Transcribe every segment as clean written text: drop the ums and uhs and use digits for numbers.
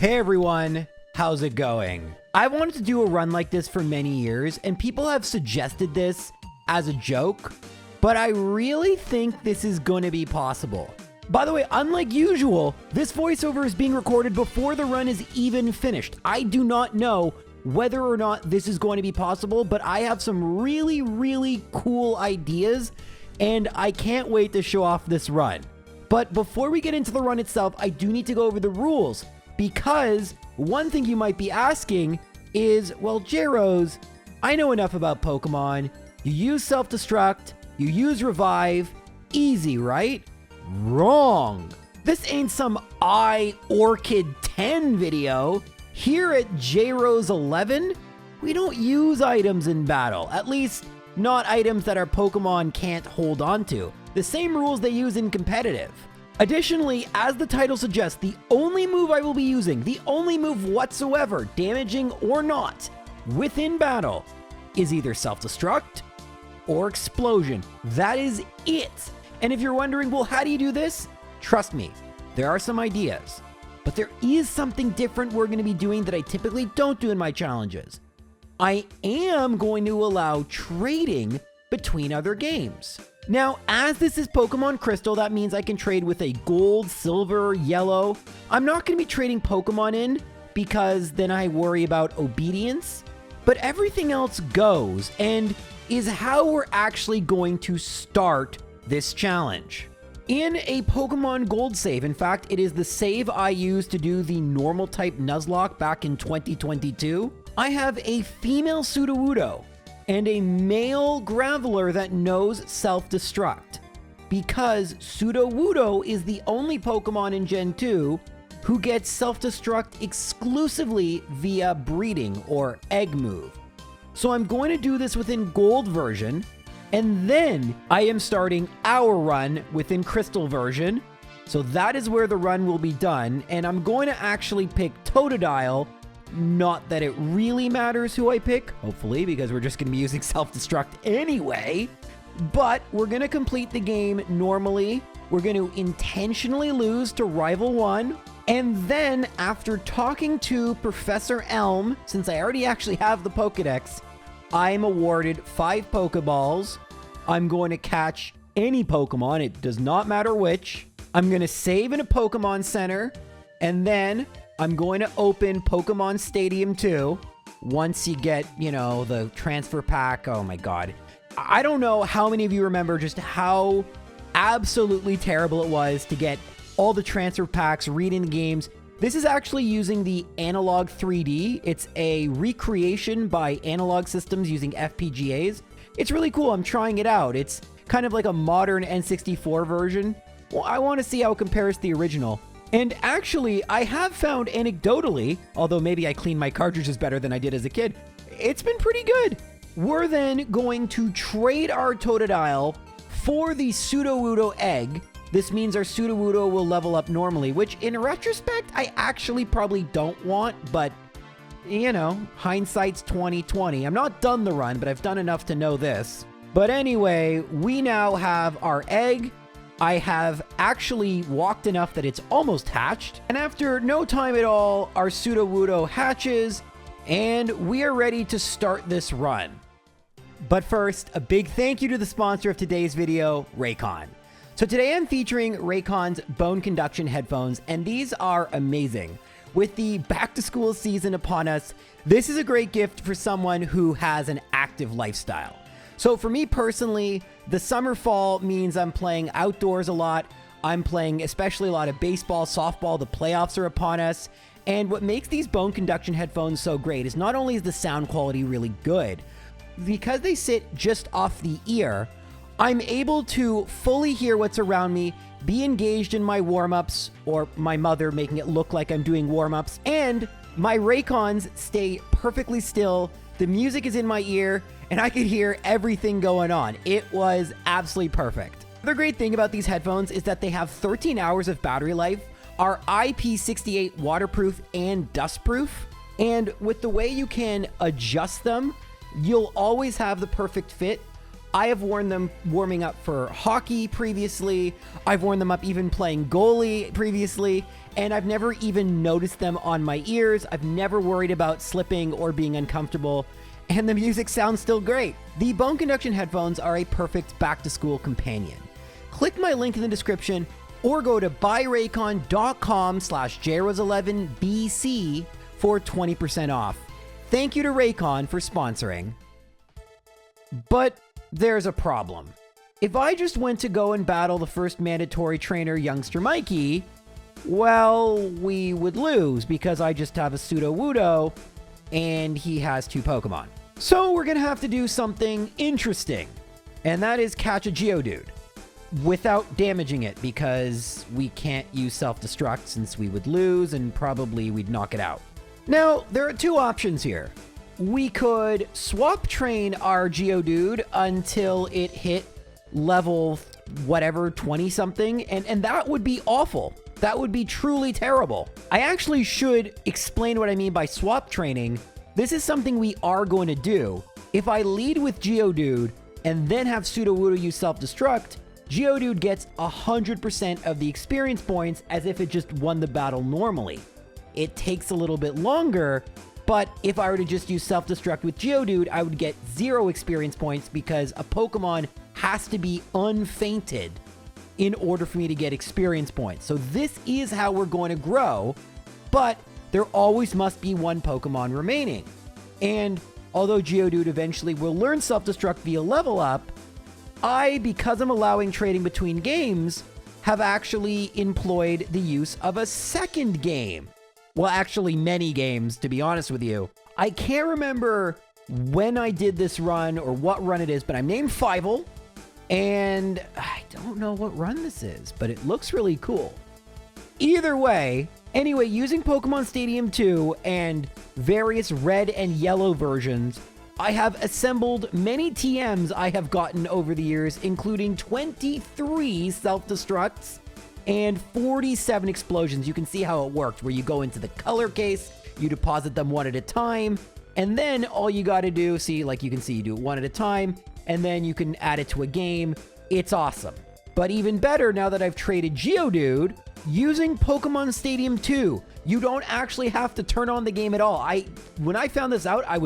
Hey everyone, how's it going? I wanted to do a run like this for many years, and people have suggested this as a joke, but I really think this is going to be possible. By the way, unlike usual, this voiceover is being recorded before the run is even finished. I do not know whether or not this is going to be possible, but I have some really cool ideas, and I can't wait to show off this run. But before we get into the run itself, I do need to go over the rules, because one thing you might be asking is, well, J-Rose, I know enough about Pokemon. You use Self-Destruct, you use Revive, easy, right? Wrong. This ain't some Orchid 10 video. Here at J-Rose 11, we don't use items in battle, at least not items that our Pokemon can't hold on to. The same rules they use in competitive. Additionally, as the title suggests, the only move I will be using, the only move whatsoever, damaging or not, within battle, is either Self-Destruct or Explosion. That is it. And if you're wondering, well, how do you do this? Trust me, there are some ideas, but there is something different we're going to be doing that I typically don't do in my challenges. I am going to allow trading between other games. Now, as this is Pokemon Crystal, that means I can trade with a gold, silver, yellow. I'm not going to be trading Pokemon in because then I worry about obedience, but everything else goes and is how we're actually going to start this challenge. In a Pokemon Gold save, in fact, it is the save I used to do the normal type Nuzlocke back in 2022, I have a female Sudowoodo and a male Graveler that knows Self-Destruct, because Sudowoodo is the only Pokemon in Gen 2 who gets Self-Destruct exclusively via breeding or egg move. So I'm going to do this within Gold version, and then I am starting our run within Crystal version. So that is where the run will be done, and I'm going to actually pick Totodile. Not that it really matters who I pick, hopefully, because we're just going to be using Self-Destruct anyway. But we're going to complete the game normally. We're going to intentionally lose to Rival 1. And then, after talking to Professor Elm, since I already actually have the Pokedex, I'm awarded 5 Pokeballs. I'm going to catch any Pokemon. It does not matter which. I'm going to save in a Pokemon Center. And then I'm going to open Pokemon Stadium 2 once you get, the transfer pack. Oh my God. I don't know how many of you remember just how absolutely terrible it was to get all the transfer packs, reading the games. This is actually using the Analog 3D. It's a recreation by Analog Systems using FPGAs. It's really cool. I'm trying it out. It's kind of like a modern N64 version. Well, I want to see how it compares to the original. And actually, I have found anecdotally, although maybe I cleaned my cartridges better than I did as a kid, it's been pretty good. We're then going to trade our Totodile for the Sudowoodo egg. This means our Sudowoodo will level up normally, which in retrospect, I actually probably don't want, but hindsight's 20/20. I'm not done the run, but I've done enough to know this. But anyway, we now have our egg. I have actually walked enough that it's almost hatched. And after no time at all, our Sudowoodo hatches, and we are ready to start this run. But first, a big thank you to the sponsor of today's video, Raycon. So today I'm featuring Raycon's bone conduction headphones, and these are amazing. With the back to school season upon us, this is a great gift for someone who has an active lifestyle. So for me personally, the summer fall means I'm playing outdoors a lot. I'm playing especially a lot of baseball, softball. The playoffs are upon us. And what makes these bone conduction headphones so great is not only is the sound quality really good, because they sit just off the ear, I'm able to fully hear what's around me, be engaged in my warm-ups, or my mother making it look like I'm doing warm-ups, and my Raycons stay perfectly still. The music is in my ear, and I could hear everything going on. It was absolutely perfect. The great thing about these headphones is that they have 13 hours of battery life, are IP68 waterproof and dustproof, and with the way you can adjust them, you'll always have the perfect fit. I have worn them warming up for hockey previously. I've worn them up even playing goalie previously, and I've never even noticed them on my ears. I've never worried about slipping or being uncomfortable, and the music sounds still great. The bone conduction headphones are a perfect back-to-school companion. Click my link in the description or go to buyraycon.com/JRose11BC for 20% off. Thank you to Raycon for sponsoring. But there's a problem. If I just went to go and battle the first mandatory trainer, Youngster Mikey, well, we would lose because I just have a Sudowoodo and he has 2 Pokemon. So we're gonna have to do something interesting, and that is catch a Geodude without damaging it, because we can't use Self-Destruct since we would lose and probably we'd knock it out. Now, there are 2 options here. We could swap train our Geodude until it hit level whatever, 20 something, and that would be awful. That would be truly terrible. I actually should explain what I mean by swap training. This is something we are going to do. If I lead with Geodude and then have Sudowoodo use Self-Destruct, Geodude gets 100% of the experience points as if it just won the battle normally. It takes a little bit longer, but if I were to just use Self-Destruct with Geodude, I would get 0 experience points because a Pokemon has to be unfainted in order for me to get experience points. So this is how we're going to grow, but there always must be 1 Pokemon remaining. And although Geodude eventually will learn Self-Destruct via level up, because I'm allowing trading between games, have actually employed the use of a second game. Well, actually many games, to be honest with you. I can't remember when I did this run or what run it is, but I'm named Fievel, and I don't know what run this is, but it looks really cool. Either way, anyway, using Pokemon Stadium 2 and various red and yellow versions, I have assembled many TMs I have gotten over the years, including 23 Self-Destructs and 47 explosions. You can see how it worked, where you go into the color case, you deposit them 1 at a time, and then all you got to do, see, like you can see, you do it 1 at a time, and then you can add it to a game. It's awesome. But even better, now that I've traded Geodude, using Pokemon Stadium 2, you don't actually have to turn on the game at all. When I found this out, I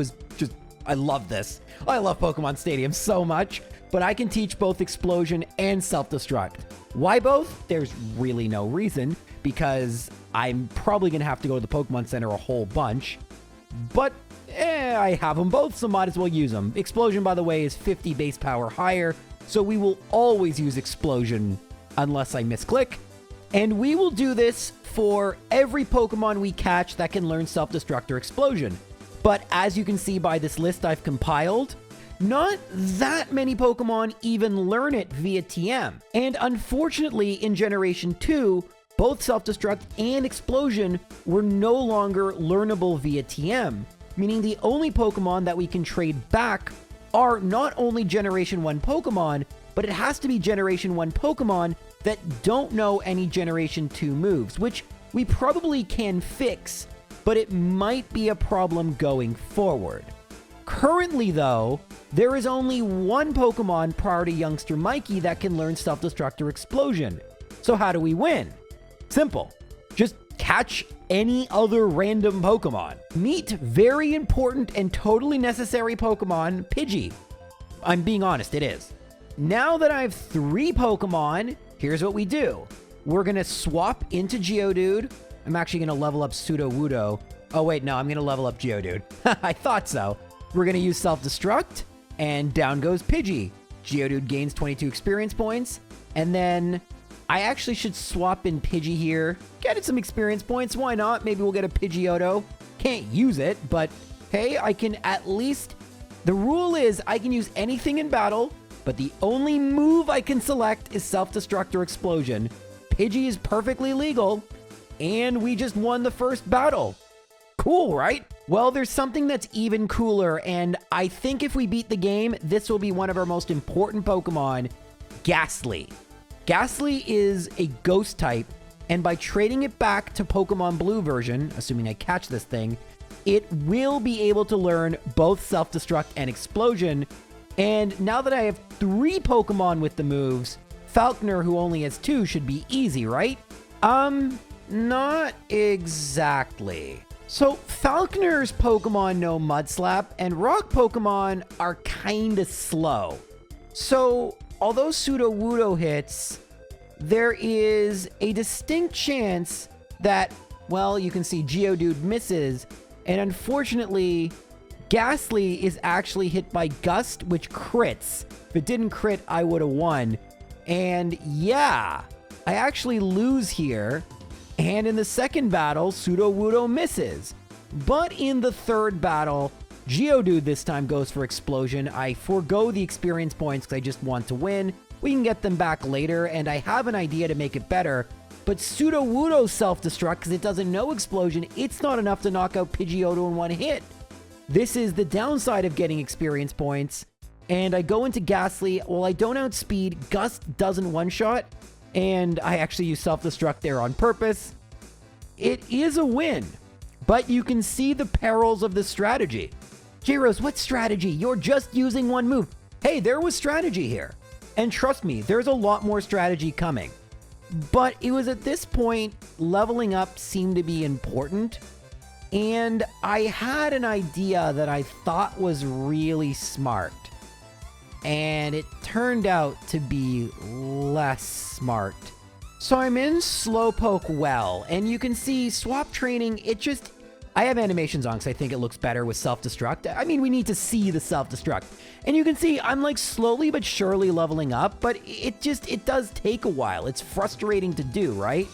love this. I love Pokemon Stadium so much, but I can teach both Explosion and Self-Destruct. Why both? There's really no reason, because I'm probably going to have to go to the Pokemon Center a whole bunch, but I have them both, so might as well use them. Explosion, by the way, is 50 base power higher, so we will always use Explosion unless I misclick, and we will do this for every Pokemon we catch that can learn Self-Destruct or Explosion. But as you can see by this list I've compiled, not that many Pokemon even learn it via TM. And unfortunately, in Generation 2, both Self-Destruct and Explosion were no longer learnable via TM, meaning the only Pokemon that we can trade back are not only Generation 1 Pokemon, but it has to be Generation 1 Pokemon that don't know any Generation 2 moves, which we probably can fix, but it might be a problem going forward. Currently, though, there is only 1 Pokemon prior to Youngster Mikey that can learn Self-Destruct or Explosion. So how do we win? Simple. Just catch any other random Pokemon. Meet very important and totally necessary Pokemon, Pidgey. I'm being honest, it is. Now that I have 3 Pokemon, here's what we do. We're going to swap into Geodude. I'm actually going to level up Sudowoodo. Oh, wait, no, I'm going to level up Geodude. I thought so. We're going to use Self-Destruct, and down goes Pidgey. Geodude gains 22 experience points, and then I actually should swap in Pidgey here. Get it some experience points, why not? Maybe we'll get a Pidgeotto. Can't use it, but hey, I can at least... The rule is I can use anything in battle, but the only move I can select is Self-Destruct or Explosion. Pidgey is perfectly legal, and we just won the first battle. Cool, right? Well, there's something that's even cooler, and I think if we beat the game, this will be one of our most important Pokemon, Ghastly. Ghastly is a ghost type, and by trading it back to Pokemon Blue version, assuming I catch this thing, it will be able to learn both Self-Destruct and Explosion, And now that I have 3 Pokemon with the moves, Falconer, who only has 2, should be easy, right? Not exactly. So Falconer's Pokemon know Mud Slap, and Rock Pokemon are kinda slow. So although Sudowoodo hits, there is a distinct chance that, well, you can see Geodude misses, and unfortunately, Ghastly is actually hit by Gust, which crits. If it didn't crit, I would have won. And yeah, I actually lose here. And in the second battle, Sudowoodo misses. But in the third battle, Geodude this time goes for Explosion. I forego the experience points because I just want to win. We can get them back later, and I have an idea to make it better. But Sudowoodo Self-Destruct, because it doesn't know Explosion, it's not enough to knock out Pidgeotto in one hit. This is the downside of getting experience points. And I go into Ghastly. Well, I don't outspeed. Gust doesn't one-shot. And I actually use Self-Destruct there on purpose. It is a win. But you can see the perils of this strategy. J-Rose, what strategy? You're just using one move. Hey, there was strategy here. And trust me, there's a lot more strategy coming. But it was at this point, leveling up seemed to be important. And I had an idea that I thought was really smart. And it turned out to be less smart. So I'm in Slowpoke Well, and you can see swap training, I have animations on because I think it looks better with Self-Destruct. I mean, we need to see the Self-Destruct. And you can see I'm like slowly but surely leveling up, but it does take a while. It's frustrating to do, right?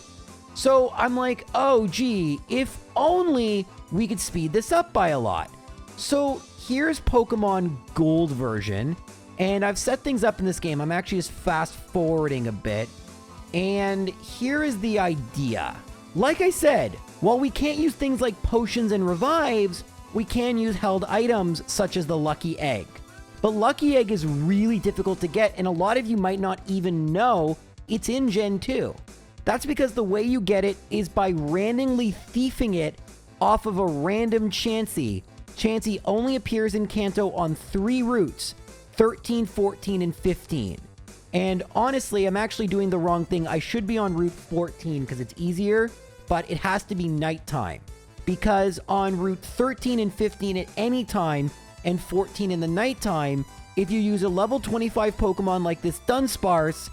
So I'm like, oh gee, if only we could speed this up by a lot. So here's Pokemon Gold version, and I've set things up in this game. I'm actually just fast forwarding a bit. And here is the idea. Like I said, while we can't use things like potions and revives, we can use held items such as the Lucky Egg. But Lucky Egg is really difficult to get, and a lot of you might not even know it's in Gen 2. That's because the way you get it is by randomly thiefing it off of a random Chansey. Chansey only appears in Kanto on 3 routes, 13, 14, and 15. And honestly, I'm actually doing the wrong thing. I should be on Route 14 because it's easier, but it has to be nighttime. Because on Route 13 and 15 at any time, and 14 in the nighttime, if you use a level 25 Pokemon like this Dunsparce,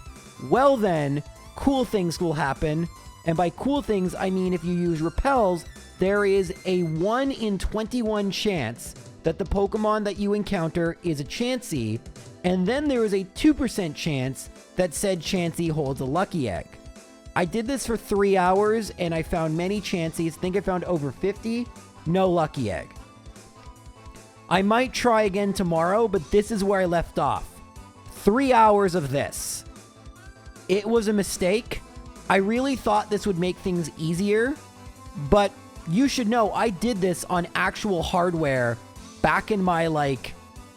well then, cool things will happen. And by cool things, I mean if you use repels, there is a 1 in 21 chance that the Pokemon that you encounter is a Chansey, and then there is a 2% chance that said Chansey holds a Lucky Egg. I did this for 3 hours, and I found many Chanseys. I think I found over 50. No Lucky Egg. I might try again tomorrow, but this is where I left off. 3 hours of this. It was a mistake. I really thought this would make things easier, but you should know I did this on actual hardware back in my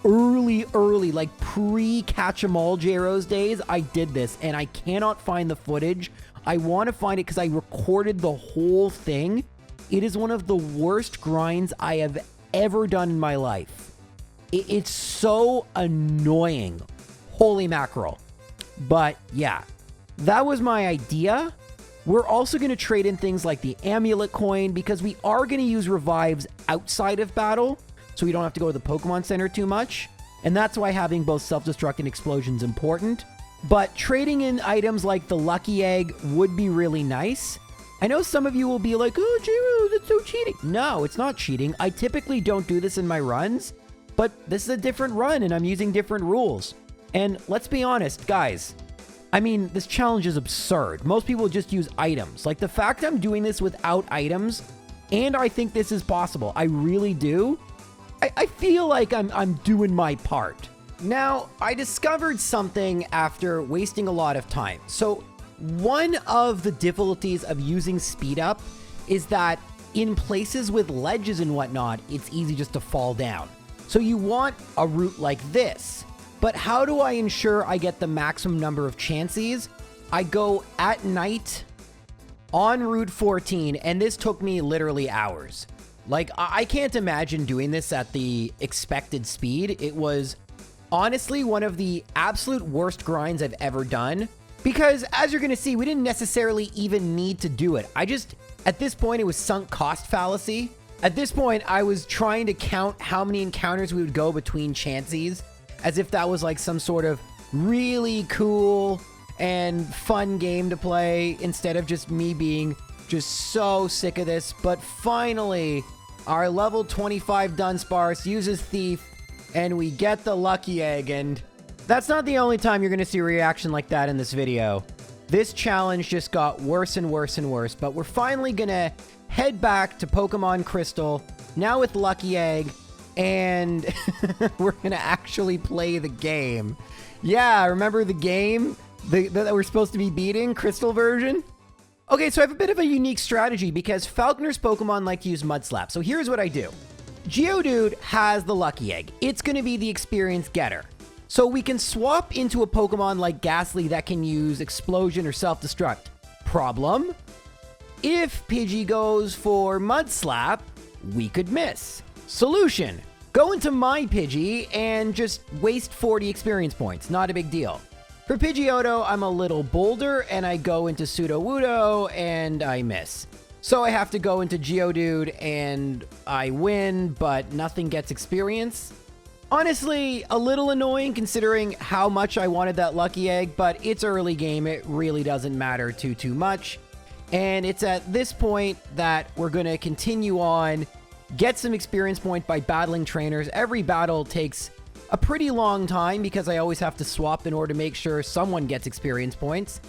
early, like pre-Catch-em-all J-Rose days. I did this, and I cannot find the footage. I want to find it because I recorded the whole thing. It is one of the worst grinds I have ever done in my life. It's so annoying. Holy mackerel. But yeah, that was my idea. We're also going to trade in things like the Amulet Coin because we are going to use revives outside of battle, so we don't have to go to the Pokemon Center too much. And that's why having both Self-Destruct and Explosion is important. But trading in items like the Lucky Egg would be really nice. I know some of you will be like, oh, J-Rose, that's so cheating. No, it's not cheating. I typically don't do this in my runs, but this is a different run and I'm using different rules. And let's be honest, guys. I mean, this challenge is absurd. Most people just use items. Like the fact I'm doing this without items, and I think this is possible. I really do. I feel like I'm doing my part. Now, I discovered something after wasting a lot of time. So one of the difficulties of using speed up is that in places with ledges and whatnot, it's easy just to fall down. So you want a route like this. But how do I ensure I get the maximum number of Chanseys? I go at night on Route 14, and this took me literally hours. Like, I can't imagine doing this at the expected speed. It was honestly one of the absolute worst grinds I've ever done. Because as you're going to see, we didn't necessarily even need to do it. At this point, it was sunk cost fallacy. At this point, I was trying to count how many encounters we would go between Chanseys, as if that was like some sort of really cool and fun game to play, instead of just me being just so sick of this. But finally, our level 25 Dunsparce uses Thief, and we get the lucky egg. And that's not the only time you're going to see a reaction like that in this video. This challenge just got worse and worse and worse, but we're finally going to head back to Pokemon Crystal, now with Lucky Egg, and we're going to actually play the game. Yeah, remember the game that we're supposed to be beating, Crystal version? Okay, so I have a bit of a unique strategy because Falconer's Pokemon like to use Mud Slap. So here's what I do. Geodude has the Lucky Egg. It's going to be the experience getter. So we can swap into a Pokemon like Ghastly that can use Explosion or Self-Destruct. Problem? If Pidgey goes for Mud Slap, we could miss. Solution: go into my Pidgey and just waste 40 experience points. Not a big deal. For Pidgeotto, I'm a little bolder and I go into Sudowoodo and I miss. So I have to go into Geodude and I win, but nothing gets experience. Honestly, a little annoying considering how much I wanted that Lucky Egg, but it's early game. It really doesn't matter too much. And it's at this point that we're going to continue on, get some experience point by battling trainers. Every battle takes a pretty long time because I always have to swap in order to make sure someone gets experience points.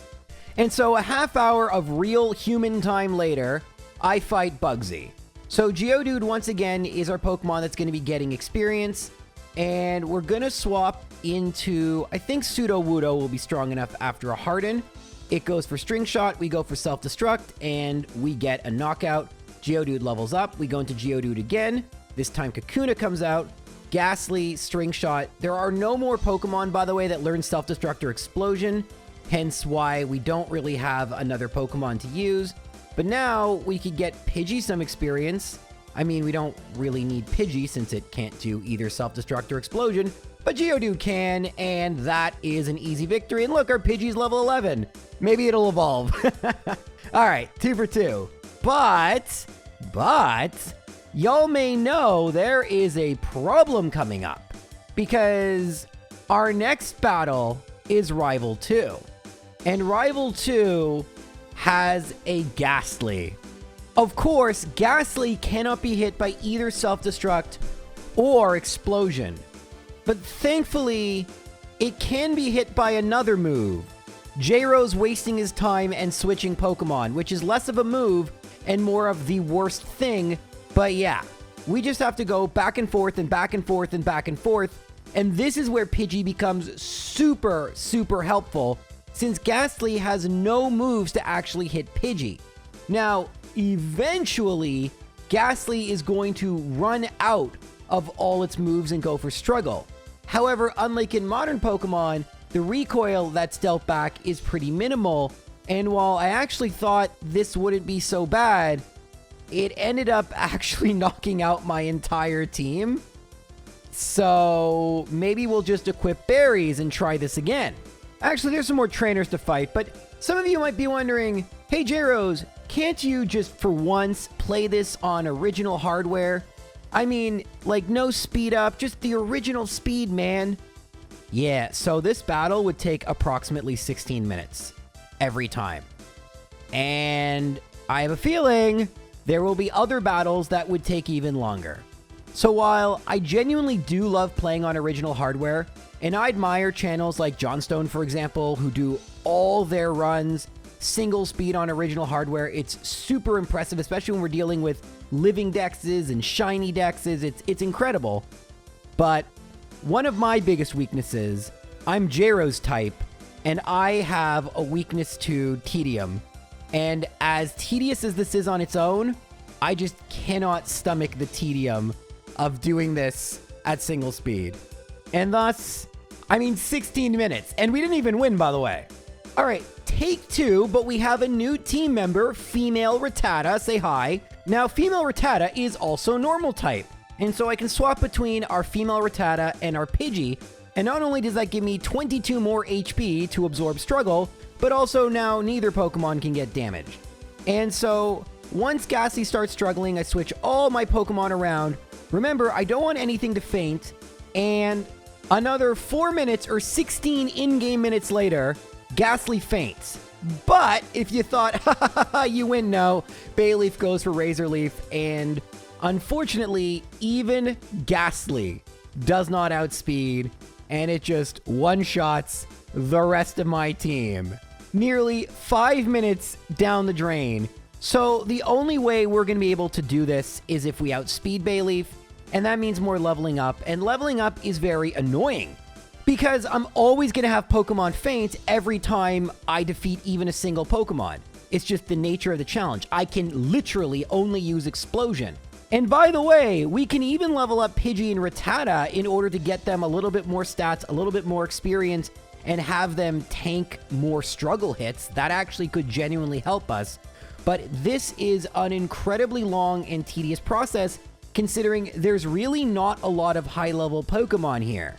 And so a half hour of real human time later, I fight Bugsy. So Geodude once again is our Pokemon that's going to be getting experience. And we're going to swap into, I think Sudowoodo will be strong enough after a Harden. It goes for String Shot, we go for Self-Destruct, and we get a knockout. Geodude levels up, we go into Geodude again. This time Kakuna comes out. Ghastly, String Shot. There are no more Pokemon, by the way, that learn Self-Destruct or Explosion. Hence why we don't really have another Pokemon to use. But now we could get Pidgey some experience. I mean, we don't really need Pidgey since it can't do either Self-Destruct or Explosion, but Geodude can, and that is an easy victory. And look, our Pidgey's level 11. Maybe it'll evolve. All right, 2 for 2. But, y'all may know there is a problem coming up because our next battle is Rival 2. And Rival 2 has a Ghastly. Of course, Ghastly cannot be hit by either Self-Destruct or Explosion. But thankfully, it can be hit by another move. J-Rose wasting his time and switching Pokemon, which is less of a move and more of the worst thing. But yeah, we just have to go back and forth and back and forth and back and forth. And this is where Pidgey becomes super helpful, since Ghastly has no moves to actually hit Pidgey. Now, eventually, Ghastly is going to run out of all its moves and go for Struggle. However, unlike in modern Pokemon, the recoil that's dealt back is pretty minimal, and while I actually thought this wouldn't be so bad, it ended up actually knocking out my entire team. So maybe we'll just equip berries and try this again. Actually, there's some more trainers to fight, but some of you might be wondering, hey J-Rose, can't you just for once play this on original hardware? I mean, like no speed up, just the original speed, man. Yeah, so this battle would take approximately 16 minutes every time. And I have a feeling there will be other battles that would take even longer. So while I genuinely do love playing on original hardware, and I admire channels like Johnstone, for example, who do all their runs single speed on original hardware, it's super impressive, especially when we're dealing with living dexes and shiny dexes. It's incredible. But one of my biggest weaknesses, I'm J-Rose type, and I have a weakness to tedium. And as tedious as this is on its own, I just cannot stomach the tedium of doing this at single speed. And thus, 16 minutes. And we didn't even win, by the way. All right, take 2, but we have a new team member, Female Rattata. Say hi. Now, Female Rattata is also normal type. And so I can swap between our Female Rattata and our Pidgey. And not only does that give me 22 more HP to absorb struggle, but also now neither Pokemon can get damaged. And so once Ghastly starts struggling, I switch all my Pokemon around. Remember, I don't want anything to faint. And another 4 minutes or 16 in-game minutes later, Ghastly faints. But if you thought, ha ha ha, you win, no. Bayleaf goes for Razor Leaf, and unfortunately, even Ghastly does not outspeed, and it just one-shots the rest of my team. Nearly 5 minutes down the drain. So the only way we're going to be able to do this is if we outspeed Bayleaf, and that means more leveling up, and leveling up is very annoying. Because I'm always going to have Pokemon faint every time I defeat even a single Pokemon. It's just the nature of the challenge. I can literally only use Explosion. And by the way, we can even level up Pidgey and Rattata in order to get them a little bit more stats, a little bit more experience, and have them tank more struggle hits. That actually could genuinely help us. But this is an incredibly long and tedious process, considering there's really not a lot of high-level Pokemon here.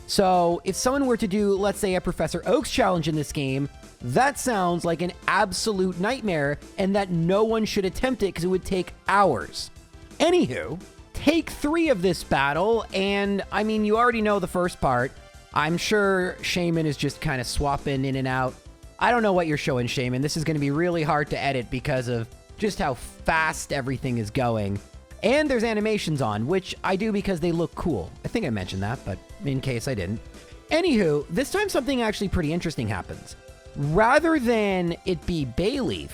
So if someone were to do, let's say, a Professor Oak's challenge in this game, that sounds like an absolute nightmare, and that no one should attempt it because it would take hours. Anywho, take 3 of this battle, and I mean, you already know the first part. I'm sure Shaman is just kind of swapping in and out. I don't know what you're showing, Shaman. This is going to be really hard to edit because of just how fast everything is going. And there's animations on, which I do because they look cool. I think I mentioned that, but in case I didn't. Anywho, this time something actually pretty interesting happens. Rather than it be Bayleaf,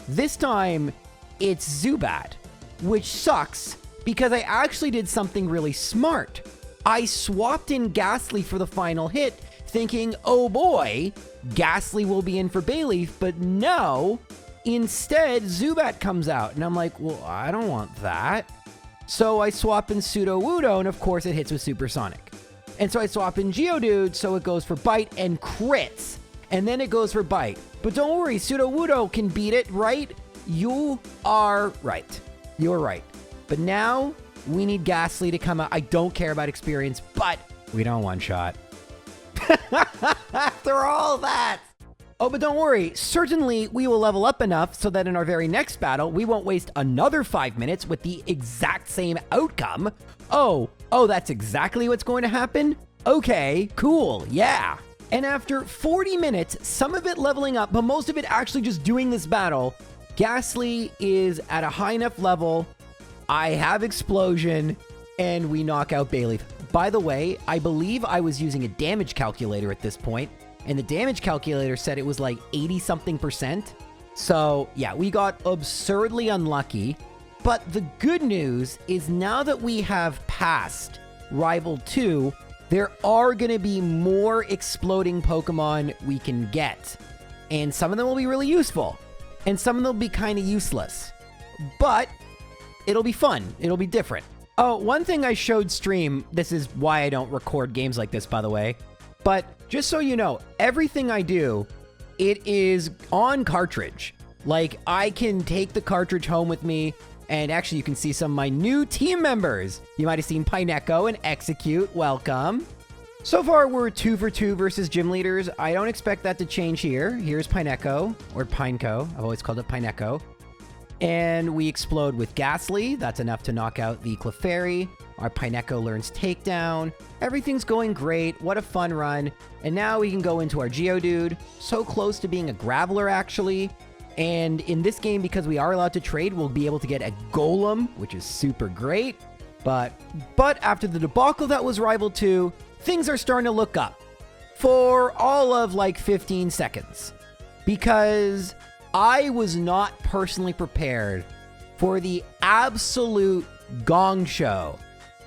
this time it's Zubat, which sucks because I actually did something really smart. I swapped in Ghastly for the final hit, thinking, oh boy, Ghastly will be in for Bayleaf, but no. Instead, Zubat comes out, and I'm like, well, I don't want that. So I swap in Sudowoodo, and of course it hits with Supersonic. And so I swap in Geodude, so it goes for Bite and crits. And then it goes for Bite. But don't worry, Sudowoodo can beat it, right? You are right. You're right. But now, we need Ghastly to come out. I don't care about experience, but we don't one-shot. After all that! Oh, but don't worry, certainly we will level up enough so that in our very next battle, we won't waste another 5 minutes with the exact same outcome. Oh, that's exactly what's going to happen? Okay, cool, yeah. And after 40 minutes, some of it leveling up, but most of it actually just doing this battle, Ghastly is at a high enough level, I have Explosion, and we knock out Bayleaf. By the way, I believe I was using a damage calculator at this point, and the damage calculator said it was like 80-something%. So yeah, we got absurdly unlucky. But the good news is now that we have passed Rival 2, there are going to be more exploding Pokemon we can get. And some of them will be really useful. And some of them will be kind of useless. But it'll be fun. It'll be different. Oh, one thing I showed stream, this is why I don't record games like this, by the way. But just so you know, everything I do, it is on cartridge. Like, I can take the cartridge home with me, and actually you can see some of my new team members. You might have seen Pineco and Execute. Welcome. So far, we're 2 for 2 versus gym leaders. I don't expect that to change here. Here's Pineco, or Pineco. I've always called it Pineco. And we explode with Ghastly. That's enough to knock out the Clefairy. Our Pineco learns Takedown. Everything's going great. What a fun run. And now we can go into our Geodude. So close to being a Graveler, actually. And in this game, because we are allowed to trade, we'll be able to get a Golem, which is super great. But after the debacle that was Rival 2, things are starting to look up. For all of like 15 seconds. Because I was not personally prepared for the absolute gong show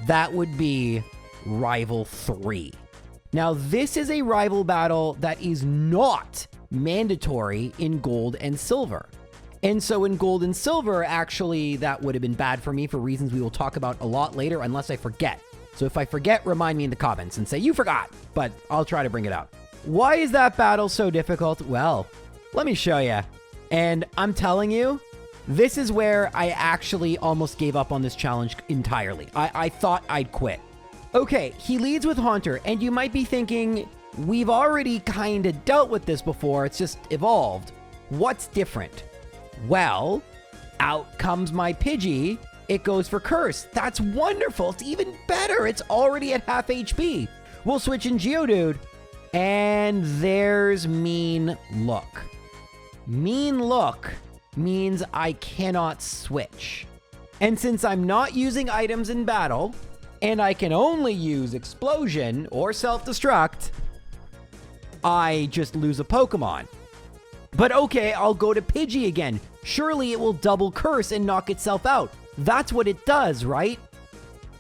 that would be Rival 3. Now, this is a rival battle that is not mandatory in Gold and Silver. And so in Gold and Silver, actually, that would have been bad for me for reasons we will talk about a lot later, unless I forget. So if I forget, remind me in the comments and say, you forgot, but I'll try to bring it up. Why is that battle so difficult? Well, let me show you. And I'm telling you, this is where I actually almost gave up on this challenge entirely. I thought I'd quit. Okay, he leads with Haunter, and you might be thinking, we've already kind of dealt with this before, it's just evolved. What's different? Well, out comes my Pidgey. It goes for Curse. That's wonderful. It's even better. It's already at half HP. We'll switch in Geodude. And there's Mean Look. Mean Look means I cannot switch. And since I'm not using items in battle, and I can only use Explosion or Self-Destruct, I just lose a Pokemon. But okay, I'll go to Pidgey again. Surely it will double Curse and knock itself out. That's what it does, right?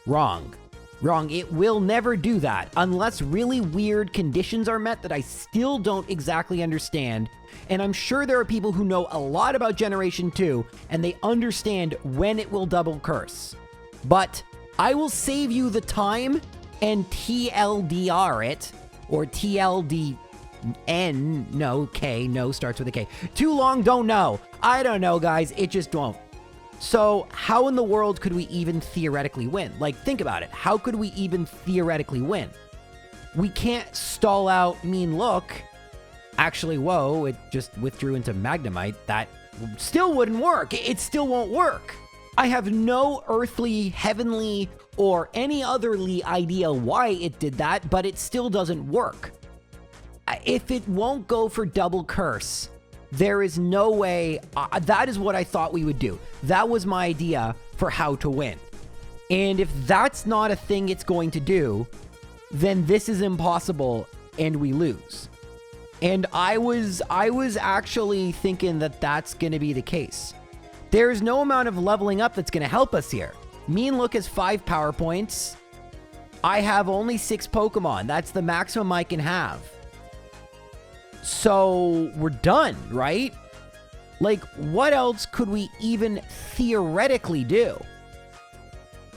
Wrong. Wrong. It will never do that unless really weird conditions are met that I still don't exactly understand. And I'm sure there are people who know a lot about Generation 2 and they understand when it will double Curse. But I will save you the time and TLDR it, or TLD... no, starts with a K. Too long, don't know. I don't know, guys. It just won't. So how in the world could we even theoretically win? Like, think about it. How could we even theoretically win? We can't stall out Mean Look. Actually, whoa, it just withdrew into Magnemite. That still wouldn't work. It still won't work. I have no earthly, heavenly, or any otherly idea why it did that, but it still doesn't work. If it won't go for double Curse, there is no way. That is what I thought we would do. That was my idea for how to win. And if that's not a thing it's going to do, then this is impossible and we lose. And I was actually thinking that that's going to be the case. There's no amount of leveling up that's going to help us here. Mean Look has 5 power points. I have only 6 Pokemon. That's the maximum I can have. So we're done, right? Like, what else could we even theoretically do?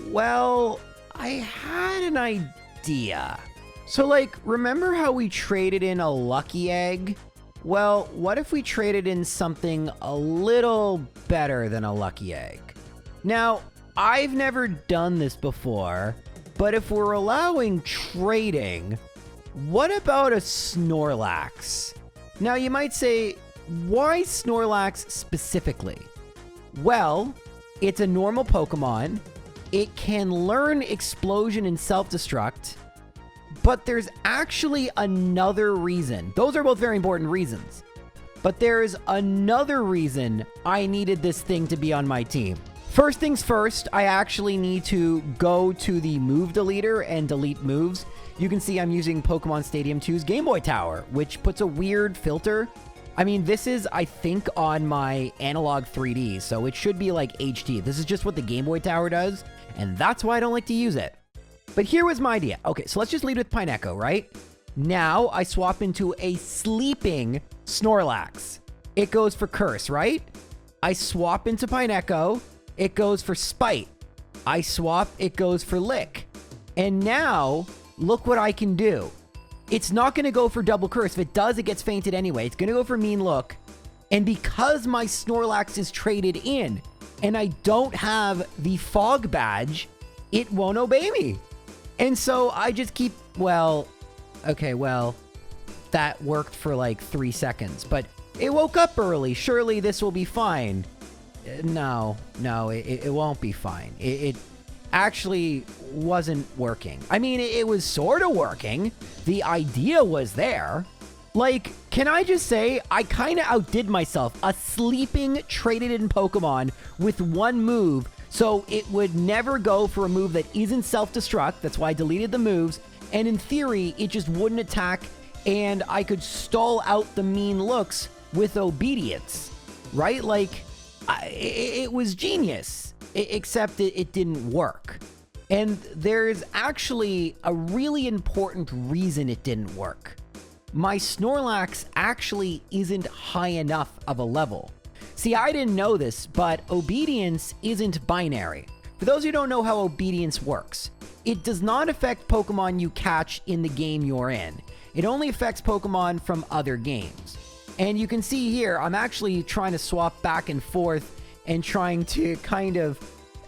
Well, I had an idea. So, like, remember how we traded in a lucky egg? Well, what if we traded in something a little better than a lucky egg? Now, I've never done this before, but if we're allowing trading, what about a Snorlax? Now, you might say, why Snorlax specifically? Well, it's a normal Pokemon. It can learn Explosion and Self-Destruct, but there's actually another reason. Those are both very important reasons. But there's another reason I needed this thing to be on my team. First things first, I actually need to go to the move deleter and delete moves. You can see I'm using Pokemon Stadium 2's Game Boy Tower, which puts a weird filter. I mean, this is, I think, on my analog 3D, so it should be like HD. This is just what the Game Boy Tower does, and that's why I don't like to use it. But here was my idea. Okay, so let's just lead with Pineco, right? Now I swap into a sleeping Snorlax. It goes for Curse, right? I swap into Pineco. It goes for Spite. I swap. It goes for Lick. And now, look what I can do. It's not going to go for double Curse. If it does, it gets fainted anyway. It's going to go for Mean Look. And because my Snorlax is traded in, and I don't have the Fog Badge, it won't obey me. And so I just keep, well, okay, well, that worked for like 3 seconds, but it woke up early. Surely this will be fine. No, it won't be fine. It actually wasn't working. I mean, it was sort of working. The idea was there. Like, can I just say, I kind of outdid myself. A sleeping traded in Pokemon with 1 move, so it would never go for a move that isn't Self-Destruct. That's why I deleted the moves. And in theory, it just wouldn't attack, and I could stall out the Mean Looks with Obedience, right? Like, it was genius, except it didn't work. And there's actually a really important reason it didn't work. My Snorlax actually isn't high enough of a level. See, I didn't know this, but Obedience isn't binary. For those who don't know how Obedience works, it does not affect Pokemon you catch in the game you're in. It only affects Pokemon from other games. And you can see here, I'm actually trying to swap back and forth and trying to kind of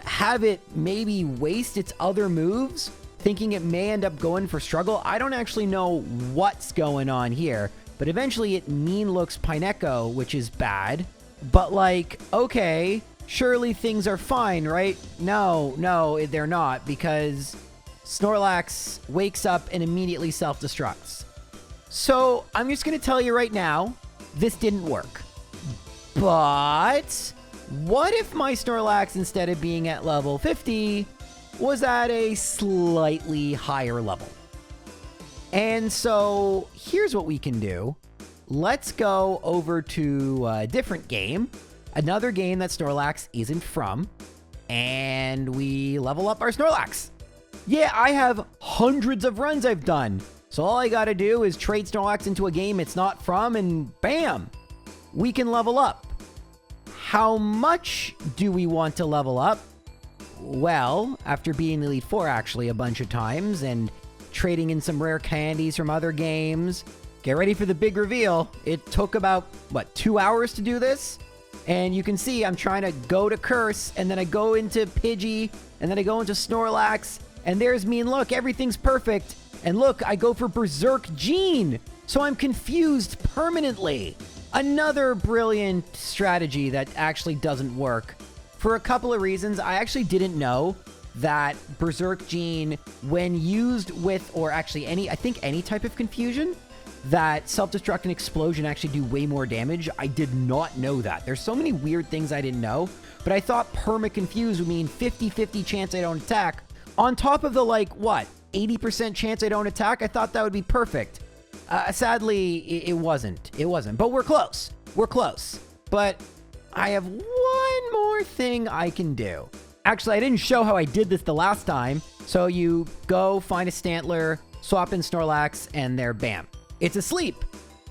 have it maybe waste its other moves, thinking it may end up going for struggle. I don't actually know what's going on here, but eventually it mean looks Pineco, which is bad. But like, okay, surely things are fine, right? No, they're not, because Snorlax wakes up and immediately self-destructs. So I'm just going to tell you right now, this didn't work. But what if my Snorlax, instead of being at level 50, was at a slightly higher level? And so here's what we can do. Let's go over to a different game, another game that Snorlax isn't from, and we level up our Snorlax. Yeah, I have hundreds of runs I've done. So all I gotta do is trade Snorlax into a game it's not from, and bam, we can level up. How much do we want to level up? Well, after being the Elite Four actually a bunch of times and trading in some rare candies from other games, get ready for the big reveal. It took about, 2 hours to do this? And you can see I'm trying to go to Curse, and then I go into Pidgey, and then I go into Snorlax, and there's me, and look, everything's perfect. And look, I go for Berserk Gene, so I'm confused permanently. Another brilliant strategy that actually doesn't work. For a couple of reasons, I actually didn't know that Berserk Gene, when used with, or actually any type of confusion, that Self-Destruct and Explosion actually do way more damage. I did not know that. There's so many weird things I didn't know, but I thought Perma-Confuse would mean 50-50 chance I don't attack, on top of the, 80% chance I don't attack. I thought that would be perfect. Sadly, it wasn't. It wasn't. But we're close. We're close. But I have one more thing I can do. Actually, I didn't show how I did this the last time. So you go find a Stantler, swap in Snorlax, and there, bam. It's asleep.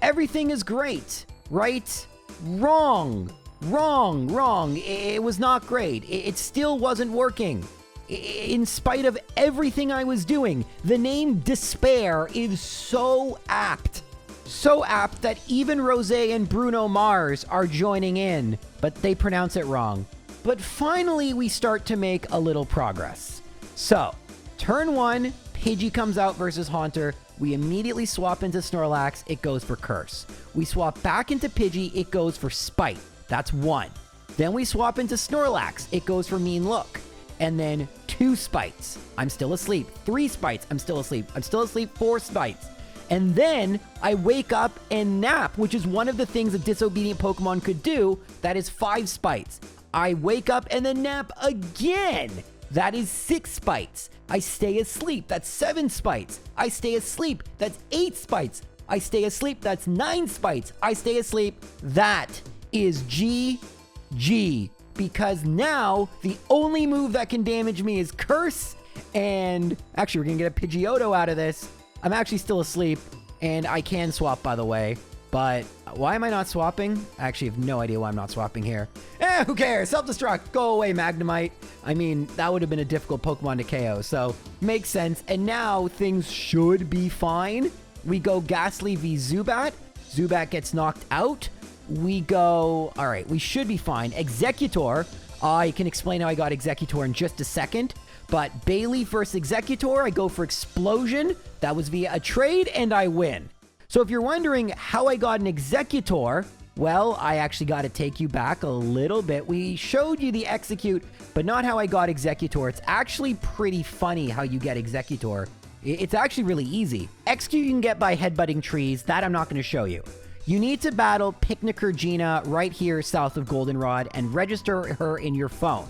Everything is great, right? Wrong. It was not great. It still wasn't working. In spite of everything I was doing, the name Despair is so apt. So apt that even Rosé and Bruno Mars are joining in, but they pronounce it wrong. But finally, we start to make a little progress. So, turn 1, Pidgey comes out versus Haunter. We immediately swap into Snorlax, it goes for Curse. We swap back into Pidgey, it goes for Spite. That's 1. Then we swap into Snorlax, it goes for Mean Look. And then 2 Spites. I'm still asleep. 3 Spites. I'm still asleep. 4 Spites. And then I wake up and nap, which is one of the things a disobedient Pokemon could do. That is 5 Spites. I wake up and then nap again. That is 6 Spites. I stay asleep. That's 7 Spites. I stay asleep. That's 8 Spites. I stay asleep. That's 9 Spites. I stay asleep. That is GG. Because now the only move that can damage me is Curse. And actually, we're going to get a Pidgeotto out of this. I'm actually still asleep. And I can swap, by the way. But why am I not swapping? I actually have no idea why I'm not swapping here. Who cares? Self-Destruct. Go away, Magnemite. I mean, that would have been a difficult Pokemon to KO. So, makes sense. And now things should be fine. We go Ghastly v Zubat. Zubat gets knocked out. We go, all right, we should be fine. Executor, I can explain how I got Executor in just a second. But Bailey versus Executor, I go for Explosion. That was via a trade, and I win. So if you're wondering how I got an Executor, well, I actually got to take you back a little bit. We showed you the Execute, but not how I got Executor. It's actually pretty funny how you get Executor. It's actually really easy. Execute you can get by headbutting trees. That I'm not going to show you. You need to battle Picnicurgina right here south of Goldenrod and register her in your phone.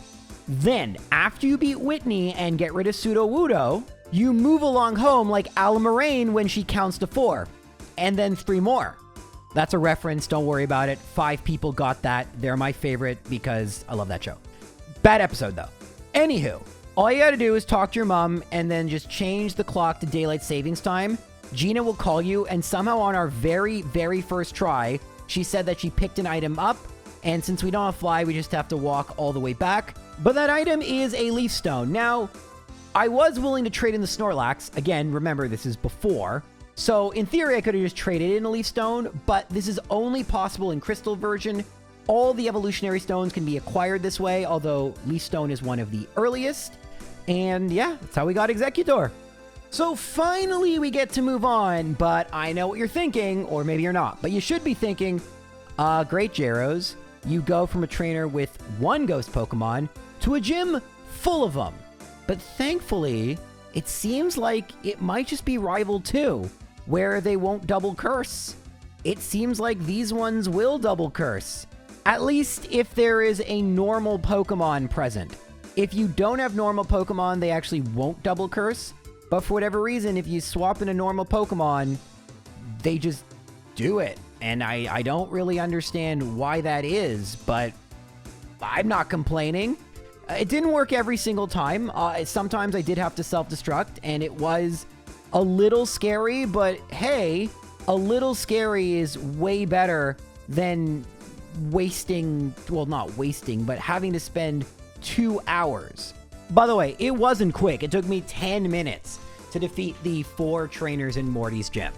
Then, after you beat Whitney and get rid of Sudowoodo, you move along home like Alamarain when she counts to 4. And then 3 more. That's a reference, don't worry about it. 5 people got that. They're my favorite because I love that show. Bad episode, though. Anywho, all you gotta do is talk to your mom and then just change the clock to daylight savings time. Gina will call you, and somehow on our very, very first try, she said that she picked an item up, and since we don't have Fly, we just have to walk all the way back. But that item is a Leaf Stone. Now, I was willing to trade in the Snorlax. Again, remember, this is before. So, in theory, I could have just traded in a Leaf Stone, but this is only possible in Crystal version. All the evolutionary stones can be acquired this way, although Leaf Stone is one of the earliest. And yeah, that's how we got Executor. So finally we get to move on, but I know what you're thinking, or maybe you're not, but you should be thinking, great Gyros, you go from a trainer with one ghost Pokemon to a gym full of them. But thankfully, it seems like it might just be Rival 2, where they won't double curse. It seems like these ones will double curse. At least if there is a normal Pokemon present. If you don't have normal Pokemon, they actually won't double curse. But for whatever reason, if you swap in a normal Pokemon, they just do it. And I don't really understand why that is, but I'm not complaining. It didn't work every single time. Sometimes I did have to self-destruct, and it was a little scary, but hey, a little scary is way better than wasting, well, not wasting, but having to spend 2 hours. By the way, it wasn't quick. It took me 10 minutes to defeat the 4 trainers in Morty's gym.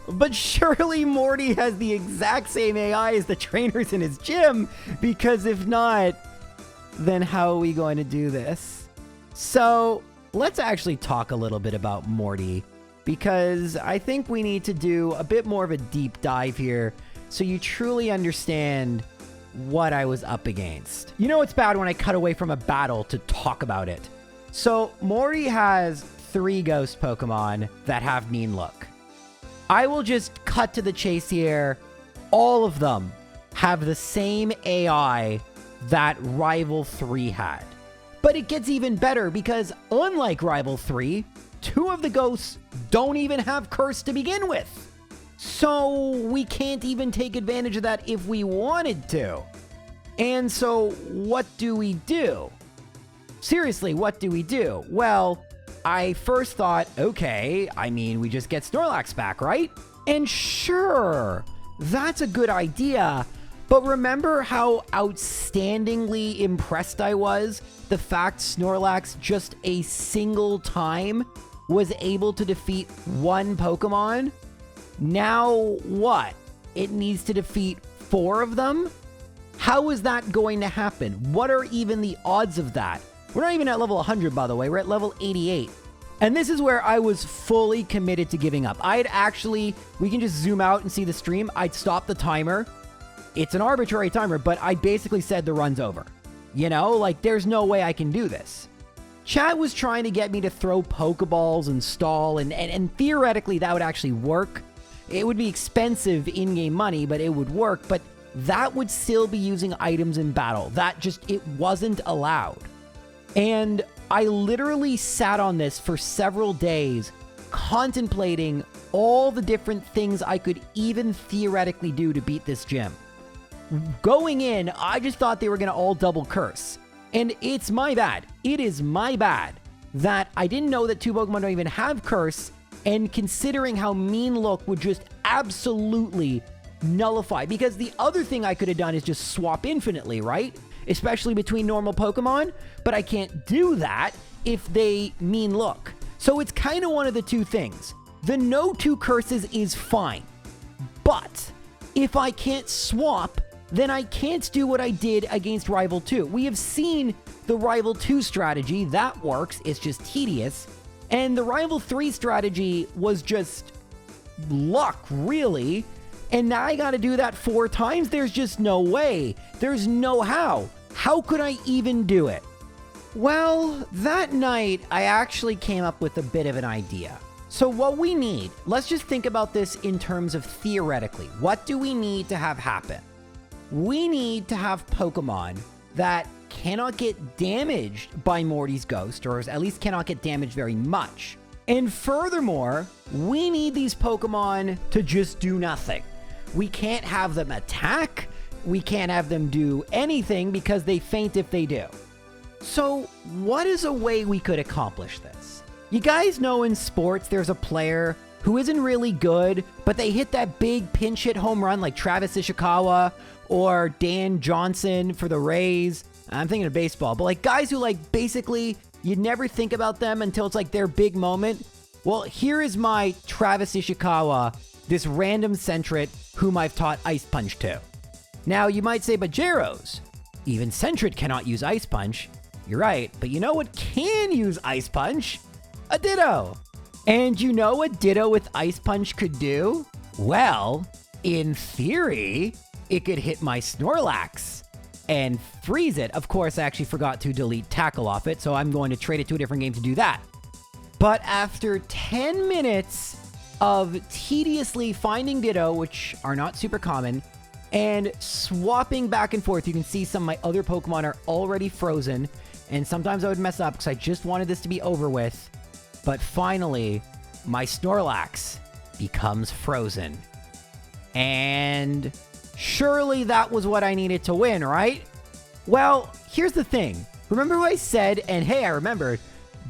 But surely Morty has the exact same AI as the trainers in his gym, because if not, then how are we going to do this? So let's actually talk a little bit about Morty, because I think we need to do a bit more of a deep dive here so you truly understand what I was up against. You know it's bad when I cut away from a battle to talk about it. So Morty has 3 ghost Pokemon that have mean look. I will just cut to the chase here. All of them have the same AI that Rival 3 had. But it gets even better because unlike Rival 3, 2 of the ghosts don't even have curse to begin with. So we can't even take advantage of that if we wanted to. And so what do we do? Seriously, what do we do? Well, I first thought, okay, I mean, we just get Snorlax back, right? And sure, that's a good idea. But remember how outstandingly impressed I was? The fact Snorlax just a single time was able to defeat 1 Pokemon? Now what? It needs to defeat 4 of them? How is that going to happen? What are even the odds of that? We're not even at level 100, by the way. We're at level 88. And this is where I was fully committed to giving up. I'd actually, we can just zoom out and see the stream. I'd stop the timer. It's an arbitrary timer, but I basically said the run's over. You know, like there's no way I can do this. Chat was trying to get me to throw Pokeballs and stall, and theoretically that would actually work. It would be expensive in-game money, but it would work. But that would still be using items in battle. That just, it wasn't allowed. And I literally sat on this for several days, contemplating all the different things I could even theoretically do to beat this gym. Going in, I just thought they were going to all double curse. And it's my bad. It is my bad that I didn't know that 2 Pokemon don't even have curse, and considering how Mean Look would just absolutely nullify. Because the other thing I could have done is just swap infinitely, right? Especially between normal Pokemon, but I can't do that if they Mean Look. So it's kind of one of the two things. The no 2 curses is fine, but if I can't swap, then I can't do what I did against Rival 2. We have seen the Rival 2 strategy. That works. It's just tedious. And the Rival 3 strategy was just luck, really. And now I got to do that 4 times? There's just no way. There's no how. How could I even do it? Well, that night, I actually came up with a bit of an idea. So what we need, let's just think about this in terms of theoretically. What do we need to have happen? We need to have Pokemon that cannot get damaged by Morty's ghost, or at least cannot get damaged very much. And furthermore, we need these Pokemon to just do nothing. We can't have them attack. We can't have them do anything because they faint if they do. So what is a way we could accomplish this? You guys know in sports there's a player who isn't really good, but they hit that big pinch hit home run like Travis Ishikawa or Dan Johnson for the Rays. I'm thinking of baseball, but like guys who like basically you never think about them until it's like their big moment. Well, here is my Travis Ishikawa, this random Sentret whom I've taught Ice Punch to. Now you might say, but Gyros, even Sentret cannot use Ice Punch. You're right, but you know what can use Ice Punch? A Ditto. And you know what Ditto with Ice Punch could do? Well, in theory, it could hit my Snorlax and freeze it. Of course, I actually forgot to delete Tackle off it, so I'm going to trade it to a different game to do that. But after 10 minutes of tediously finding Ditto, which are not super common, and swapping back and forth, you can see some of my other Pokemon are already frozen, and sometimes I would mess up because I just wanted this to be over with. But finally, my Snorlax becomes frozen. And surely that was what I needed to win, right? Well, here's the thing. Remember what I said, and hey, I remembered,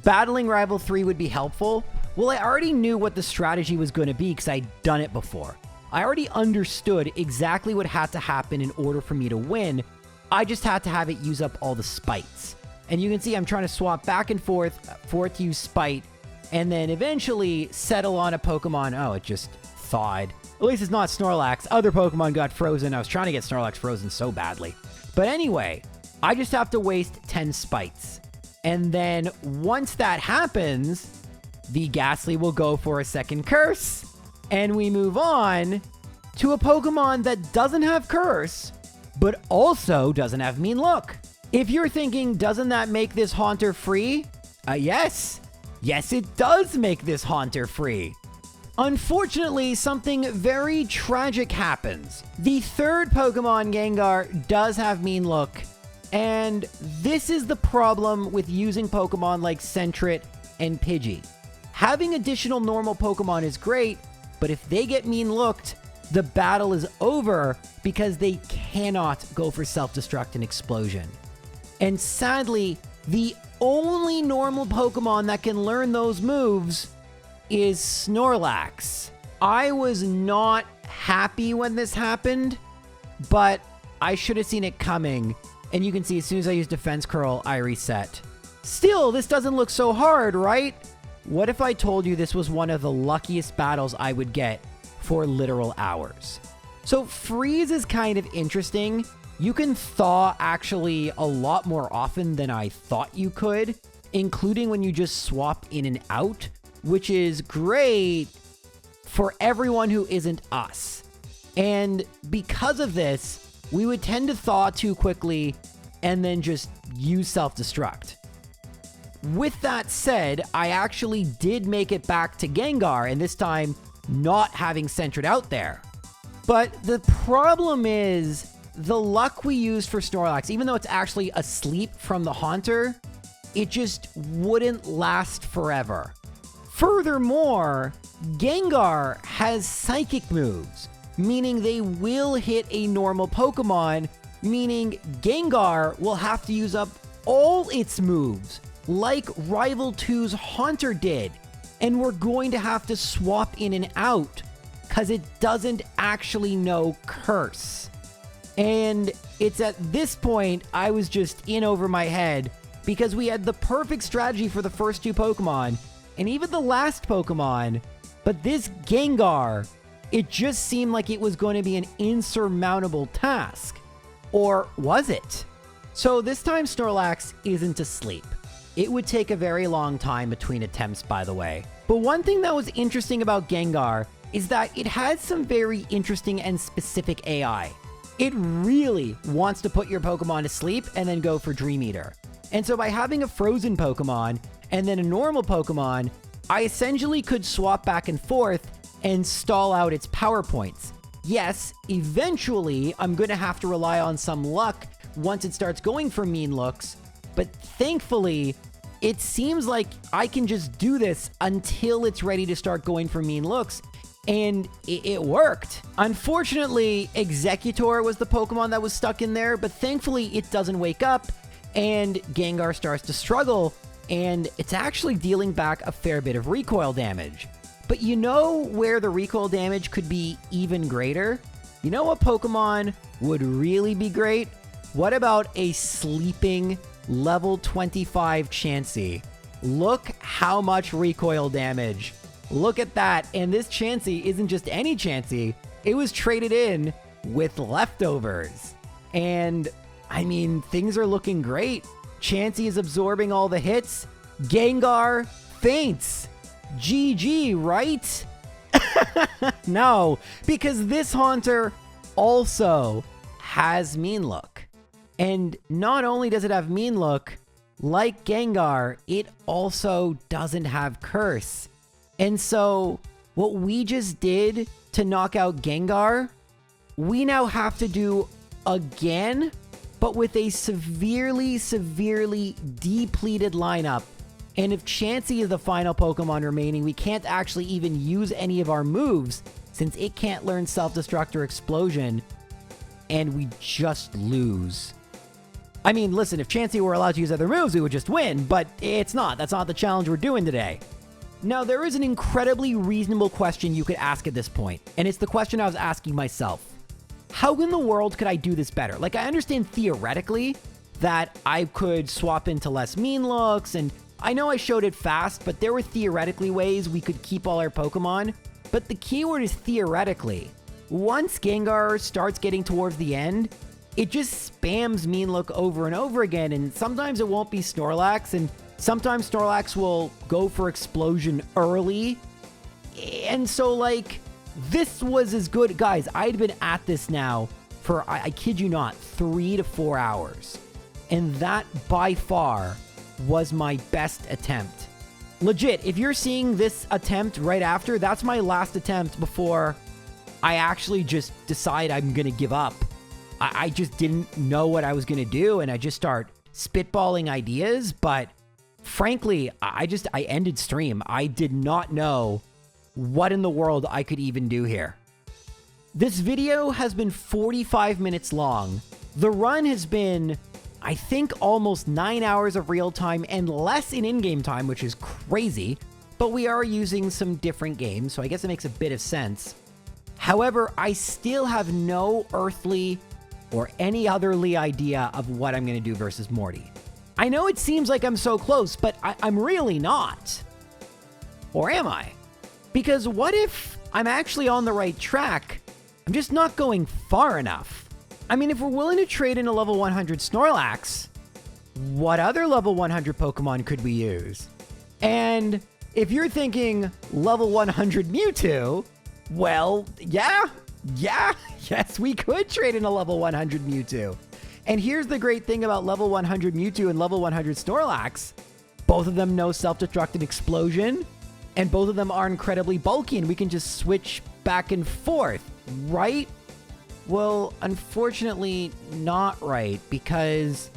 battling Rival 3 would be helpful? Well, I already knew what the strategy was going to be because I'd done it before. I already understood exactly what had to happen in order for me to win. I just had to have it use up all the spites. And you can see I'm trying to swap back and forth use spite, and then eventually settle on a Pokemon. Oh, it just thawed. At least it's not Snorlax. Other Pokemon got frozen. I was trying to get Snorlax frozen so badly. But anyway, I just have to waste 10 spites. And then once that happens, the Ghastly will go for a second curse. And we move on to a Pokemon that doesn't have curse, but also doesn't have mean look. If you're thinking, doesn't that make this Haunter free? Yes. Yes, it does make this Haunter free. Unfortunately, something very tragic happens. The third Pokemon, Gengar, does have mean look, and this is the problem with using Pokemon like Sentret and Pidgey. Having additional normal Pokemon is great, but if they get mean looked, the battle is over because they cannot go for Self-Destruct and Explosion. And sadly, the only normal Pokemon that can learn those moves is Snorlax. I was not happy when this happened, but I should have seen it coming. And you can see as soon as I use Defense Curl, I reset. Still, this doesn't look so hard, right? What if I told you this was one of the luckiest battles I would get for literal hours? So freeze is kind of interesting. You can thaw actually a lot more often than I thought you could, including when you just swap in and out, which is great for everyone who isn't us. And because of this, we would tend to thaw too quickly and then just use Self-Destruct. With that said, I actually did make it back to Gengar, and this time not having Sentret out there. But the problem is, the luck we used for Snorlax, even though it's actually asleep from the Haunter, it just wouldn't last forever. Furthermore, Gengar has Psychic moves, meaning they will hit a normal Pokemon, meaning Gengar will have to use up all its moves, like Rival 2's Haunter did, and we're going to have to swap in and out, because it doesn't actually know Curse. And it's at this point I was just in over my head, because we had the perfect strategy for the first two Pokemon, and even the last Pokemon, but this Gengar, it just seemed like it was going to be an insurmountable task. Or was it? So this time Snorlax isn't asleep. It would take a very long time between attempts, by the way. But one thing that was interesting about Gengar is that it has some very interesting and specific AI. It really wants to put your Pokemon to sleep and then go for Dream Eater. And so by having a frozen Pokemon and then a normal Pokemon, I essentially could swap back and forth and stall out its power points. Yes, eventually I'm going to have to rely on some luck once it starts going for mean looks, but thankfully, it seems like I can just do this until it's ready to start going for mean looks, and it worked. Unfortunately, Executor was the Pokemon that was stuck in there, but thankfully it doesn't wake up, and Gengar starts to struggle, and it's actually dealing back a fair bit of recoil damage. But you know where the recoil damage could be even greater? You know what Pokemon would really be great? What about a sleeping level 25 Chansey? Look how much recoil damage. Look at that. And this Chansey isn't just any Chansey. It was traded in with leftovers. And I mean, things are looking great. Chansey is absorbing all the hits. Gengar faints. GG, right? No, because this Haunter also has mean look. And not only does it have mean look, like Gengar, it also doesn't have curse. And so what we just did to knock out Gengar, we now have to do again, but with a severely, severely depleted lineup. And if Chansey is the final Pokemon remaining, we can't actually even use any of our moves since it can't learn Self-Destruct or Explosion, and we just lose. I mean, listen, if Chansey were allowed to use other moves, we would just win, but it's not. That's not the challenge we're doing today. Now, there is an incredibly reasonable question you could ask at this point, and it's the question I was asking myself. How in the world could I do this better? Like, I understand theoretically that I could swap into less mean looks, and I know I showed it fast, but there were theoretically ways we could keep all our Pokemon. But the keyword is theoretically. Once Gengar starts getting towards the end, it just spams mean look over and over again, and sometimes it won't be Snorlax, and sometimes Snorlax will go for Explosion early. And so, like, this was as good. Guys, I'd been at this now for, I kid you not, 3 to 4 hours. And that, by far, was my best attempt. Legit, if you're seeing this attempt right after, that's my last attempt before I actually just decide I'm going to give up. I just didn't know what I was going to do, and I just start spitballing ideas, but frankly, I ended stream. I did not know what in the world I could even do here. This video has been 45 minutes long. The run has been, I think, almost 9 hours of real time and less in in-game time, which is crazy, but we are using some different games, so I guess it makes a bit of sense. However, I still have no earthly or any otherly idea of what I'm going to do versus Morty. I know it seems like I'm so close, but I'm really not. Or am I? Because what if I'm actually on the right track? I'm just not going far enough. I mean, if we're willing to trade in a level 100 Snorlax, what other level 100 Pokemon could we use? And if you're thinking level 100 Mewtwo, well, yes, we could trade in a level 100 Mewtwo. And here's the great thing about level 100 Mewtwo and level 100 Snorlax. Both of them know Self-Destruct and Explosion, and both of them are incredibly bulky, and we can just switch back and forth, right? Well, unfortunately, not right, because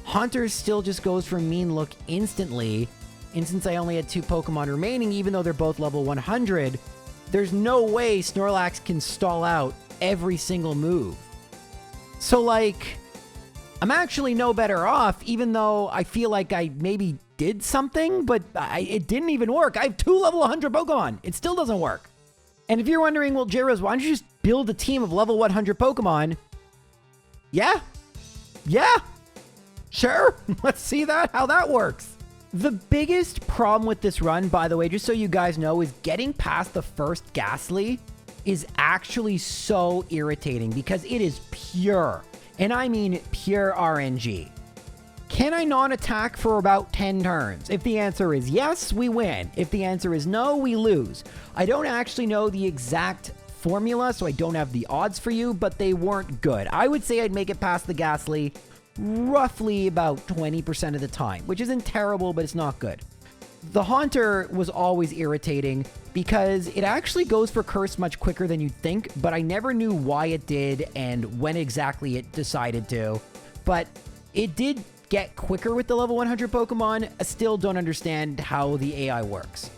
Haunter still just goes for mean look instantly, and since I only had 2 Pokemon remaining, even though they're both level 100, there's no way Snorlax can stall out every single move. So, like, I'm actually no better off, even though I feel like I maybe did something, but it didn't even work. I have 2 level 100 Pokemon. It still doesn't work. And if you're wondering, well, J-Rose, why don't you just build a team of level 100 Pokemon? Yeah, sure. Let's see how that works. The biggest problem with this run, by the way, just so you guys know, is getting past the first Ghastly is actually so irritating because it is pure, and I mean pure RNG. Can I non-attack for about 10 turns? If the answer is yes, we win. If the answer is no, we lose. I don't actually know the exact formula, so I don't have the odds for you, but they weren't good. I would say I'd make it past the Ghastly roughly about 20% of the time, which isn't terrible, but it's not good. The Haunter was always irritating because it actually goes for Curse much quicker than you'd think, but I never knew why it did and when exactly it decided to. But it did get quicker with the level 100 Pokemon. I still don't understand how the AI works.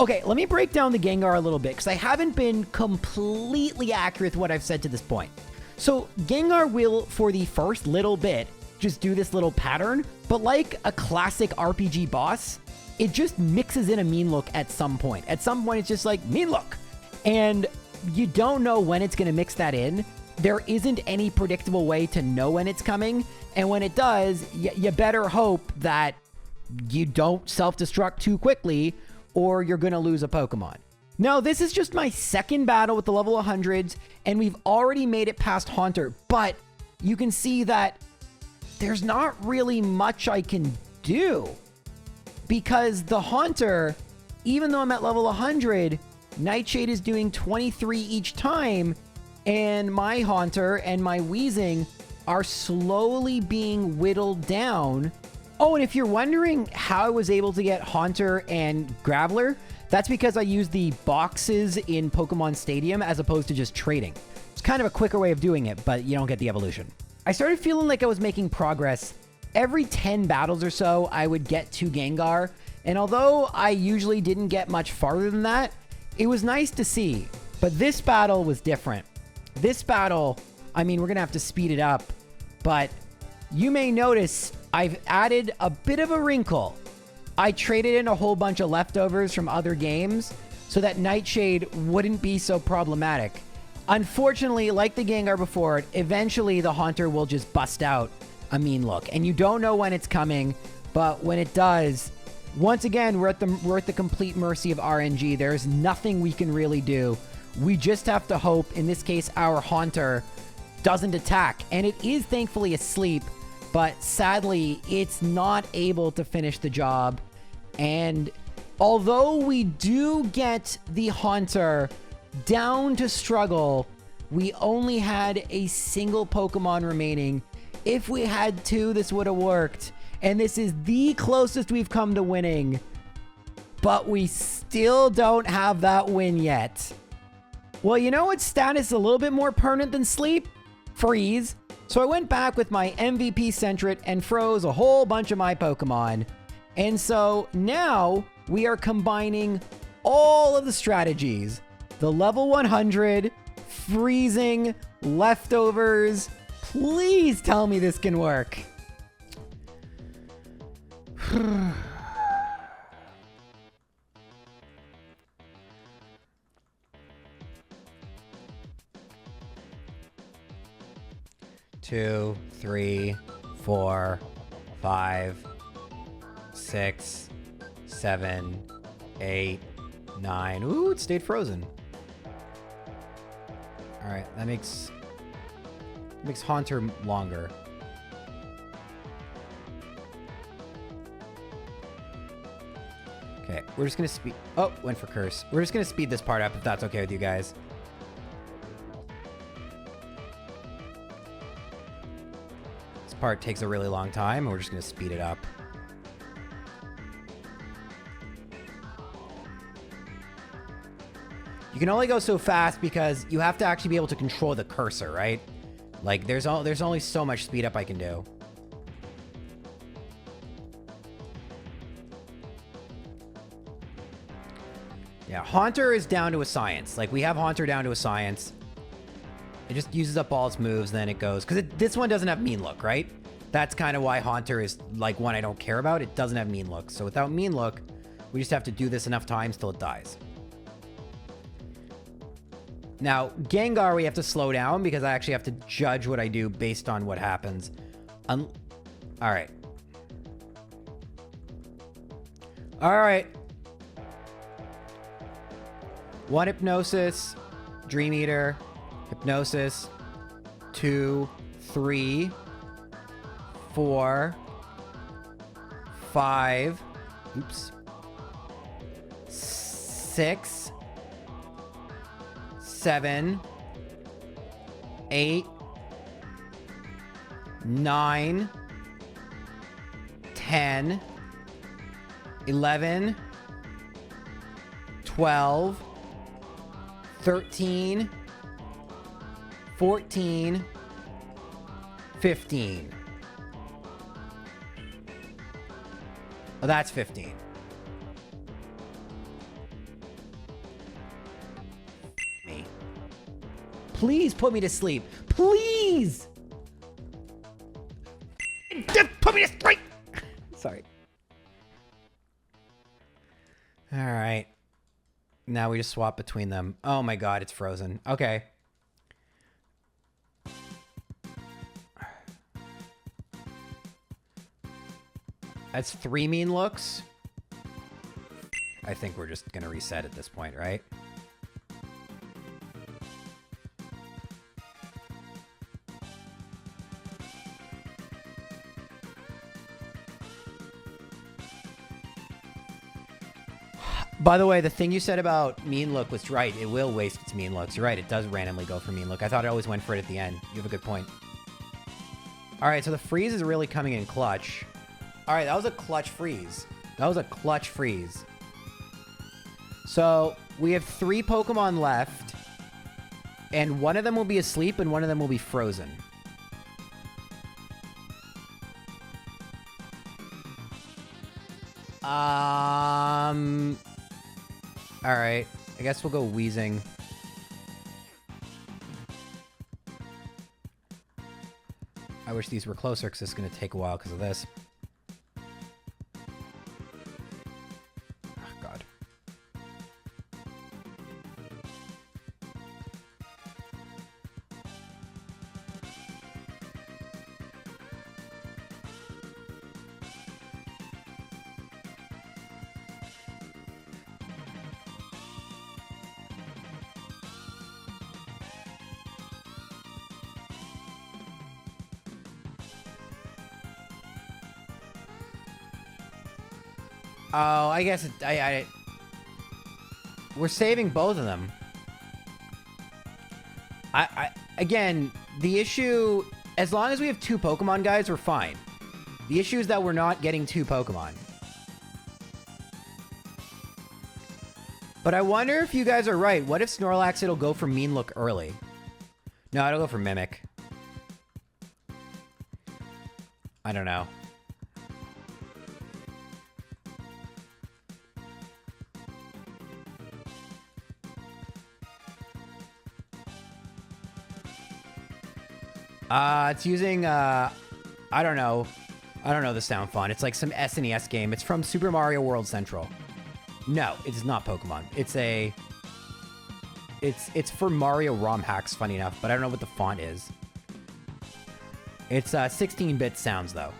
Okay, let me break down the Gengar a little bit because I haven't been completely accurate with what I've said to this point. So Gengar will, for the first little bit, just do this little pattern, but like a classic RPG boss, it just mixes in a mean look at some point. At some point, it's just like, mean look. And you don't know when it's going to mix that in. There isn't any predictable way to know when it's coming. And when it does, you better hope that you don't self-destruct too quickly or you're going to lose a Pokemon. Now, this is just my second battle with the level 100s, and we've already made it past Haunter, but you can see that there's not really much I can do because the Haunter even though I'm at level 100, Nightshade is doing 23 each time, and my Haunter and my Wheezing are slowly being whittled down. Oh, and if you're wondering how I was able to get Haunter and Graveler, that's because I used the boxes in Pokemon Stadium as opposed to just trading. It's kind of a quicker way of doing it, but you don't get the evolution. I started feeling like I was making progress. Every 10 battles or so, I would get to Gengar, and although I usually didn't get much farther than that, it was nice to see. But this battle was different. This battle, I mean, we're gonna have to speed it up, but you may notice I've added a bit of a wrinkle. I traded in a whole bunch of leftovers from other games so that Nightshade wouldn't be so problematic. Unfortunately, like the Gengar before it, eventually the Haunter will just bust out a mean look. And you don't know when it's coming, but when it does, once again, we're at the complete mercy of RNG. There's nothing we can really do. We just have to hope, in this case, our Haunter doesn't attack. And it is thankfully asleep, but sadly, it's not able to finish the job. And although we do get the Haunter down to struggle, we only had a single Pokemon remaining. If we had two, this would have worked. And this is the closest we've come to winning. But we still don't have that win yet. Well, you know what status is a little bit more permanent than sleep? Freeze. So I went back with my MVP Sentret and froze a whole bunch of my Pokemon. And so now we are combining all of the strategies. The level 100, freezing, leftovers. Please tell me this can work. Two, three, 4, 5, 6, 7, 8, 9. Ooh, it stayed frozen. All right, that makes Haunter longer. Okay, we're just gonna speed. Oh, went for Curse. We're just gonna speed this part up if that's okay with you guys. This part takes a really long time, and we're just gonna speed it up. You can only go so fast because you have to actually be able to control the cursor, right? Like, there's only so much speed up I can do. Yeah, Haunter is down to a science. Like, we have Haunter down to a science. It just uses up all its moves, then it goes. Because this one doesn't have Mean Look, right? That's kind of why Haunter is, like, one I don't care about. It doesn't have Mean Look. So without Mean Look, we just have to do this enough times till it dies. Now, Gengar, we have to slow down because I actually have to judge what I do based on what happens. All right. All right. 1 Hypnosis, Dream Eater, Hypnosis, 2, 3, 4, 5, oops, 6, 7, 8, 9, 10, 11, 12, 13, 14, 15. Oh, that's 15. Me. Please put me to sleep. Please! Just put me to sleep! Sorry. All right. Now we just swap between them. Oh my god, it's frozen. Okay. That's 3 Mean Looks. I think we're just gonna reset at this point, right? By the way, the thing you said about mean look was right. It will waste its mean looks. You're right. It does randomly go for mean look. I thought it always went for it at the end. You have a good point. All right, so the freeze is really coming in clutch. All right, that was a clutch freeze. That was a clutch freeze. So we have 3 Pokemon left, and one of them will be asleep and one of them will be frozen. All right, I guess we'll go Wheezing. I wish these were closer because it's going to take a while because of this. Oh, God. Oh, I guess we're saving both of them. Again, the issue, as long as we have 2 Pokemon, guys, we're fine. The issue is that we're not getting 2 Pokemon. But I wonder if you guys are right. What if Snorlax, it'll go for Mean Look early? No, it'll go for Mimic. I don't know. It's using, I don't know. I don't know the sound font. It's like some SNES game. It's from Super Mario World Central. No, it is not Pokemon. It's for Mario ROM hacks, funny enough, but I don't know what the font is. It's 16-bit sounds, though.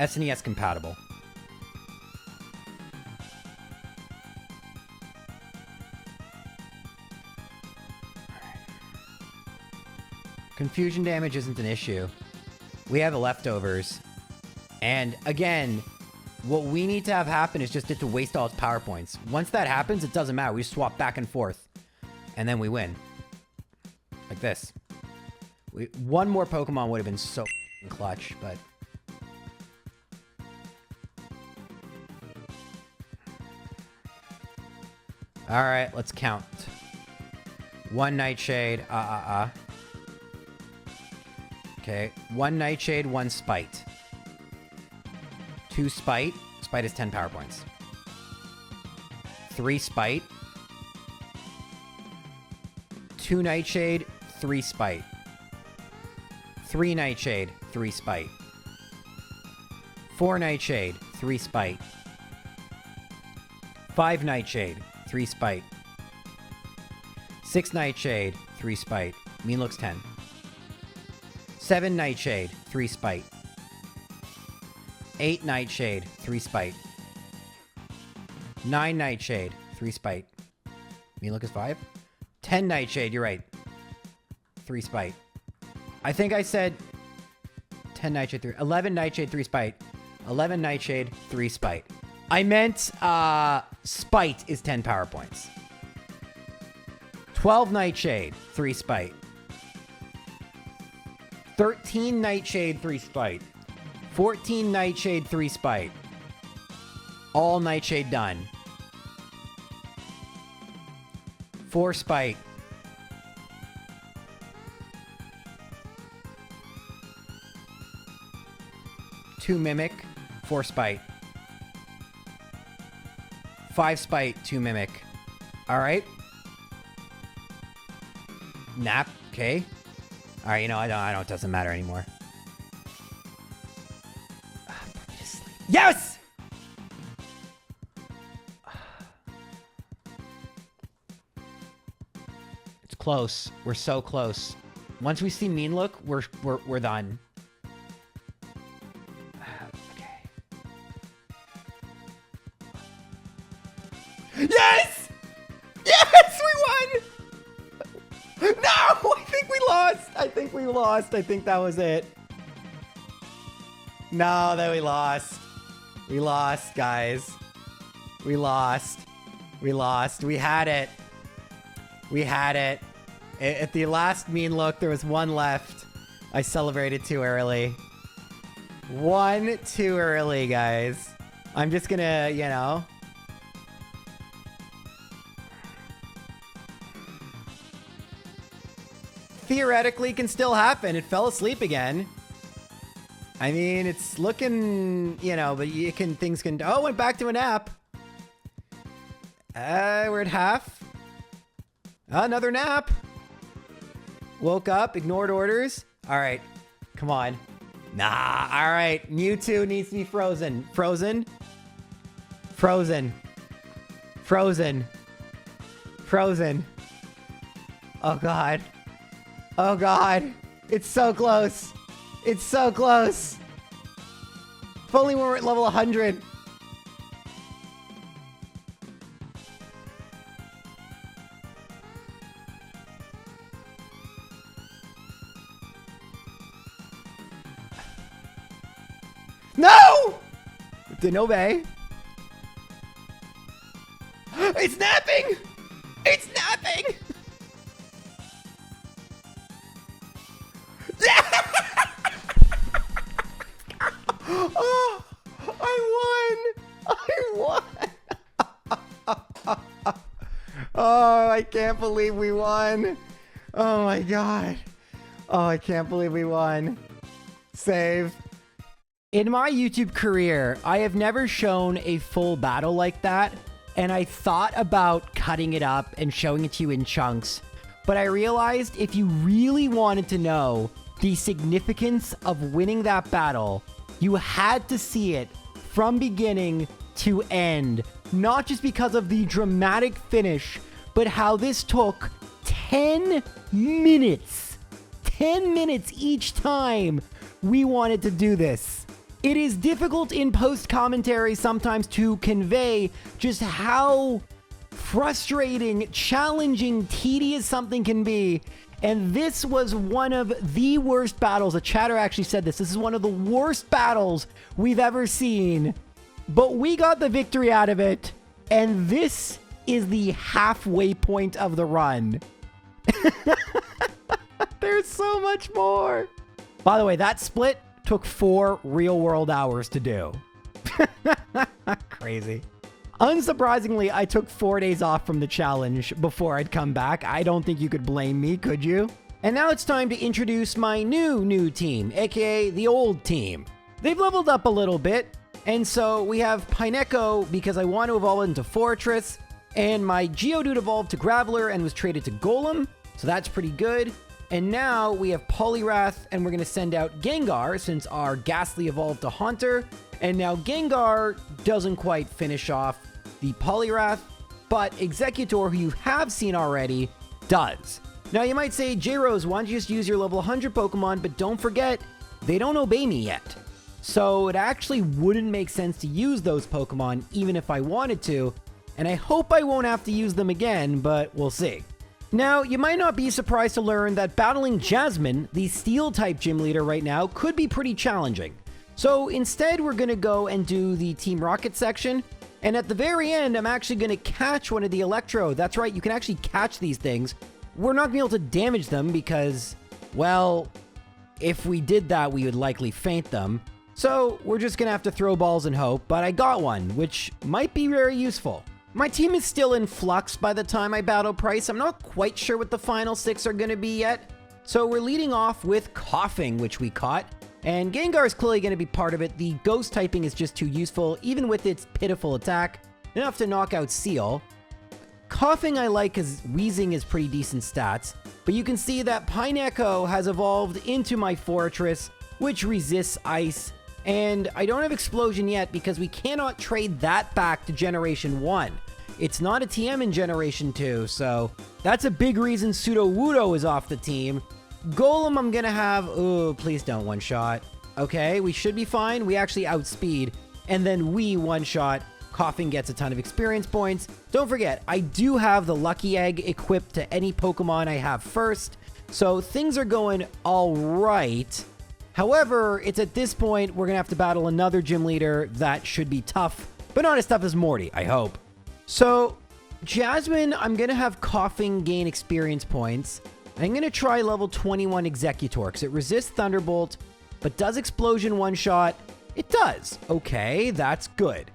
SNES compatible. Confusion damage isn't an issue. We have the leftovers. And again, what we need to have happen is just it to waste all its power points. Once that happens, it doesn't matter. We just swap back and forth. And then we win. Like this. One more Pokemon would have been so clutch, but... Alright, let's count. 1 Nightshade, Okay, 1 Nightshade, 1 Spite. 2 Spite. Spite is 10 power points. 3 Spite. 2 Nightshade, 3 Spite. 3 Nightshade, 3 Spite. 4 Nightshade, 3 Spite. 5 Nightshade, 3 Spite. 6 Nightshade, 3 Spite. Mean looks 10. 7 Nightshade, 3 Spite. 8 Nightshade, 3 Spite. 9 Nightshade, 3 Spite. Mean look is 5. 10 Nightshade, you're right. 3 Spite. I think I said 10 Nightshade, 3. 11 Nightshade, 3 Spite. 11 Nightshade, 3 Spite. I meant Spite is 10 power points. 12 Nightshade, 3 Spite. 13 Nightshade, 3 Spite. 14 Nightshade, 3 Spite. All Nightshade done. 4 Spite. 2 Mimic, 4 Spite. 5 Spite, 2 Mimic. Alright. Nap, okay. Alright, you know, I don't, it doesn't matter anymore. Yes! It's close. We're so close. Once we see Mean Look, we're done. Okay. Yes! Yes, we won! No! I think we lost. I think we lost. I think that was it. No, that we lost. We lost, guys. We lost. We lost. We had it. We had it. At the last mean look, there was one left. I celebrated too early. One too early, guys. I'm just gonna, you know. Theoretically can still happen. It fell asleep again. I mean, it's looking, you know, but things can, oh, went back to a nap. We're at half. Another nap. Woke up, ignored orders. All right, come on. Nah, all right. Mewtwo needs to be frozen. Frozen. Frozen. Frozen. Frozen. Oh, God. Oh, God. It's so close. It's so close. If only we were at level 100. No! Didn't obey. It's napping! It's napping! Oh, I won! I won! Oh, I can't believe we won. Oh my God. Oh, I can't believe we won. Save. In my YouTube career, I have never shown a full battle like that, and I thought about cutting it up and showing it to you in chunks, but I realized if you really wanted to know the significance of winning that battle, you had to see it from beginning to end, not just because of the dramatic finish, but how this took 10 minutes. 10 minutes each time we wanted to do this. It is difficult in post-commentary sometimes to convey just how frustrating, challenging, tedious something can be. And this was one of the worst battles. A chatter actually said this. This is one of the worst battles we've ever seen. But we got the victory out of it. And this is the halfway point of the run. There's so much more. By the way, that split took 4 real-world hours to do. Crazy. Unsurprisingly, I took 4 days off from the challenge before I'd come back. I don't think you could blame me, could you? And now it's time to introduce my new team, aka the old team. They've leveled up a little bit, and so we have Pineco because I want to evolve into Fortress, and my Geodude evolved to Graveler and was traded to Golem, so that's pretty good. And now we have Poliwrath, and we're going to send out Gengar since our Ghastly evolved to Haunter. And now Gengar doesn't quite finish off the Poliwrath, but Executor, who you have seen already, does. Now you might say, J-Rose, why don't you just use your level 100 Pokemon? But don't forget, they don't obey me yet. So it actually wouldn't make sense to use those Pokemon even if I wanted to. And I hope I won't have to use them again, but we'll see. Now, you might not be surprised to learn that battling Jasmine, the Steel-type gym leader right now, could be pretty challenging. So instead, we're going to go and do the Team Rocket section, and at the very end, I'm actually going to catch one of the Electro. That's right, you can actually catch these things. We're not going to be able to damage them because, well, if we did that, we would likely faint them. So we're just going to have to throw balls and hope, but I got one, which might be very useful. My team is still in flux by the time I battle Price. I'm not quite sure what the final 6 are going to be yet. So we're leading off with Coughing, which we caught. And Gengar is clearly going to be part of it. The Ghost typing is just too useful, even with its pitiful attack. Enough to knock out Seal. Coughing I like because Wheezing is pretty decent stats. But you can see that Pineco has evolved into my Fortress, which resists Ice. And I don't have Explosion yet because we cannot trade that back to Generation 1. It's not a TM in Generation 2, so that's a big reason Sudowoodo is off the team. Golem I'm gonna have... Ooh, please don't one-shot. Okay, we should be fine. We actually outspeed. And then we one-shot. Coughing gets a ton of experience points. Don't forget, I do have the Lucky Egg equipped to any Pokemon I have first. So things are going all right. However, it's at this point we're going to have to battle another gym leader that should be tough but not as tough as Morty, I hope. So Jasmine, I'm going to have Coughing gain experience points. I'm going to try level 21 Executor because it resists Thunderbolt, but does Explosion one-shot. It does. Okay, that's good.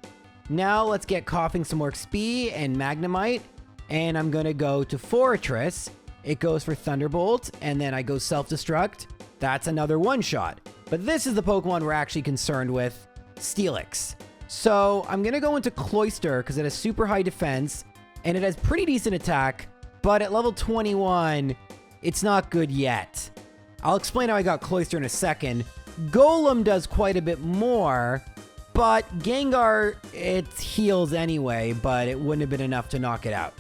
Now let's get Coughing some more XP and Magnemite, and I'm going to go to Fortress. It goes for Thunderbolt, and then I go Self-Destruct. That's another one-shot. But this is the Pokemon we're actually concerned with, Steelix. So I'm going to go into Cloyster because it has super high defense, and it has pretty decent attack, but at level 21, it's not good yet. I'll explain how I got Cloyster in a second. Golem does quite a bit more, but Gengar, it heals anyway, but it wouldn't have been enough to knock it out.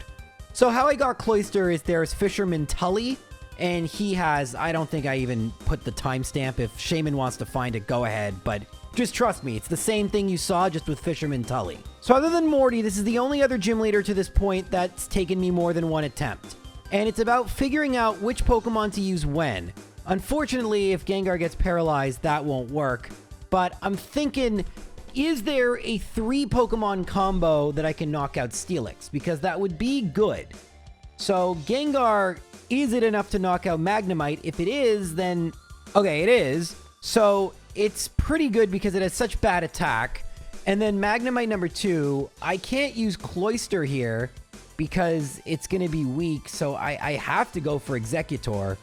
So how I got Cloyster is there's Fisherman Tully, and he has, I don't think I even put the timestamp. If Shaman wants to find it, go ahead, but just trust me, it's the same thing you saw, just with Fisherman Tully. So other than Morty, this is the only other gym leader to this point that's taken me more than one attempt. And it's about figuring out which Pokemon to use when. Unfortunately, if Gengar gets paralyzed, that won't work. But I'm thinking, is there a 3 Pokemon combo that I can knock out Steelix? Because that would be good. So Gengar, is it enough to knock out Magnemite? If it is, then... Okay, it is. So it's pretty good because it has such bad attack. And then Magnemite number 2, I can't use Cloyster here because it's going to be weak. So I have to go for Executor.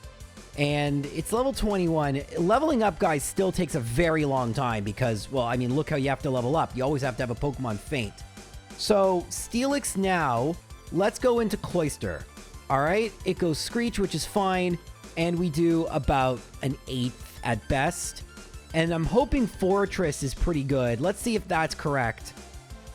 And it's level 21. Leveling up, guys, still takes a very long time because, well, I mean, look how you have to level up. You always have to have a Pokemon faint. So Steelix now, let's go into Cloyster. All right, it goes Screech, which is fine. And we do about an 8th at best. And I'm hoping Fortress is pretty good. Let's see if that's correct.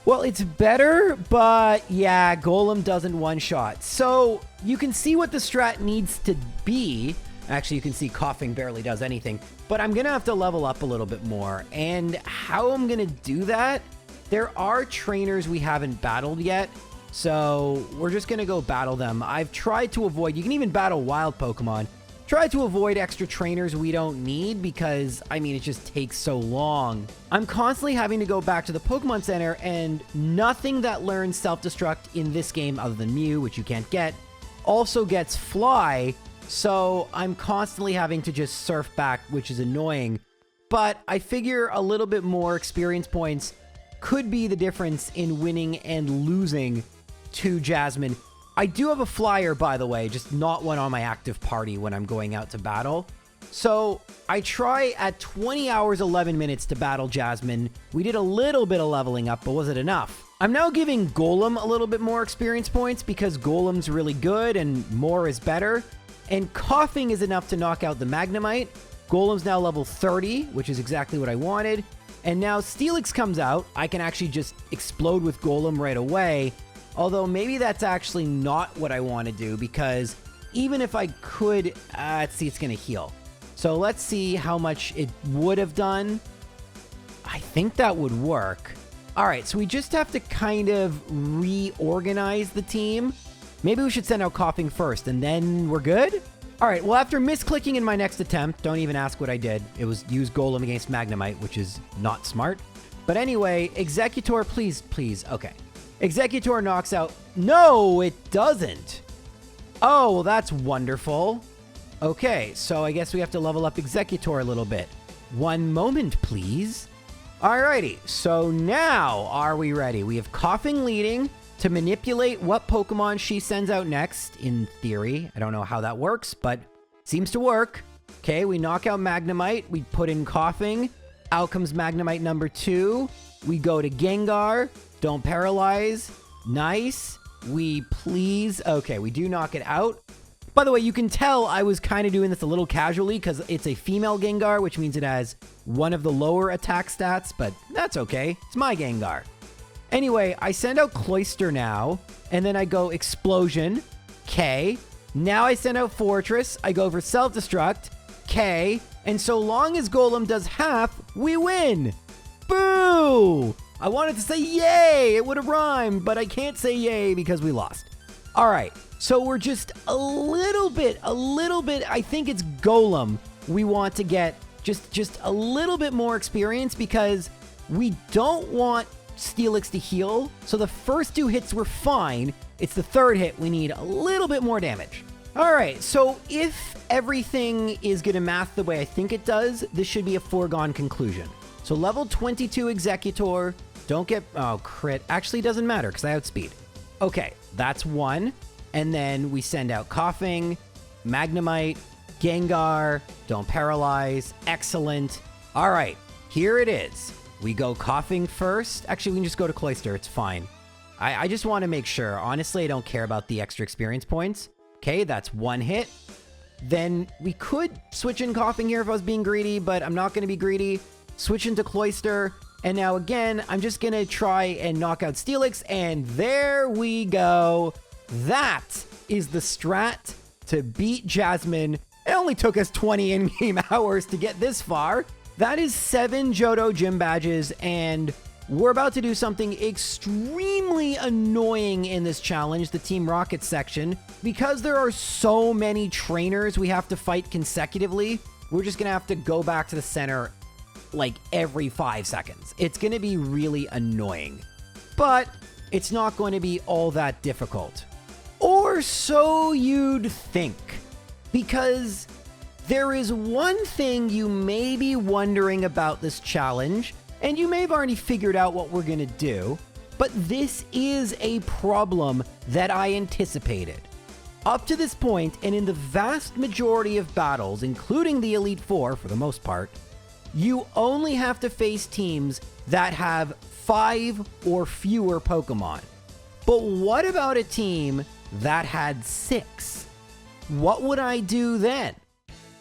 Well, it's better, but yeah, Golem doesn't one-shot. So you can see what the strat needs to be. Actually, you can see Coughing barely does anything. But I'm going to have to level up a little bit more. And how I'm going to do that? There are trainers we haven't battled yet. So we're just going to go battle them. I've tried to avoid... You can even battle wild Pokemon. Try to avoid extra trainers we don't need because, I mean, it just takes so long. I'm constantly having to go back to the Pokemon Center, and nothing that learns Self-Destruct in this game, other than Mew, which you can't get, also gets Fly, so I'm constantly having to just surf back, which is annoying. But I figure a little bit more experience points could be the difference in winning and losing to Jasmine. I do have a flyer, by the way, just not one on my active party when I'm going out to battle. So I try at 20 hours, 11 minutes to battle Jasmine. We did a little bit of leveling up, but was it enough? I'm now giving Golem a little bit more experience points because Golem's really good and more is better. And Coughing is enough to knock out the Magnemite. Golem's now level 30, which is exactly what I wanted. And now Steelix comes out. I can actually just explode with Golem right away. Although maybe that's actually not what I want to do because even if I could, let's see, it's going to heal. So let's see how much it would have done. I think that would work. All right, so we just have to kind of reorganize the team. Maybe we should send out Coughing first and then we're good? All right, well, after misclicking in my next attempt, don't even ask what I did. It was use Golem against Magnemite, which is not smart. But anyway, Executor, please, please. Okay. Executor knocks out... No, it doesn't. Oh, well, that's wonderful. Okay, so I guess we have to level up Executor a little bit. One moment, please. Alrighty, so now are we ready? We have Coughing leading to manipulate what Pokemon she sends out next, in theory. I don't know how that works, but seems to work. Okay, we knock out Magnemite. We put in Coughing. Out comes Magnemite number 2. We go to Gengar. Don't paralyze. Nice. We please. Okay, we do knock it out. By the way, you can tell I was kind of doing this a little casually because it's a female Gengar, which means it has one of the lower attack stats, but that's okay. It's my Gengar. Anyway, I send out Cloyster now, and then I go Explosion. K. Now I send out Fortress. I go for Self-Destruct. K. And so long as Golem does half, we win. Boo! I wanted to say yay, it would have rhymed, but I can't say yay because we lost. All right, so we're just a little bit, I think it's Golem we want to get just a little bit more experience because we don't want Steelix to heal, so the first 2 hits were fine. It's the 3rd hit we need a little bit more damage. All right, so if everything is going to math the way I think it does, this should be a foregone conclusion. So level 22 Executor, don't get, oh, crit. Actually, doesn't matter because I outspeed. Okay, that's 1. And then we send out Coughing, Magnemite, Gengar, don't paralyze, excellent. All right, here it is. We go Coughing first. Actually, we can just go to Cloyster, it's fine. I just want to make sure. Honestly, I don't care about the extra experience points. Okay, that's 1 hit. Then we could switch in Coughing here if I was being greedy, but I'm not going to be greedy. Switch into Cloyster. And now again, I'm just going to try and knock out Steelix. And there we go. That is the strat to beat Jasmine. It only took us 20 in-game hours to get this far. That is 7 Johto Gym Badges, and we're about to do something extremely annoying in this challenge, the Team Rocket section. Because there are so many trainers we have to fight consecutively, we're just going to have to go back to the center like every 5 seconds. It's going to be really annoying, but it's not going to be all that difficult. Or so you'd think, because there is one thing you may be wondering about this challenge, and you may have already figured out what we're going to do, but this is a problem that I anticipated. Up to this point, and in the vast majority of battles, including the Elite Four for the most part, you only have to face teams that have 5 or fewer Pokemon. But what about a team that had 6? What would I do then?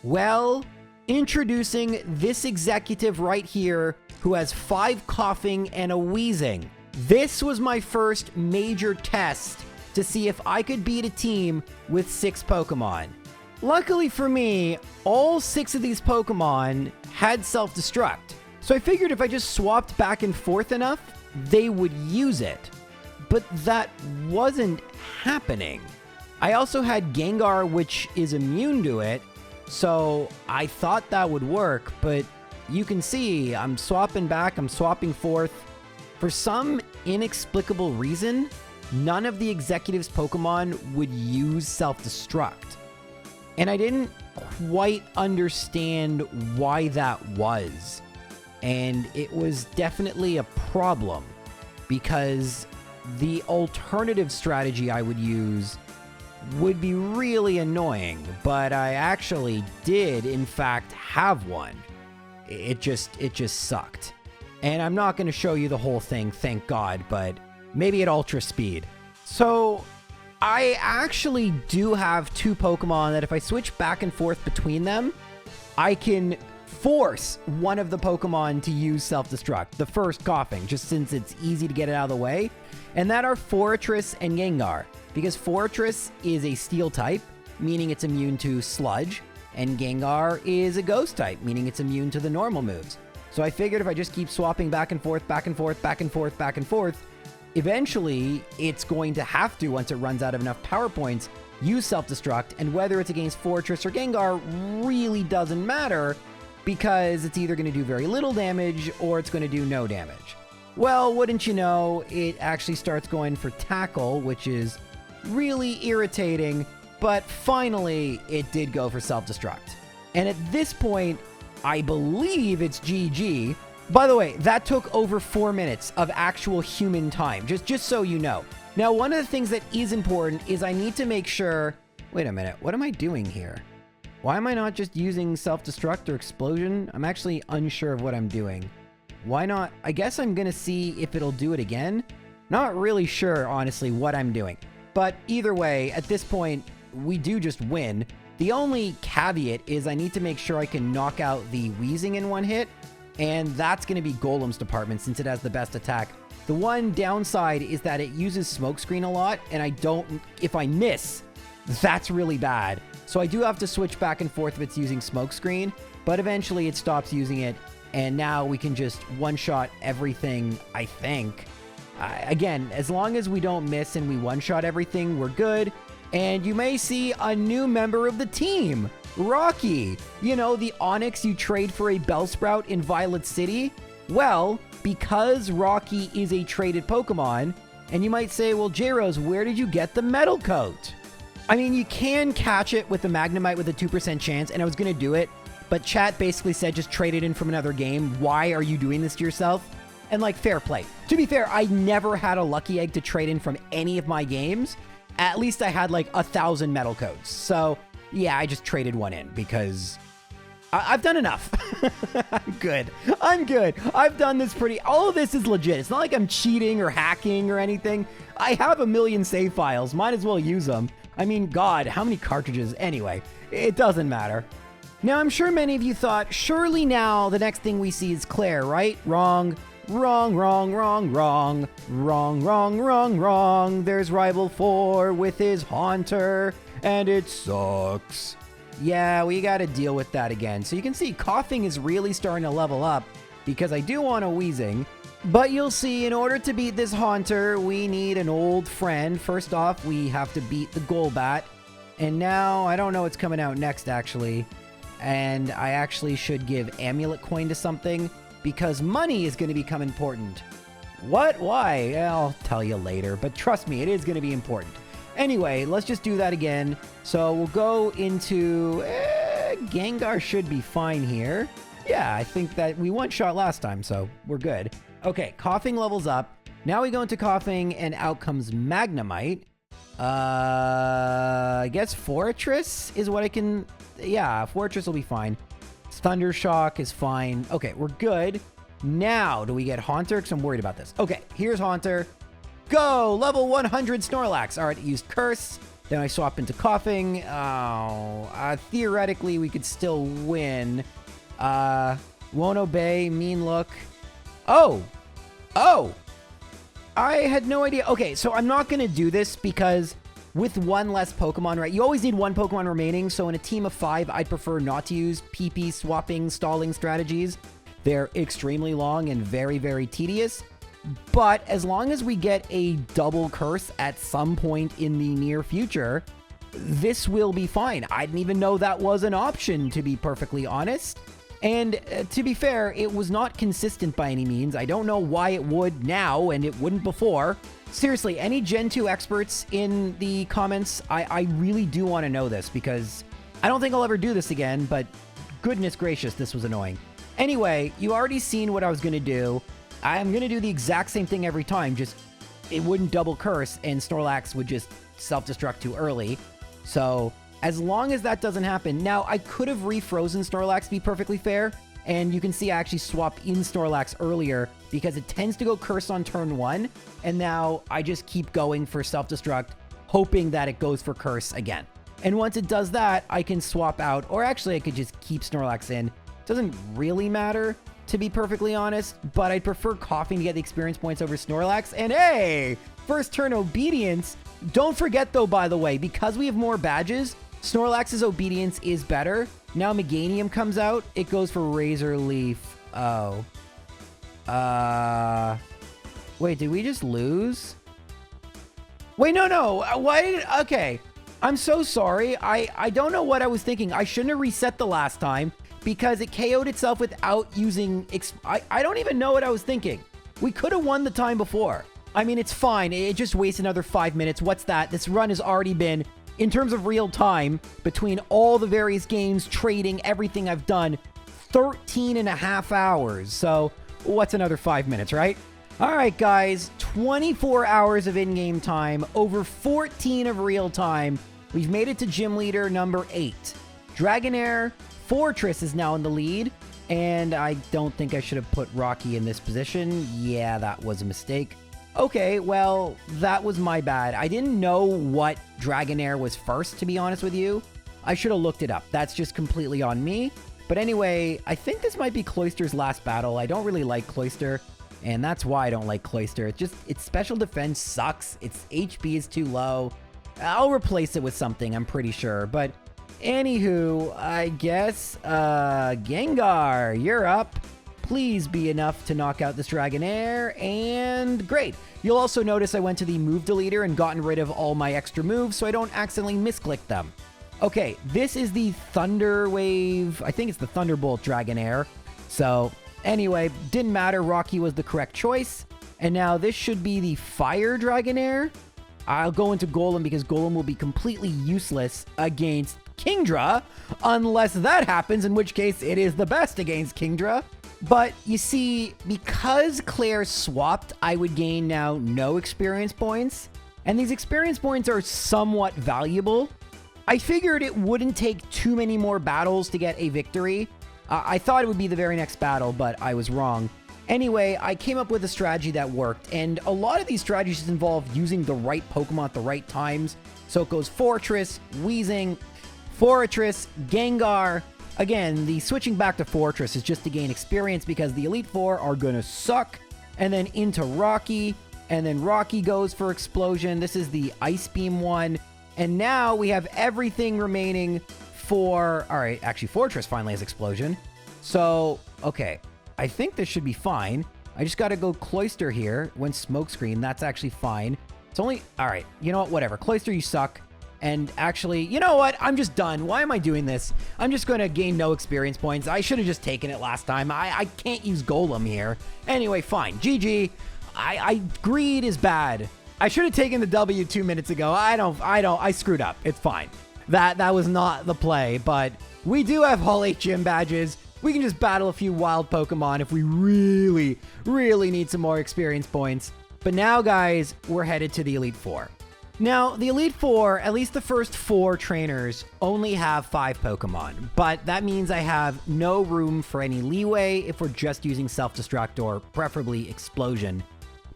Well, introducing this executive right here who has 5 Coughing and a Wheezing. This was my first major test to see if I could beat a team with 6 Pokemon. Luckily for me, all 6 of these Pokemon had Self-Destruct. So I figured if I just swapped back and forth enough, they would use it. But that wasn't happening. I also had Gengar, which is immune to it, so I thought that would work, but you can see I'm swapping back, I'm swapping forth. For some inexplicable reason, none of the executive's Pokemon would use Self-Destruct. And I didn't quite understand why that was. And it was definitely a problem, because the alternative strategy I would use would be really annoying, but I actually did, in fact, have one. It just sucked. And I'm not going to show you the whole thing, thank God, but maybe at ultra speed. So I actually do have 2 Pokemon that if I switch back and forth between them, I can force one of the Pokemon to use Self-Destruct, the first Coughing, just since it's easy to get it out of the way. And that are Forretress and Gengar, because Forretress is a Steel type, meaning it's immune to Sludge, and Gengar is a Ghost type, meaning it's immune to the normal moves. So I figured if I just keep swapping back and forth, back and forth, back and forth, back and forth, eventually it's going to have to, once it runs out of enough power points, use Self-Destruct, and whether it's against Forretress or Gengar really doesn't matter, because it's either going to do very little damage or it's going to do no damage. Well, wouldn't you know, it actually starts going for Tackle, which is really irritating, but finally it did go for Self-Destruct. And at this point, I believe it's GG. By the way, that took over 4 minutes of actual human time, just so you know. Now, one of the things that is important is I need to make sure... Wait a minute, what am I doing here? Why am I not just using Self-Destruct or Explosion? I'm actually unsure of what I'm doing. Why not? I guess I'm going to see if it'll do it again. Not really sure, honestly, what I'm doing. But either way, at this point, we do just win. The only caveat is I need to make sure I can knock out the Wheezing in one hit, and that's going to be Golem's department since it has the best attack. The one downside is that it uses Smokescreen a lot, and I don't... If I miss, that's really bad. So I do have to switch back and forth if it's using Smokescreen, but eventually it stops using it, and now we can just one-shot everything, I think. Again, as long as we don't miss and we one-shot everything, we're good. And you may see a new member of the team, Rocky. You know, the Onyx you trade for a Bellsprout in Violet City? Well, because Rocky is a traded Pokemon. And you might say, well, J-Rose, where did you get the Metal Coat? I mean, you can catch it with the Magnemite with a 2% chance, and I was going to do it, but chat basically said just trade it in from another game. Why are you doing this to yourself? And like, fair play. To be fair, I never had a Lucky Egg to trade in from any of my games. At least I had like 1,000 Metal Coats. So yeah, I just traded one in because I've done enough. I'm good. I've done this all of this is legit. It's not like I'm cheating or hacking or anything. I have a million save files. Might as well use them. I mean, God, how many cartridges? Anyway, it doesn't matter. Now, I'm sure many of you thought, surely now the next thing we see is Claire, right? Wrong. Wrong. There's Rival 4 with his Haunter, and it sucks. Yeah, we gotta deal with that again. So you can see coughing is really starting to level up because I do want a wheezing. But you'll see, in order to beat this Haunter, we need an old friend. First off, we have to beat the Golbat. And now, I don't know what's coming out next, actually. And I actually should give Amulet Coin to something because money is going to become important. What? Why? I'll tell you later, but trust me, it is going to be important. Anyway, let's just do that again. So we'll go into... Gengar should be fine here. Yeah, I think that we one-shot last time, so we're good. Okay, coughing levels up. Now we go into coughing, and out comes Magnemite. I guess Fortress is what I can... Yeah, Fortress will be fine. Thundershock is fine. Okay, we're good. Now, do we get Haunter? Because I'm worried about this. Okay, here's Haunter. Go! Level 100 Snorlax. All right, used Curse. Then I swap into Coughing. Oh, theoretically, we could still win. Won't obey. Mean look. Oh! I had no idea. Okay, so I'm not going to do this because with one less Pokemon, right? You always need one Pokemon remaining. So in a team of 5, I'd prefer not to use PP swapping stalling strategies. They're extremely long and very, very tedious. But as long as we get a double curse at some point in the near future, this will be fine. I didn't even know that was an option, to be perfectly honest. And to be fair, it was not consistent by any means. I don't know why it would now and it wouldn't before. Seriously, any Gen 2 experts in the comments, I really do want to know this because I don't think I'll ever do this again, but goodness gracious, this was annoying. Anyway, you already seen what I was going to do. I'm going to do the exact same thing every time, just it wouldn't double curse and Snorlax would just self-destruct too early. So as long as that doesn't happen, now I could have refrozen Snorlax to be perfectly fair, and you can see I actually swapped in Snorlax earlier because it tends to go curse on turn 1, and now I just keep going for self-destruct, hoping that it goes for curse again. And once it does that, I can swap out, or actually I could just keep Snorlax in. Doesn't really matter, to be perfectly honest, but I'd prefer Coughing to get the experience points over Snorlax. And hey, first turn Obedience. Don't forget though, by the way, because we have more badges, Snorlax's Obedience is better. Now Meganium comes out, it goes for Razor Leaf. Oh. Wait, did we just lose? Wait, no. Okay. I'm so sorry. I don't know what I was thinking. I shouldn't have reset the last time because it KO'd itself without using... I don't even know what I was thinking. We could have won the time before. I mean, it's fine. It just wastes another 5 minutes. What's that? This run has already been, in terms of real time, between all the various games, trading, everything I've done, 13 and a half hours. So what's another 5 minutes, right? All right, guys, 24 hours of in-game time, over 14 of real time. We've made it to gym leader number 8. Dragonair Fortress is now in the lead, and I don't think I should have put Rocky in this position. Yeah, that was a mistake. Okay, well, that was my bad. I didn't know what Dragonair was first, to be honest with you. I should have looked it up. That's just completely on me. But anyway, I think this might be Cloyster's last battle. I don't really like Cloyster, and that's why I don't like Cloyster. Its special defense sucks. Its HP is too low. I'll replace it with something, I'm pretty sure. But anywho, I guess, Gengar, you're up. Please be enough to knock out this Dragonair, and great. You'll also notice I went to the move deleter and gotten rid of all my extra moves so I don't accidentally misclick them. Okay, this is the Thunder Wave. I think it's the Thunderbolt Dragonair. So, Anyway, didn't matter. Rocky was the correct choice. And now this should be the Fire Dragonair. I'll go into Golem because Golem will be completely useless against Kingdra, unless that happens, in which case it is the best against Kingdra. But you see, because Claire swapped, I would gain now no experience points. And these experience points are somewhat valuable. I figured it wouldn't take too many more battles to get a victory. I thought it would be the very next battle, but I was wrong. Anyway, I came up with a strategy that worked, and a lot of these strategies involve using the right Pokemon at the right times. So it goes Fortress, Weezing, Fortress, Gengar. Again, the switching back to Fortress is just to gain experience because the Elite Four are gonna suck. And then into Rocky, and then Rocky goes for Explosion. This is the Ice Beam one. And now we have everything remaining for... All right, actually, Fortress finally has Explosion. So, okay. I think this should be fine. I just got to go Cloyster here when Smokescreen. That's actually fine. It's only... All right. You know what? Whatever. Cloyster, you suck. And actually, you know what? I'm just done. Why am I doing this? I'm just going to gain no experience points. I should have just taken it last time. I can't use Golem here. Anyway, fine. GG. Greed is bad. I should have taken the W 2 minutes ago. I screwed up. It's fine. That was not the play, but we do have Hall 8 gym badges. We can just battle a few wild Pokemon if we really, really need some more experience points. But now, guys, we're headed to the Elite Four. Now, the Elite Four, at least the first 4 trainers, only have 5 Pokemon. But that means I have no room for any leeway if we're just using Self-Destruct or preferably Explosion.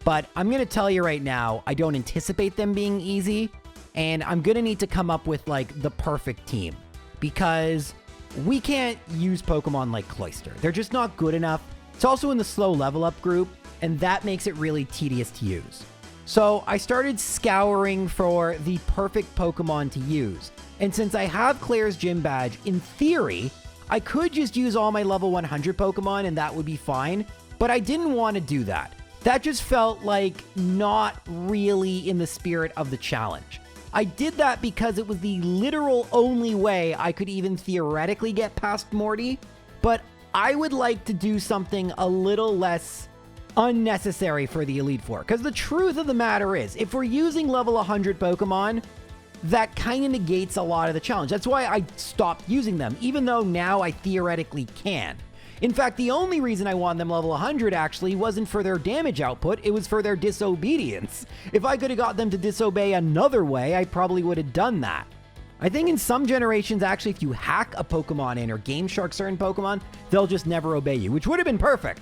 But I'm going to tell you right now, I don't anticipate them being easy. And I'm going to need to come up with, like, the perfect team. Because we can't use Pokemon like Cloyster. They're just not good enough. It's also in the slow level up group, and that makes it really tedious to use. So I started scouring for the perfect Pokemon to use. And since I have Claire's gym badge, in theory, I could just use all my level 100 Pokemon and that would be fine. But I didn't want to do that. That just felt like not really in the spirit of the challenge. I did that because it was the literal only way I could even theoretically get past Morty, but I would like to do something a little less unnecessary for the Elite Four. Because the truth of the matter is, if we're using level 100 Pokemon, that kind of negates a lot of the challenge. That's why I stopped using them, even though now I theoretically can. In fact, the only reason I wanted them level 100 actually wasn't for their damage output, it was for their disobedience. If I could have got them to disobey another way, I probably would have done that. I think in some generations, actually, if you hack a Pokemon in or Game Shark certain Pokemon, they'll just never obey you, which would have been perfect.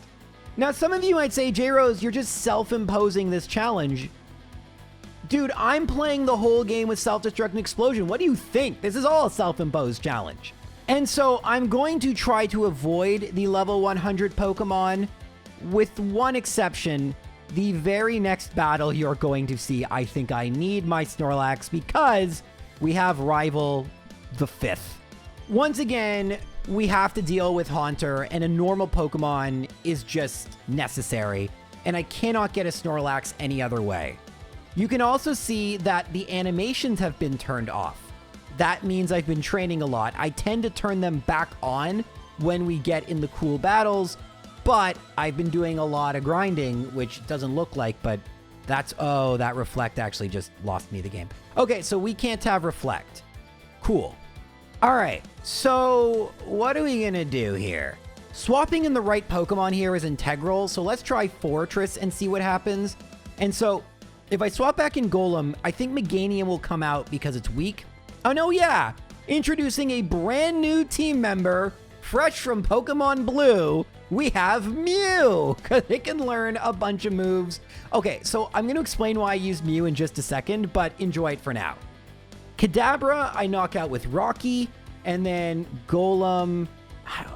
Now, some of you might say, J-Rose, you're just self-imposing this challenge. Dude, I'm playing the whole game with Self-Destruct and Explosion. What do you think? This is all a self-imposed challenge. And so I'm going to try to avoid the level 100 Pokemon with one exception. The very next battle you're going to see, I think I need my Snorlax because we have Rival the 5th. Once again, we have to deal with Haunter and a normal Pokemon is just necessary. And I cannot get a Snorlax any other way. You can also see that the animations have been turned off. That means I've been training a lot. I tend to turn them back on when we get in the cool battles, but I've been doing a lot of grinding, which doesn't look like, but that's... Oh, that Reflect actually just lost me the game. Okay, so we can't have Reflect. Cool. All right, so what are we going to do here? Swapping in the right Pokemon here is integral, so let's try Fortress and see what happens. And so if I swap back in Golem, I think Meganium will come out because it's weak. Oh, no, yeah. Introducing a brand new team member, fresh from Pokemon Blue, we have Mew, because it can learn a bunch of moves. Okay, so I'm going to explain why I used Mew in just a second, but enjoy it for now. Kadabra, I knock out with Rocky, and then Golem...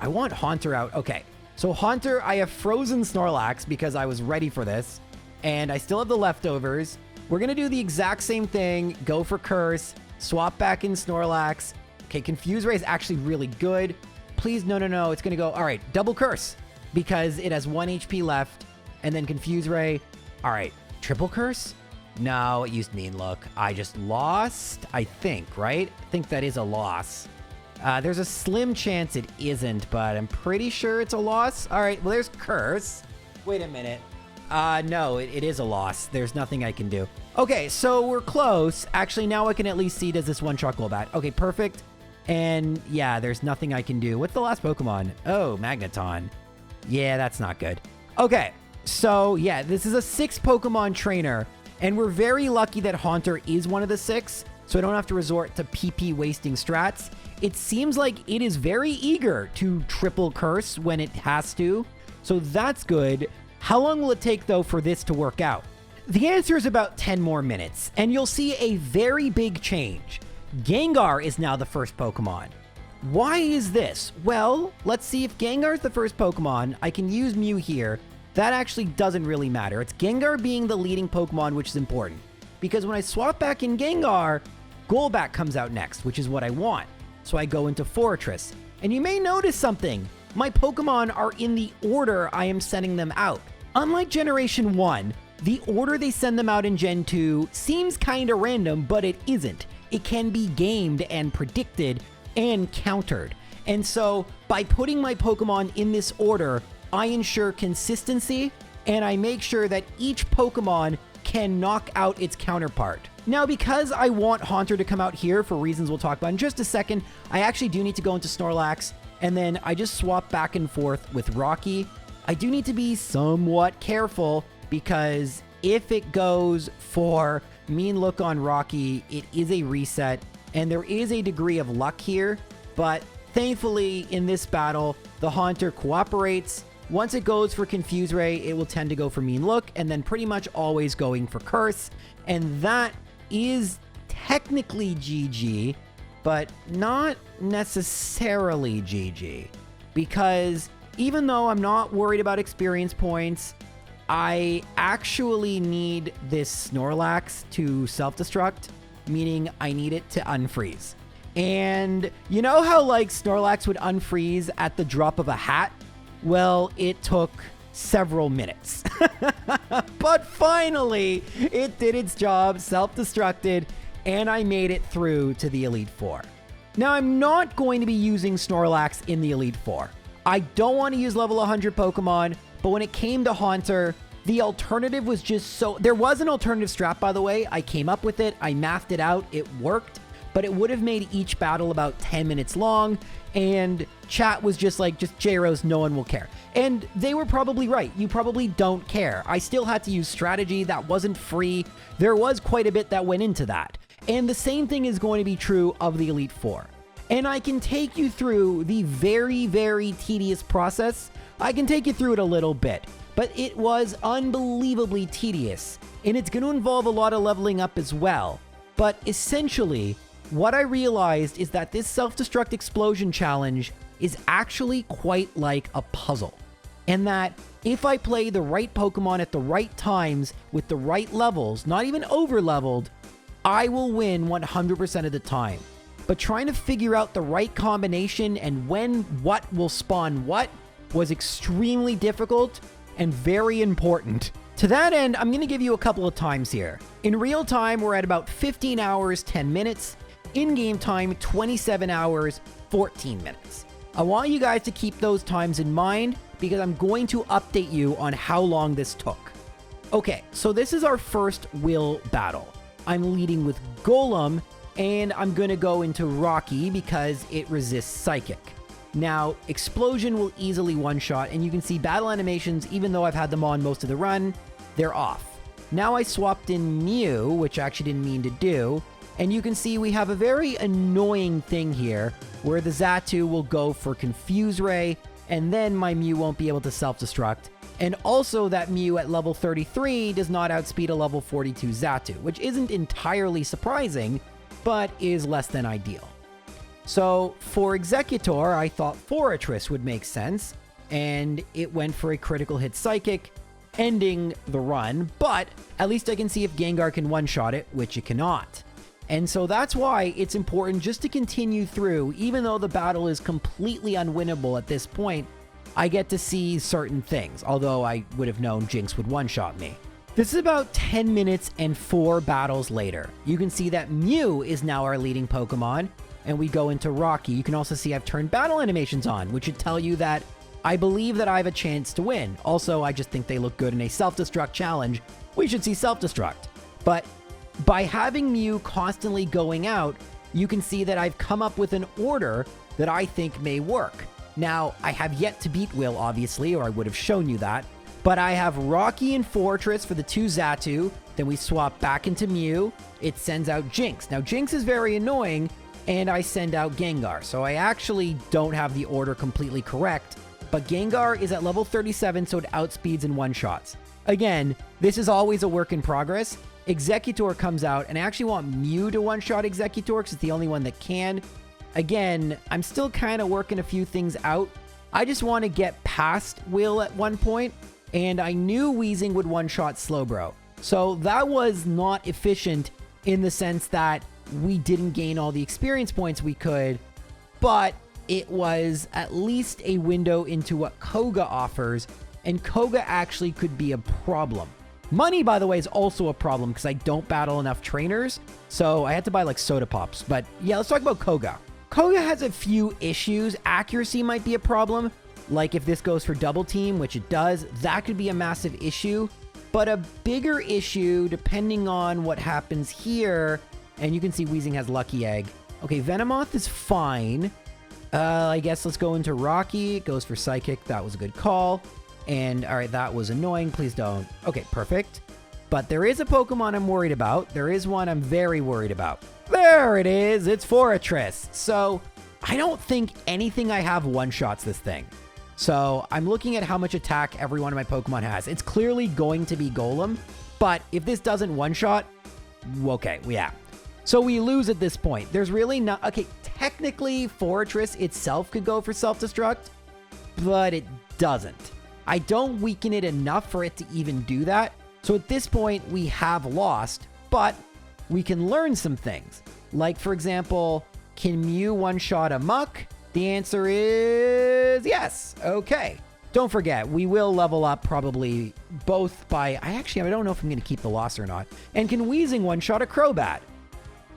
I want Haunter out. Okay, so Haunter, I have frozen Snorlax because I was ready for this, and I still have the leftovers. We're going to do the exact same thing, go for Curse, swap back in Snorlax. Okay, Confuse Ray is actually really good. Please, no. It's going to go... All right, double Curse because it has 1 HP left. And then Confuse Ray. All right, triple Curse? No, it used Mean Look. I just lost, I think, right? I think that is a loss. There's a slim chance it isn't, but I'm pretty sure it's a loss. All right, well, there's Curse. Wait a minute. No, it is a loss. There's nothing I can do. Okay, so we're close. Actually, now I can at least see, does this one-shot Golbat? Okay, perfect. And yeah, there's nothing I can do. What's the last Pokemon? Oh, Magneton. Yeah, that's not good. Okay, so yeah, this is a 6 Pokemon trainer, and we're very lucky that Haunter is one of the 6, so I don't have to resort to PP wasting strats. It seems like it is very eager to triple curse when it has to, so that's good. How long will it take, though, for this to work out? The answer is about 10 more minutes, and you'll see a very big change. Gengar is now the first Pokemon. Why is this? Well, let's see if Gengar is the first Pokemon. I can use Mew here. That actually doesn't really matter. It's Gengar being the leading Pokemon, which is important. Because when I swap back in Gengar, Golbat comes out next, which is what I want. So I go into Fortress. And you may notice something. My Pokemon are in the order I am sending them out. Unlike Generation 1, the order they send them out in Gen 2 seems kinda random, but it isn't. It can be gamed and predicted and countered. And so by putting my Pokemon in this order, I ensure consistency and I make sure that each Pokemon can knock out its counterpart. Now, because I want Haunter to come out here for reasons we'll talk about in just a second, I actually do need to go into Snorlax, and then I just swap back and forth with Rocky. I do need to be somewhat careful because if it goes for Mean Look on Rocky, it is a reset, and there is a degree of luck here, but thankfully in this battle, the Haunter cooperates. Once it goes for Confuse Ray, it will tend to go for Mean Look, and then pretty much always going for Curse, and that is technically GG, but not necessarily GG, because even though I'm not worried about experience points, I actually need this Snorlax to self-destruct, meaning I need it to unfreeze. And you know how like Snorlax would unfreeze at the drop of a hat? Well, it took several minutes. But finally, it did its job, self-destructed, and I made it through to the Elite Four. Now, I'm not going to be using Snorlax in the Elite Four. I don't want to use level 100 Pokemon, but when it came to Haunter, the alternative was just so... There was an alternative strat, by the way. I came up with it. I mathed it out. It worked, but it would have made each battle about 10 minutes long, and chat was just like, just J-Rose, no one will care. And they were probably right. You probably don't care. I still had to use strategy. That wasn't free. There was quite a bit that went into that. And the same thing is going to be true of the Elite Four. And I can take you through the very, very tedious process. I can take you through it a little bit, but it was unbelievably tedious, and it's going to involve a lot of leveling up as well. But essentially, what I realized is that this self-destruct explosion challenge is actually quite like a puzzle, and that if I play the right Pokemon at the right times with the right levels, not even over-leveled, I will win 100% of the time. But trying to figure out the right combination and when what will spawn what was extremely difficult and very important. To that end, I'm going to give you a couple of times here. In real time, we're at about 15 hours, 10 minutes. In-game time, 27 hours, 14 minutes. I want you guys to keep those times in mind because I'm going to update you on how long this took. Okay, so this is our first will battle. I'm leading with Golem, and I'm going to go into Rocky because it resists Psychic. Now, Explosion will easily one-shot, and you can see battle animations, even though I've had them on most of the run, they're off. Now I swapped in Mew, which I actually didn't mean to do, and you can see we have a very annoying thing here, where the Xatu will go for Confuse Ray, and then my Mew won't be able to self-destruct. And also that Mew at level 33 does not outspeed a level 42 Xatu, which isn't entirely surprising, but is less than ideal. So for Executor, I thought Fortress would make sense, and it went for a critical hit Psychic, ending the run, but at least I can see if Gengar can one-shot it, which it cannot. And so that's why it's important just to continue through, even though the battle is completely unwinnable at this point, I get to see certain things, although I would have known Jinx would one-shot me. This is about 10 minutes and 4 battles later. You can see that Mew is now our leading Pokemon, and we go into Rocky. You can also see I've turned battle animations on, which should tell you that I believe that I have a chance to win. Also, I just think they look good in a Self-Destruct challenge. We should see Self-Destruct. But by having Mew constantly going out, you can see that I've come up with an order that I think may work. Now, I have yet to beat Will, obviously, or I would have shown you that. But I have Rocky and Fortress for the 2 Xatu. Then we swap back into Mew. It sends out Jinx. Now, Jinx is very annoying, and I send out Gengar. So I actually don't have the order completely correct. But Gengar is at level 37, so it outspeeds and one-shots. Again, this is always a work in progress. Executor comes out, and I actually want Mew to one-shot Executor because it's the only one that can. Again, I'm still kind of working a few things out. I just want to get past Will at one point. And I knew Weezing would one-shot Slowbro. So that was not efficient in the sense that we didn't gain all the experience points we could, but it was at least a window into what Koga offers, and Koga actually could be a problem. Money, by the way, is also a problem because I don't battle enough trainers, so I had to buy like soda pops. But yeah, let's talk about Koga. Koga has a few issues. Accuracy might be a problem. Like if this goes for double team, which it does, that could be a massive issue. But a bigger issue, depending on what happens here, and you can see Weezing has Lucky Egg. Okay, Venomoth is fine. I guess let's go into Rocky. It goes for Psychic. That was a good call. And all right, that was annoying. Please don't. Okay, perfect. But there is a Pokemon I'm worried about. There is one I'm very worried about. There it is. It's Fortress. So I don't think anything I have one-shots this thing. So I'm looking at how much attack every one of my Pokemon has. It's clearly going to be Golem, but if this doesn't one-shot, okay, yeah. So we lose at this point. There's really not... Okay, technically, Fortress itself could go for Self-Destruct, but it doesn't. I don't weaken it enough for it to even do that. So at this point, we have lost, but we can learn some things. Like, for example, can Mew one-shot a Muck? The answer is yes. Okay. Don't forget, we will level up probably both by... I don't know if I'm going to keep the loss or not. And can Weezing one-shot a Crobat?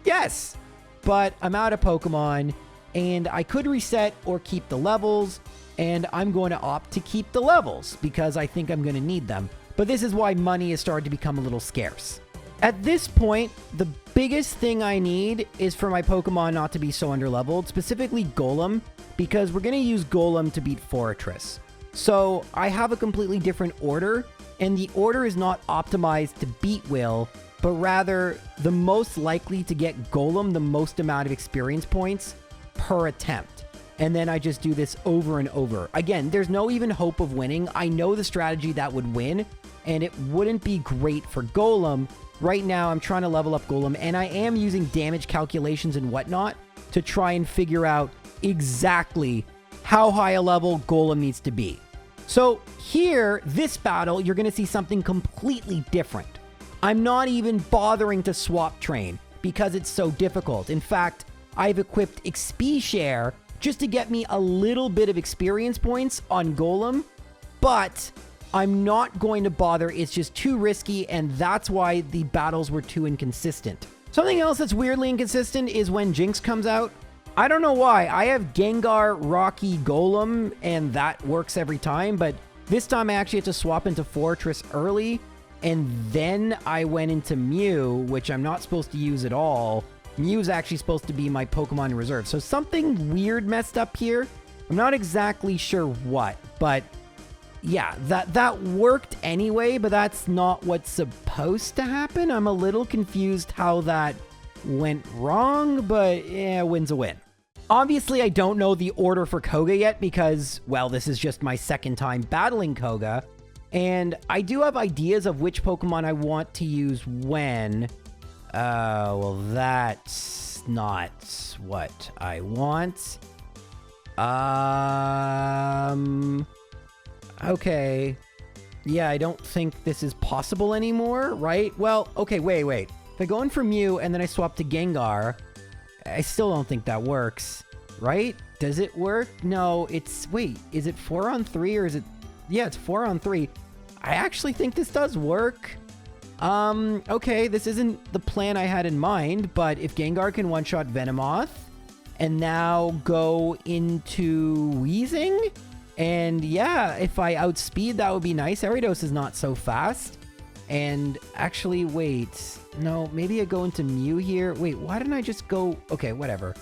Yes. But I'm out of Pokemon, and I could reset or keep the levels, and I'm going to opt to keep the levels because I think I'm going to need them. But this is why money has started to become a little scarce. At this point, the biggest thing I need is for my Pokemon not to be so underleveled, specifically Golem, because we're going to use Golem to beat Fortress. So I have a completely different order, and the order is not optimized to beat Will, but rather the most likely to get Golem the most amount of experience points per attempt. And then I just do this over and over. Again, there's no even hope of winning. I know the strategy that would win, and it wouldn't be great for Golem. Right now, I'm trying to level up Golem, and I am using damage calculations and whatnot to try and figure out exactly how high a level Golem needs to be. So here, this battle, you're going to see something completely different. I'm not even bothering to swap train because it's so difficult. In fact, I've equipped XP Share just to get me a little bit of experience points on Golem, but I'm not going to bother. It's just too risky, and that's why the battles were too inconsistent. Something else that's weirdly inconsistent is when Jinx comes out. I don't know why. I have Gengar, Rocky, Golem, and that works every time, but this time I actually had to swap into Fortress early, and then I went into Mew, which I'm not supposed to use at all. Mew's actually supposed to be my Pokemon in reserve, so something weird messed up here. I'm not exactly sure what, but yeah, that worked anyway, but that's not what's supposed to happen. I'm a little confused how that went wrong, but yeah, win's a win. Obviously, I don't know the order for Koga yet because, well, this is just my second time battling Koga. And I do have ideas of which Pokemon I want to use when. Well, that's not what I want. Okay. Yeah, I don't think this is possible anymore, right? Well, okay, wait. If I go in for Mew and then I swap to Gengar, I still don't think that works, right? Does it work? No, it's... Wait, is it 4-on-3 or is it... Yeah, it's 4-on-3. I actually think this does work. Okay, this isn't the plan I had in mind, but if Gengar can one-shot Venomoth and now go into Wheezing, and yeah, if I outspeed, that would be nice. Ariados is not so fast. And actually, wait, no, maybe I go into Mew here. Wait, why didn't I just go? Okay, whatever.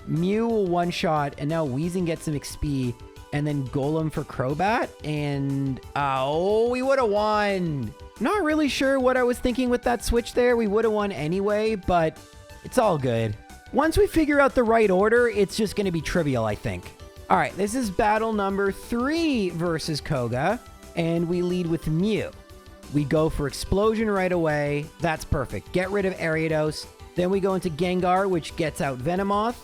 Mew will one-shot, and now Wheezing gets some XP, and then Golem for Crobat, and oh, we would have won. Not really sure what I was thinking with that switch there. We would have won anyway, but it's all good. Once we figure out the right order, it's just going to be trivial, I think. All right, this is battle number 3 versus Koga, and we lead with Mew. We go for Explosion right away. That's perfect. Get rid of Ariados. Then we go into Gengar, which gets out Venomoth.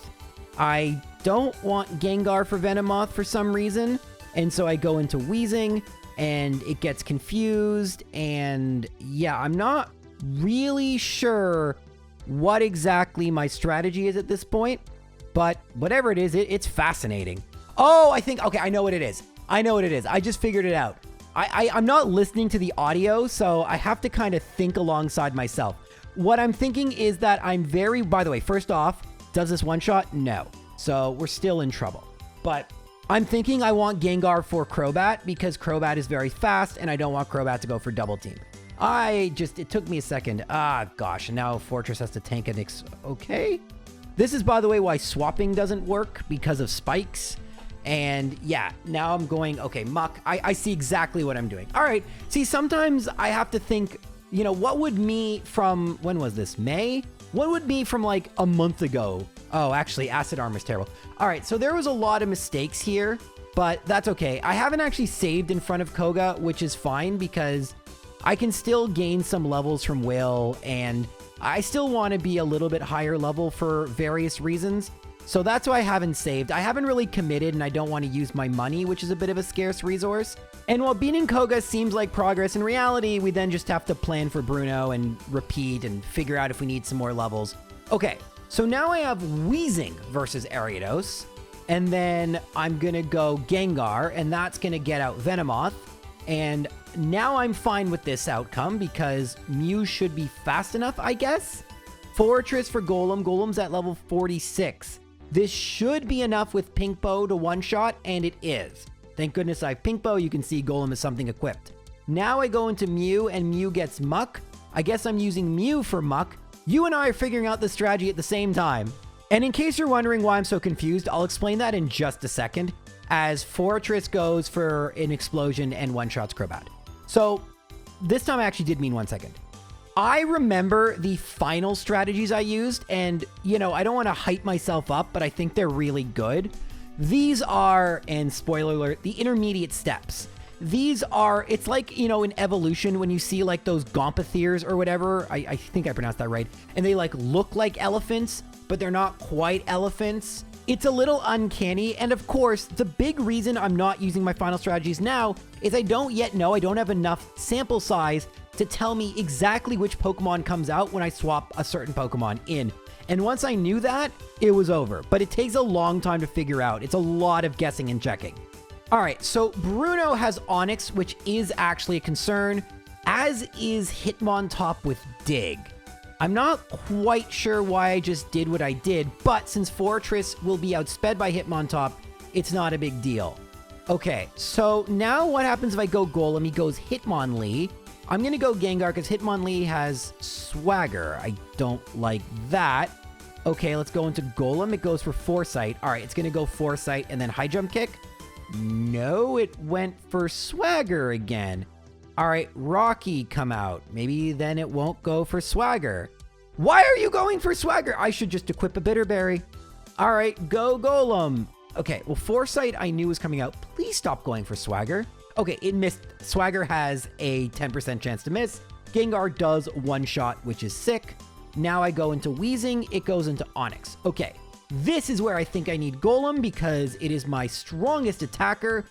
I don't want Gengar for Venomoth for some reason, and so I go into Wheezing, and it gets confused, and yeah, I'm not really sure what exactly my strategy is at this point, but whatever it is, it's fascinating. Oh, okay, I know what it is. I just figured it out. I'm not listening to the audio, so I have to kind of think alongside myself. What I'm thinking is that by the way, first off, does this one-shot? No. So we're still in trouble. But I'm thinking I want Gengar for Crobat because Crobat is very fast and I don't want Crobat to go for double team. It took me a second. Gosh, and now Fortress has to tank an okay. This is, by the way, why swapping doesn't work because of spikes. And yeah, now I'm going, okay, Muck, I see exactly what I'm doing. All right, see, sometimes I have to think, what would me from, when was this, May? What would me from like a month ago? Oh, actually, Acid Armor is terrible. All right, so there was a lot of mistakes here, but that's okay. I haven't actually saved in front of Koga, which is fine because I can still gain some levels from Will, and I still want to be a little bit higher level for various reasons. So that's why I haven't saved. I haven't really committed, and I don't want to use my money, which is a bit of a scarce resource. And while beating Koga seems like progress, in reality, we then just have to plan for Bruno and repeat and figure out if we need some more levels. Okay, so now I have Wheezing versus Ariados, and then I'm going to go Gengar, and that's going to get out Venomoth. And now I'm fine with this outcome because Mew should be fast enough, I guess. Fortress for Golem. Golem's at level 46. This should be enough with Pinkbo to one-shot, and it is. Thank goodness I have Pinkbo. You can see Golem is something equipped. Now I go into Mew, and Mew gets Muck. I guess I'm using Mew for Muck. You and I are figuring out the strategy at the same time. And in case you're wondering why I'm so confused, I'll explain that in just a second, as Fortress goes for an Explosion and one-shots Crobat. So this time I actually did mean 1 second. I remember the final strategies I used, and, I don't want to hype myself up, but I think they're really good. These are, and spoiler alert, the intermediate steps. These are, it's like, in evolution when you see like those Gompathirs or whatever, I think I pronounced that right, and they like look like elephants, but they're not quite elephants. It's a little uncanny, and of course, the big reason I'm not using my final strategies now is I don't yet know, I don't have enough sample size to tell me exactly which Pokemon comes out when I swap a certain Pokemon in. And once I knew that, it was over. But it takes a long time to figure out. It's a lot of guessing and checking. All right, so Bruno has Onix, which is actually a concern, as is Hitmontop with Dig. I'm not quite sure why I just did what I did, but since Fortress will be outsped by Hitmontop, it's not a big deal. Okay, so now what happens if I go Golem? He goes Hitmonlee. I'm going to go Gengar because Hitmonlee has Swagger. I don't like that. Okay, let's go into Golem. It goes for Foresight. All right, it's going to go Foresight and then High Jump Kick. No, it went for Swagger again. All right, Rocky come out. Maybe then it won't go for Swagger. Why are you going for Swagger? I should just equip a Bitterberry. All right, go Golem. Okay, well, Foresight I knew was coming out. Please stop going for Swagger. Okay, it missed. Swagger has a 10% chance to miss. Gengar does one shot, which is sick. Now I go into Wheezing. It goes into Onix. Okay, this is where I think I need Golem because it is my strongest attacker.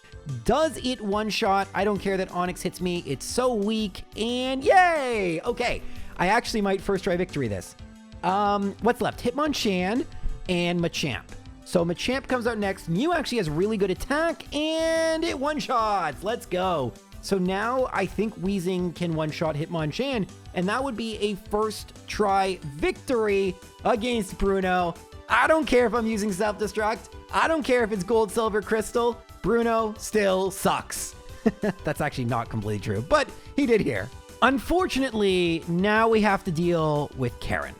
Does it one shot? I don't care that Onix hits me. It's so weak. And yay! Okay, I actually might first try victory this. What's left? Hitmonchan and Machamp. So Machamp comes out next. Mew actually has really good attack, and it one-shots. Let's go. So now I think Wheezing can one-shot Hitmonchan, and that would be a first try victory against Bruno. I don't care if I'm using Self-Destruct. I don't care if it's gold, silver, crystal. Bruno still sucks. That's actually not completely true, but he did here. Unfortunately, now we have to deal with Karen.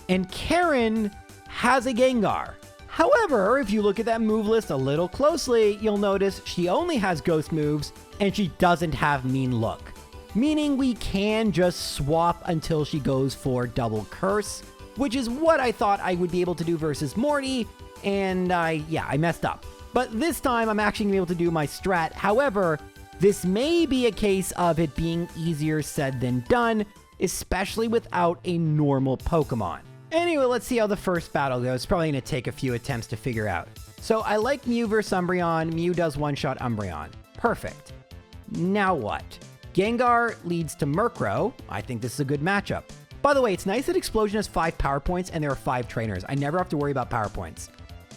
And Karen has a Gengar. However, if you look at that move list a little closely, you'll notice she only has ghost moves and she doesn't have mean look. Meaning we can just swap until she goes for double curse, which is what I thought I would be able to do versus Morty, and I messed up. But this time I'm actually gonna be able to do my strat. However, this may be a case of it being easier said than done, especially without a normal Pokemon. Anyway, let's see how the first battle goes. It's probably going to take a few attempts to figure out. So I like Mew versus Umbreon. Mew does one-shot Umbreon. Perfect. Now what? Gengar leads to Murkrow. I think this is a good matchup. By the way, it's nice that Explosion has 5 power points and there are 5 trainers. I never have to worry about power points.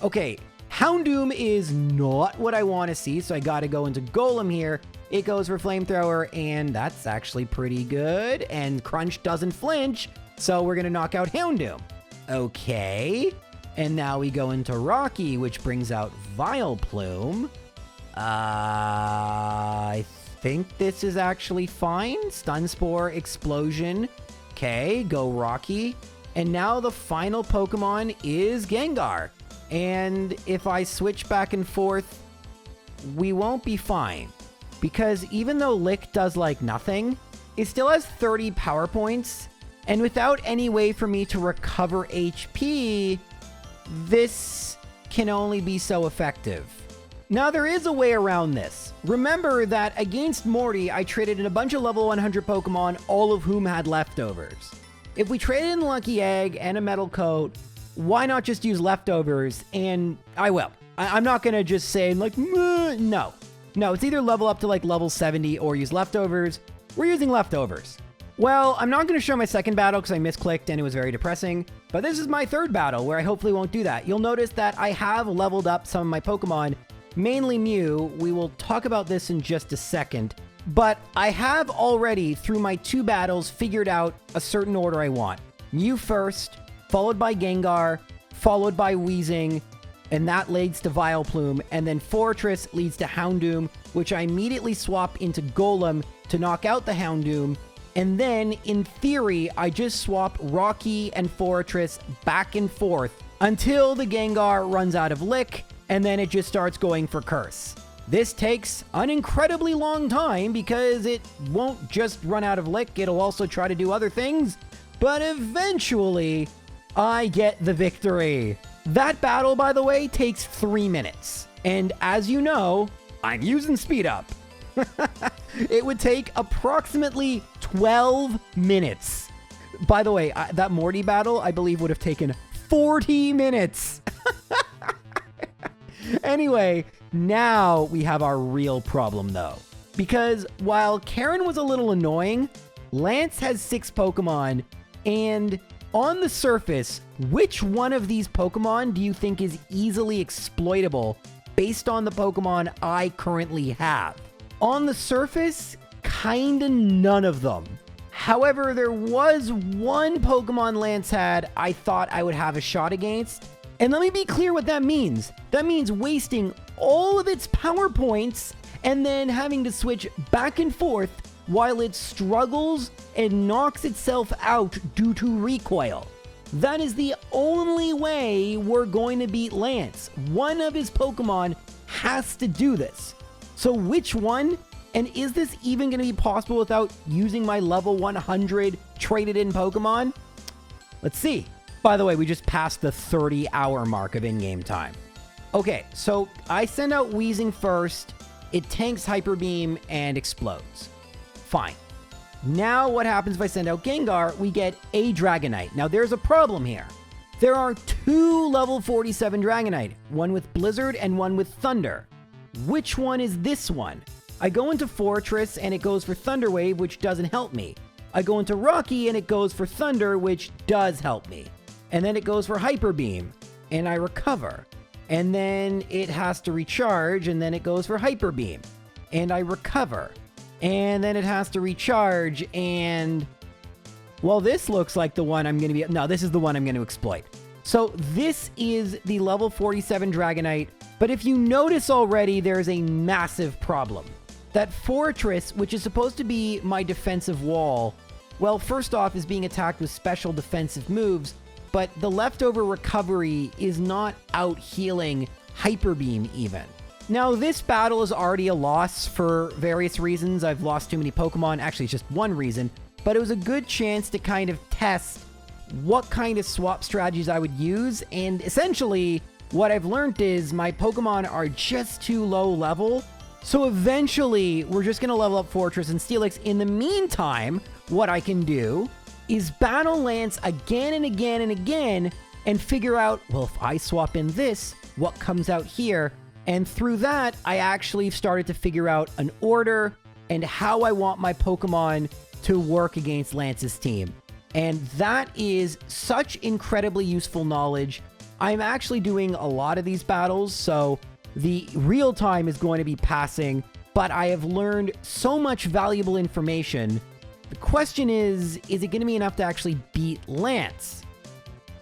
Okay, Houndoom is not what I want to see, so I got to go into Golem here. It goes for Flamethrower, and that's actually pretty good. And Crunch doesn't flinch, so we're going to knock out Houndoom. Okay. And now we go into Rocky, which brings out Vileplume. I think this is actually fine. Stun Spore, Explosion. Okay, go Rocky. And now the final Pokemon is Gengar. And if I switch back and forth, we won't be fine. Because even though Lick does like nothing, it still has 30 power points. And without any way for me to recover HP, this can only be so effective. Now, there is a way around this. Remember that against Morty, I traded in a bunch of level 100 Pokemon, all of whom had leftovers. If we traded in Lucky Egg and a Metal Coat, why not just use leftovers? And I will. I'm not going to just say, like, no. No, it's either level up to, like, level 70 or use leftovers. We're using leftovers. Well, I'm not going to show my second battle because I misclicked and it was very depressing. But this is my third battle where I hopefully won't do that. You'll notice that I have leveled up some of my Pokemon, mainly Mew. We will talk about this in just a second. But I have already, through my 2 battles, figured out a certain order I want. Mew first, followed by Gengar, followed by Weezing, and that leads to Vileplume, and then Fortress leads to Houndoom, which I immediately swap into Golem to knock out the Houndoom, and then, in theory, I just swap Rocky and Fortress back and forth until the Gengar runs out of Lick, and then it just starts going for Curse. This takes an incredibly long time because it won't just run out of Lick, it'll also try to do other things, but eventually, I get the victory. That battle, by the way, takes 3 minutes. And as you know, I'm using speed up. It would take approximately 12 minutes. By the way, that Morty battle, I believe, would have taken 40 minutes. Anyway, now we have our real problem, though. Because while Karen was a little annoying, Lance has 6 Pokemon, and on the surface, which one of these Pokemon do you think is easily exploitable based on the Pokemon I currently have? On the surface, kinda none of them. However, there was one Pokemon Lance had I thought I would have a shot against. And let me be clear what that means. That means wasting all of its power points and then having to switch back and forth while it struggles and knocks itself out due to recoil. That is the only way we're going to beat Lance. One of his Pokemon has to do this. So which one? And is this even going to be possible without using my level 100 traded in Pokemon? Let's see. By the way, we just passed the 30-hour mark of in-game time. Okay, so I send out Weezing first. It tanks Hyper Beam and explodes. Fine. Now what happens if I send out Gengar? We get a Dragonite. Now there's a problem here. There are 2 level 47 Dragonite, one with Blizzard and one with Thunder. Which one is this one? I go into Fortress and it goes for Thunder Wave, which doesn't help me. I go into Rocky and it goes for Thunder, which does help me. And then it goes for Hyper Beam and I recover. And then it has to recharge and then it goes for Hyper Beam and I recover. And then it has to recharge and Well, this looks like the one I'm going to be... No, this is the one I'm going to exploit. So this is the level 47 Dragonite, but if you notice already, there's a massive problem. That Fortress, which is supposed to be my defensive wall, well, first off, is being attacked with special defensive moves, but the leftover recovery is not out healing Hyper Beam even. Now, this battle is already a loss for various reasons. I've lost too many Pokemon. Actually, it's just one reason, but it was a good chance to kind of test what kind of swap strategies I would use, and essentially, what I've learned is my Pokemon are just too low level, so eventually, we're just going to level up Fortress and Steelix. In the meantime, what I can do is battle Lance again and again and again and figure out, well, if I swap in this, what comes out here? And through that, I actually started to figure out an order and how I want my Pokemon to work against Lance's team. And that is such incredibly useful knowledge. I'm actually doing a lot of these battles, so the real time is going to be passing, but I have learned so much valuable information. The question is it going to be enough to actually beat Lance?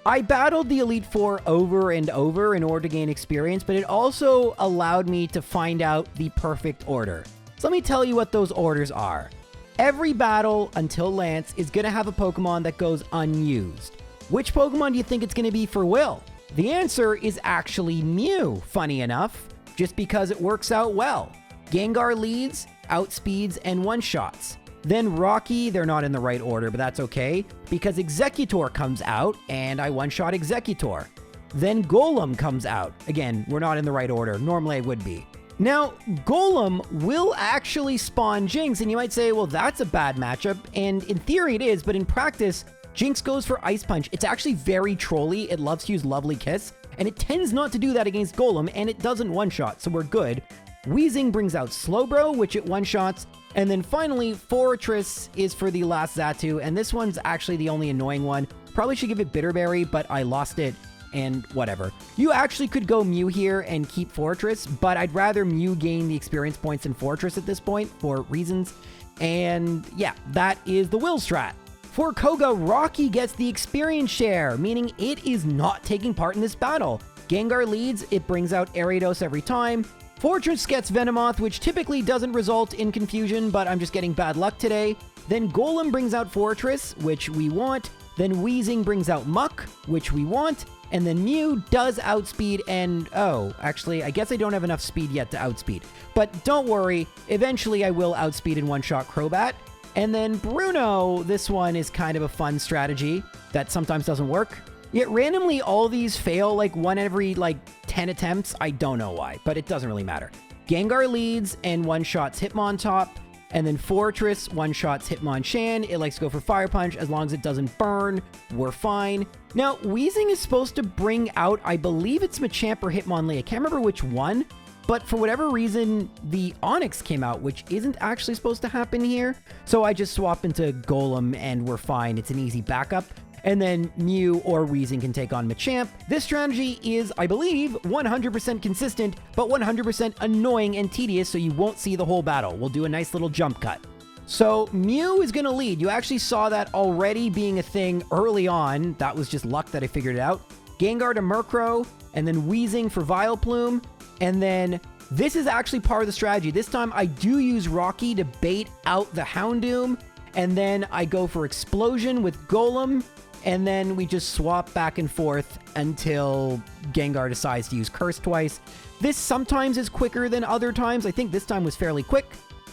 I battled the Elite Four over and over in order to gain experience, but it also allowed me to find out the perfect order. So let me tell you what those orders are. Every battle until Lance is going to have a Pokemon that goes unused. Which Pokemon do you think it's going to be for Will? The answer is actually Mew, funny enough, just because it works out well. Gengar leads, outspeeds, and one-shots. Then Rocky, they're not in the right order, but that's okay, because Executor comes out, and I one-shot Executor. Then Golem comes out. Again, we're not in the right order. Normally I would be. Now, Golem will actually spawn Jinx, and you might say, well, that's a bad matchup, and in theory it is, but in practice, Jinx goes for Ice Punch. It's actually very trolly. It loves to use Lovely Kiss, and it tends not to do that against Golem, and it doesn't one-shot, so we're good. Weezing brings out Slowbro, which it one-shots, and then finally, Fortress is for the last Xatu, and this one's actually the only annoying one. Probably should give it Bitterberry, but I lost it, and whatever. You actually could go Mew here and keep Fortress, but I'd rather Mew gain the experience points than Fortress at this point for reasons, and yeah, that is the Will strat. For Koga, Rocky gets the experience share, meaning it is not taking part in this battle. Gengar leads, it brings out Ariados every time. Fortress gets Venomoth, which typically doesn't result in confusion, but I'm just getting bad luck today. Then Golem brings out Fortress, which we want. Then Weezing brings out Muck, which we want. And then Mew does outspeed and... oh, actually, I guess I don't have enough speed yet to outspeed. But don't worry, eventually I will outspeed in one-shot Crobat. And then Bruno, this one is kind of a fun strategy that sometimes doesn't work. Yet randomly all these fail like one every like 10 attempts. I don't know why, but it doesn't really matter. Gengar leads and one-shots Hitmontop. And then Fortress one-shots Hitmonchan. It likes to go for Fire Punch. As long as it doesn't burn, we're fine. Now, Weezing is supposed to bring out, I believe it's Machamp or Hitmonlee. I can't remember which one. But for whatever reason, the Onix came out, which isn't actually supposed to happen here. So I just swap into Golem and we're fine. It's an easy backup. And then Mew or Weezing can take on Machamp. This strategy is, I believe, 100% consistent, but 100% annoying and tedious, so you won't see the whole battle. We'll do a nice little jump cut. So Mew is going to lead. You actually saw that already being a thing early on. That was just luck that I figured it out. Gengar to Murkrow, and then Weezing for Vileplume. And then this is actually part of the strategy. This time I do use Rocky to bait out the Houndoom. And then I go for Explosion with Golem. And then we just swap back and forth until Gengar decides to use Curse twice. This sometimes is quicker than other times. I think this time was fairly quick.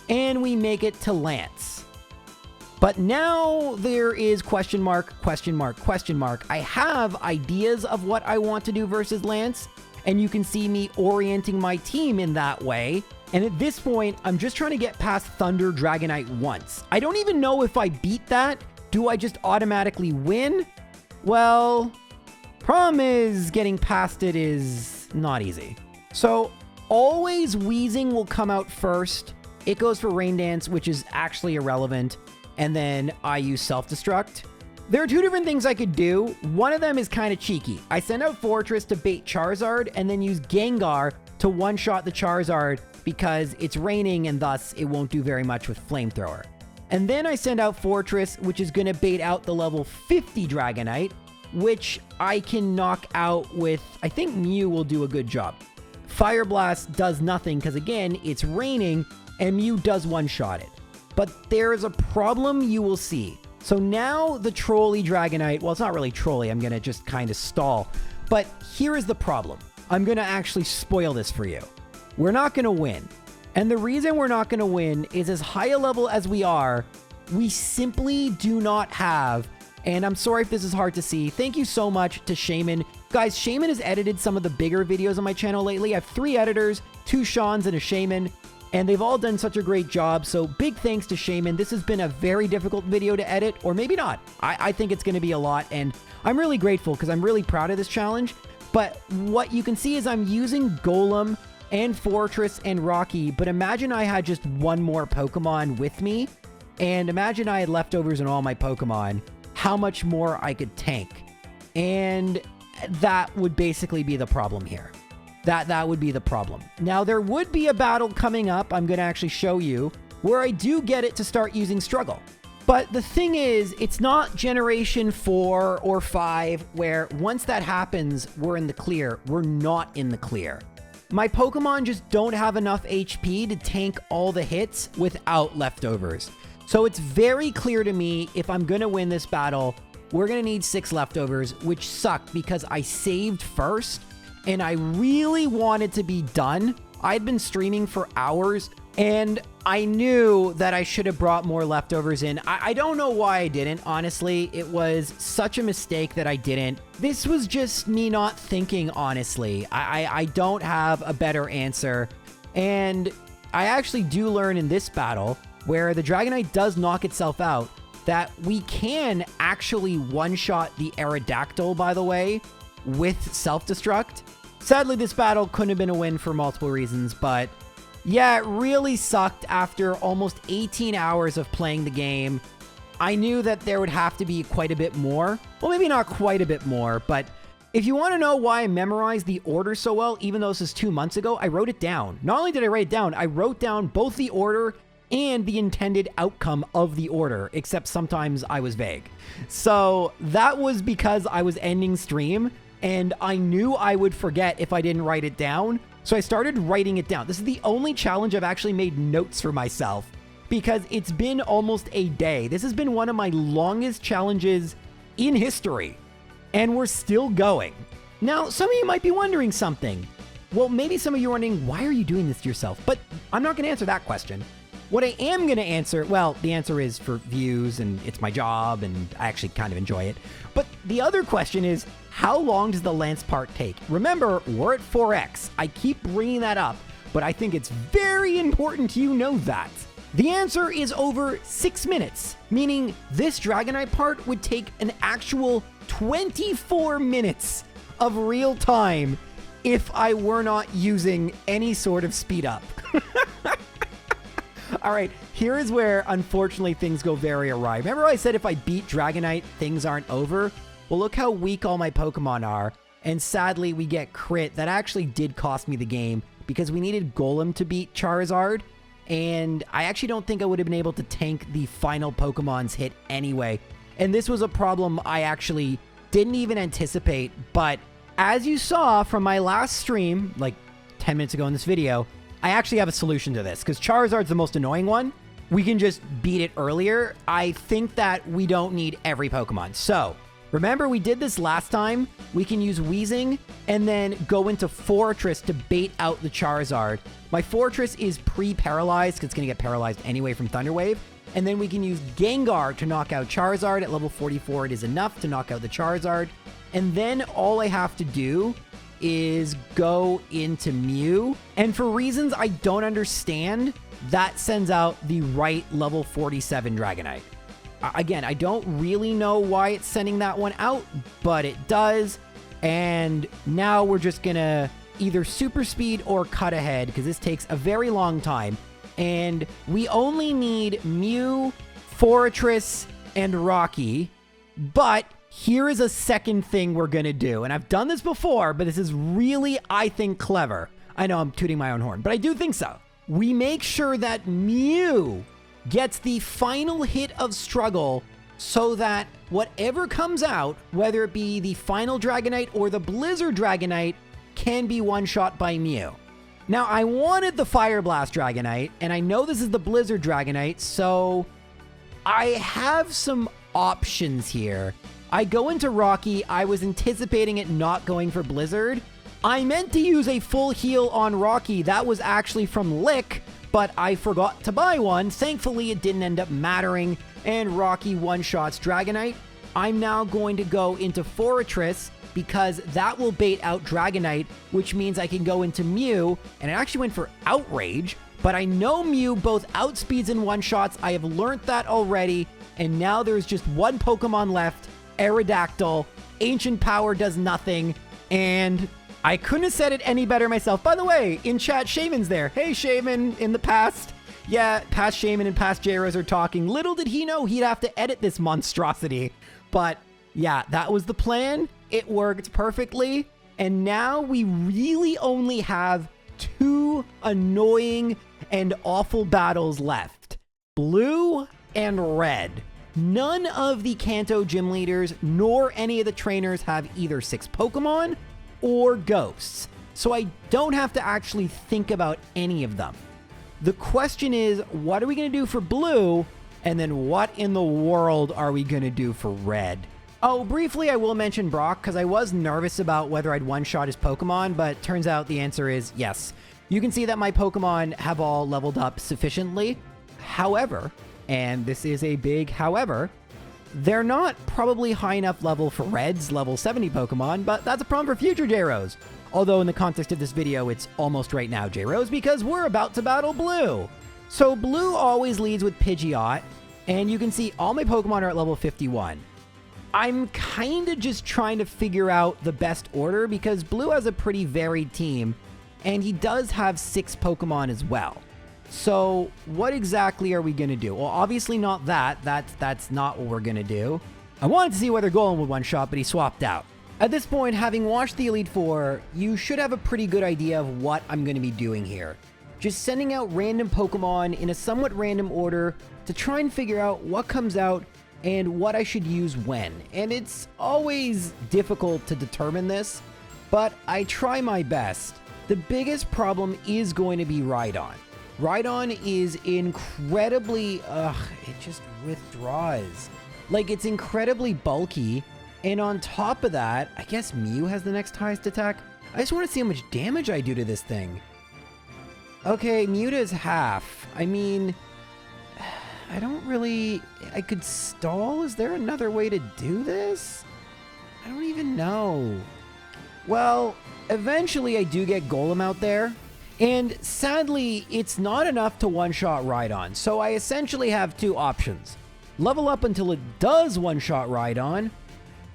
And we make it to Lance. But now there is question mark, question mark, question mark. I have ideas of what I want to do versus Lance. And you can see me orienting my team in that way. And at this point, I'm just trying to get past Thunder Dragonite once. I don't even know if I beat that. Do I just automatically win? Well, problem is getting past it is not easy. So always Weezing will come out first. It goes for Rain Dance, which is actually irrelevant. And then I use Self-Destruct. There are two different things I could do. One of them is kind of cheeky. I send out Fortress to bait Charizard and then use Gengar to one-shot the Charizard because it's raining and thus it won't do very much with Flamethrower. And then I send out Fortress, which is going to bait out the level 50 Dragonite, which I can knock out with, I think Mew will do a good job. Fire Blast does nothing because, again, it's raining and Mew does one-shot it. But there is a problem you will see. So now the Trolley Dragonite, well, it's not really Trolley, I'm going to just kind of stall. But here is the problem. I'm going to actually spoil this for you. We're not going to win. And the reason we're not going to win is, as high a level as we are, we simply do not have, and I'm sorry if this is hard to see, thank you so much to Shaman. Guys, Shaman has edited some of the bigger videos on my channel lately. I have 3 editors, 2 Shawns and a Shaman, and they've all done such a great job. So big thanks to Shaman. This has been a very difficult video to edit, or maybe not. I think it's going to be a lot, and I'm really grateful because I'm really proud of this challenge. But what you can see is I'm using Golem and Fortress and Rocky, but imagine I had just one more Pokemon with me, and imagine I had leftovers in all my Pokemon, how much more I could tank. And that would basically be the problem here. That would be the problem. Now, there would be a battle coming up, I'm going to actually show you, where I do get it to start using Struggle. But the thing is, it's not Generation 4 or 5, where once that happens, we're in the clear. We're not in the clear. My Pokemon just don't have enough HP to tank all the hits without leftovers. So it's very clear to me, if I'm going to win this battle, we're going to need 6 leftovers, which sucked because I saved first and I really wanted to be done. I'd been streaming for hours and I knew that I should have brought more leftovers in. I don't know why I didn't, honestly. It was such a mistake that I didn't. This was just me not thinking, honestly. I don't have a better answer. And I actually do learn in this battle, where the Dragonite does knock itself out, that we can actually one-shot the Aerodactyl, by the way, with Self-Destruct. Sadly, this battle couldn't have been a win for multiple reasons, but yeah, it really sucked after almost 18 hours of playing the game. I knew that there would have to be quite a bit more. Well, maybe not quite a bit more, but if you want to know why I memorized the order so well, even though this is 2 months ago, I wrote it down. Not only did I write it down, I wrote down both the order and the intended outcome of the order, except sometimes I was vague. So that was because I was ending stream, and I knew I would forget if I didn't write it down. So I started writing it down. This is the only challenge I've actually made notes for myself, because it's been almost a day. This has been one of my longest challenges in history, and we're still going. Now, some of you might be wondering something. Well, maybe some of you are wondering, why are you doing this to yourself? But I'm not going to answer that question. What I am going to answer, well, the answer is for views, and it's my job, and I actually kind of enjoy it. But the other question is, how long does the Lance part take? Remember, we're at 4x. I keep bringing that up, but I think it's very important you know that. The answer is over 6 minutes, meaning this Dragonite part would take an actual 24 minutes of real time if I were not using any sort of speed up. All right, here is where, unfortunately, things go very awry. Remember I said if I beat Dragonite, things aren't over? Well, look how weak all my Pokemon are. And sadly, we get crit. That actually did cost me the game because we needed Golem to beat Charizard. And I actually don't think I would have been able to tank the final Pokemon's hit anyway. And this was a problem I actually didn't even anticipate. But as you saw from my last stream, like 10 minutes ago in this video, I actually have a solution to this, because Charizard's the most annoying one. We can just beat it earlier. I think that we don't need every Pokemon. So, remember we did this last time? We can use Weezing and then go into Fortress to bait out the Charizard. My Fortress is pre-paralyzed, because it's going to get paralyzed anyway from Thunder Wave. And then we can use Gengar to knock out Charizard. At level 44, it is enough to knock out the Charizard. And then all I have to do is go into Mew, and for reasons I don't understand, that sends out the right level 47 Dragonite. Again, I don't really know why it's sending that one out, but it does. And now we're just gonna either super speed or cut ahead, because this takes a very long time. And we only need Mew, Fortress, and Rocky, but here is a second thing we're going to do. And I've done this before, but this is really, I think, clever. I know I'm tooting my own horn, but I do think so. We make sure that Mew gets the final hit of struggle so that whatever comes out, whether it be the final Dragonite or the Blizzard Dragonite, can be one-shot by Mew. Now, I wanted the Fire Blast Dragonite, and I know this is the Blizzard Dragonite, so I have some options here. I go into Rocky. I was anticipating it not going for Blizzard. I meant to use a full heal on Rocky. That was actually from Lick, but I forgot to buy one. Thankfully, it didn't end up mattering, and Rocky one-shots Dragonite. I'm now going to go into Forretress because that will bait out Dragonite, which means I can go into Mew, and I actually went for Outrage, but I know Mew both outspeeds and one-shots. I have learned that already, and now there's just one Pokemon left, Aerodactyl. Ancient Power does nothing, and I couldn't have said it any better myself. By the way, in chat, Shaman's there. Hey, Shaman, in the past. Yeah, past Shaman and past J-Rose are talking. Little did he know he'd have to edit this monstrosity. But yeah, that was the plan. It worked perfectly. And now we really only have 2 annoying and awful battles left. Blue and Red. None of the Kanto gym leaders nor any of the trainers have either 6 Pokemon or ghosts, so I don't have to actually think about any of them. The question is, what are we going to do for Blue, and then what in the world are we going to do for Red? Oh, briefly, I will mention Brock, because I was nervous about whether I'd one-shot his Pokemon, but turns out the answer is yes. You can see that my Pokemon have all leveled up sufficiently. However, and this is a big however, they're not probably high enough level for Red's level 70 Pokemon, but that's a problem for future J-Rose. Although in the context of this video, it's almost right now, J-Rose, because we're about to battle Blue. So Blue always leads with Pidgeot, and you can see all my Pokemon are at level 51. I'm kind of just trying to figure out the best order because Blue has a pretty varied team, and he does have 6 Pokemon as well. So what exactly are we going to do? Well, obviously not that. That's not what we're going to do. I wanted to see whether Golem would one-shot, but he swapped out. At this point, having watched the Elite Four, you should have a pretty good idea of what I'm going to be doing here. Just sending out random Pokemon in a somewhat random order to try and figure out what comes out and what I should use when. And it's always difficult to determine this, but I try my best. The biggest problem is going to be Rhydon. Rhydon is incredibly, it just withdraws. Like, it's incredibly bulky, and on top of that, I guess Mew has the next highest attack. I just want to see how much damage I do to this thing. Okay, Mew does half. I mean, I don't really, I could stall? Is there another way to do this? I don't even know. Well, eventually I do get Golem out there. And sadly, it's not enough to one-shot Rhydon, so I essentially have 2 options. Level up until it does one-shot Rhydon,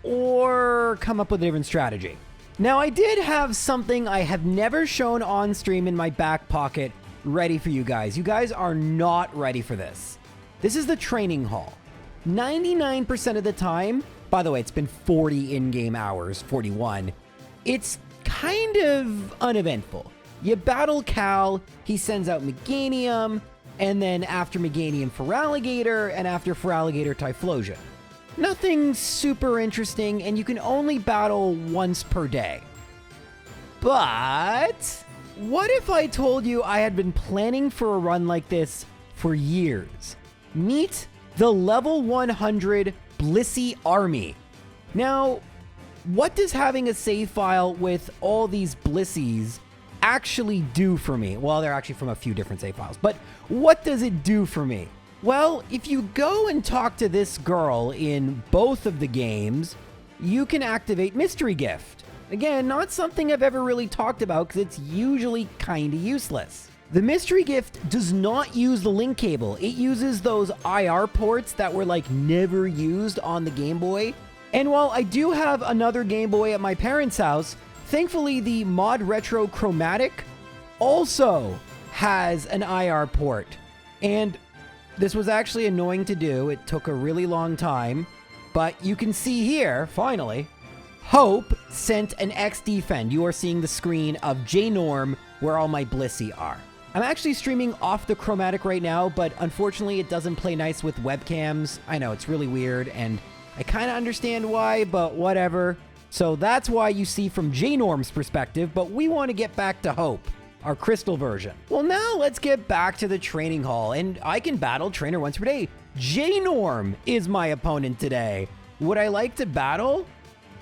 or come up with a different strategy. Now, I did have something I have never shown on stream in my back pocket ready for you guys. You guys are not ready for this. This is the training hall. 99% of the time, by the way, it's been 40 in-game hours, 41, it's kind of uneventful. You battle Cal, he sends out Meganium, and then after Meganium Feraligatr, and after Feraligatr Typhlosion. Nothing super interesting, and you can only battle once per day. But what if I told you I had been planning for a run like this for years? Meet the level 100 Blissey Army. Now, what does having a save file with all these Blissies actually do for me? Well, they're actually from a few different save files, but what does it do for me? Well, if you go and talk to this girl in both of the games, you can activate Mystery Gift. Again, not something I've ever really talked about because it's usually kind of useless. The Mystery Gift does not use the link cable. It uses those IR ports that were like never used on the Game Boy. And while I do have another Game Boy at my parents' house, thankfully the Mod Retro Chromatic also has an IR port. And this was actually annoying to do. It took a really long time. But you can see here, finally, Hope sent an X defend. You are seeing the screen of J-Norm where all my Blissey are. I'm actually streaming off the chromatic right now, but unfortunately it doesn't play nice with webcams. I know, it's really weird, and I kind of understand why, but whatever. So that's why you see from J-Norm's perspective, but we want to get back to Hope, our crystal version. Well, now let's get back to the training hall, and I can battle trainer once per day. J-Norm is my opponent today. Would I like to battle?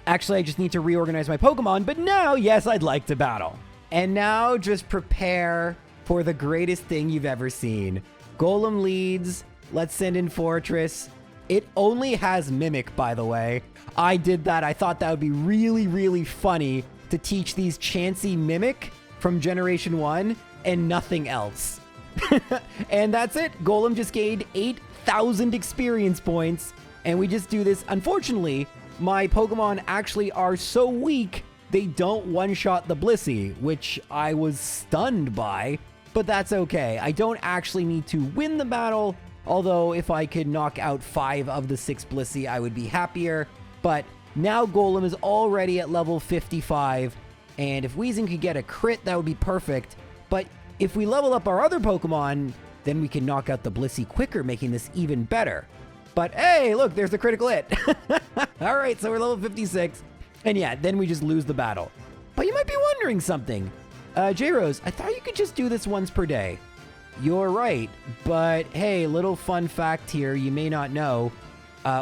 Actually, I just need to reorganize my Pokemon, but now, yes, I'd like to battle. And now just prepare for the greatest thing you've ever seen. Golem leads. Let's send in Fortress. It only has Mimic, by the way. I did that. I thought that would be really, really funny to teach these Chansey Mimic from Generation 1 and nothing else. And that's it. Golem just gained 8,000 experience points, and we just do this. Unfortunately, my Pokemon actually are so weak, they don't one-shot the Blissey, which I was stunned by, but that's okay. I don't actually need to win the battle, although if I could knock out 5 of the 6 Blissey, I would be happier. But now Golem is already at level 55, and if Weezing could get a crit, that would be perfect. But if we level up our other Pokemon, then we can knock out the Blissey quicker, making this even better. But hey, look, there's the critical hit. All right, so we're level 56. And yeah, then we just lose the battle. But you might be wondering something. J-Rose, I thought you could just do this once per day. You're right, but hey, little fun fact here you may not know.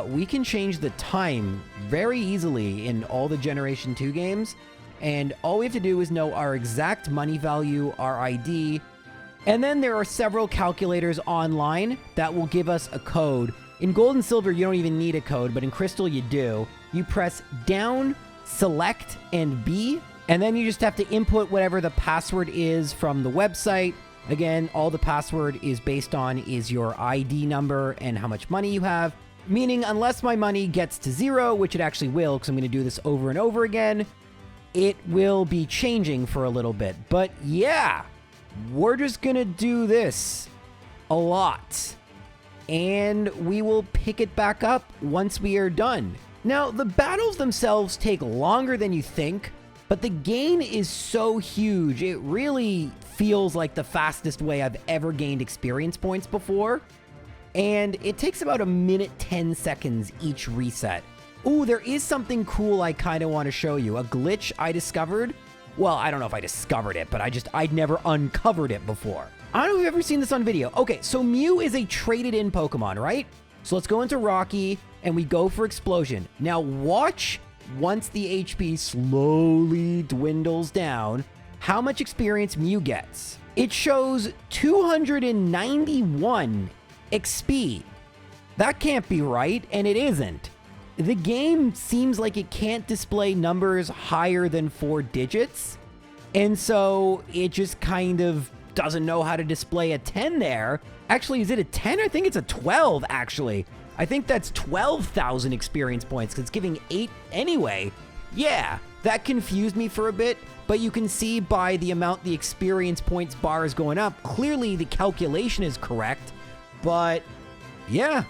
We can change the time very easily in all the Generation 2 games. And all we have to do is know our exact money value, our ID. And then there are several calculators online that will give us a code. In Gold and Silver, you don't even need a code, but in Crystal, you do. You press down, select, and B, and then you just have to input whatever the password is from the website. Again, all the password is based on is your ID number and how much money you have. Meaning, unless my money gets to 0, which it actually will, because I'm going to do this over and over again, it will be changing for a little bit. But yeah, we're just going to do this a lot. And we will pick it back up once we are done. Now, the battles themselves take longer than you think, but the gain is so huge, it really feels like the fastest way I've ever gained experience points before. And it takes about 1 minute 10 seconds each reset. Ooh, there is something cool I kind of want to show you. A glitch I discovered. Well, I don't know if I discovered it, but I'd never uncovered it before. I don't know if you've ever seen this on video. Okay, so Mew is a traded-in Pokemon, right? So let's go into Rocky, and we go for Explosion. Now watch, once the HP slowly dwindles down, how much experience Mew gets. It shows 291 XP. That can't be right, and it isn't. The game seems like it can't display numbers higher than 4 digits, and so it just kind of doesn't know how to display a 10 there. Actually, is it a 10? I think it's a 12, actually. I think that's 12,000 experience points, because it's giving 8 anyway. Yeah, that confused me for a bit, but you can see by the amount the experience points bar is going up, clearly the calculation is correct, but yeah,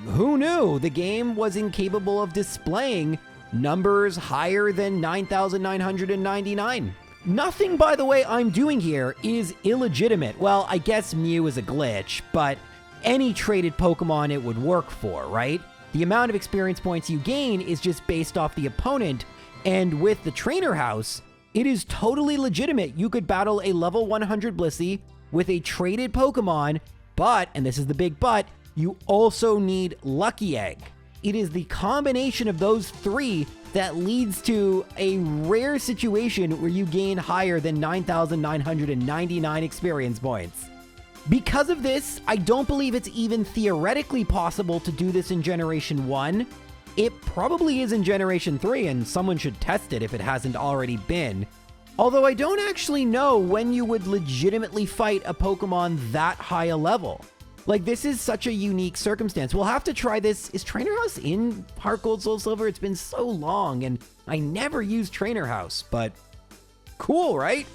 who knew? The game was incapable of displaying numbers higher than 9,999. Nothing, by the way, I'm doing here is illegitimate. Well, I guess Mew is a glitch, but any traded Pokemon it would work for, right? The amount of experience points you gain is just based off the opponent, and with the Trainer House, it is totally legitimate. You could battle a level 100 Blissey with a traded Pokemon, but, and this is the big but, you also need Lucky Egg. It is the combination of those 3 that leads to a rare situation where you gain higher than 9,999 experience points. Because of this, I don't believe it's even theoretically possible to do this in Generation 1. It probably is in Generation 3, and someone should test it if it hasn't already been. Although I don't actually know when you would legitimately fight a Pokemon that high a level. Like, this is such a unique circumstance. We'll have to try this. Is Trainer House in Heart Gold Soul Silver? It's been so long, and I never used Trainer House, but cool, right?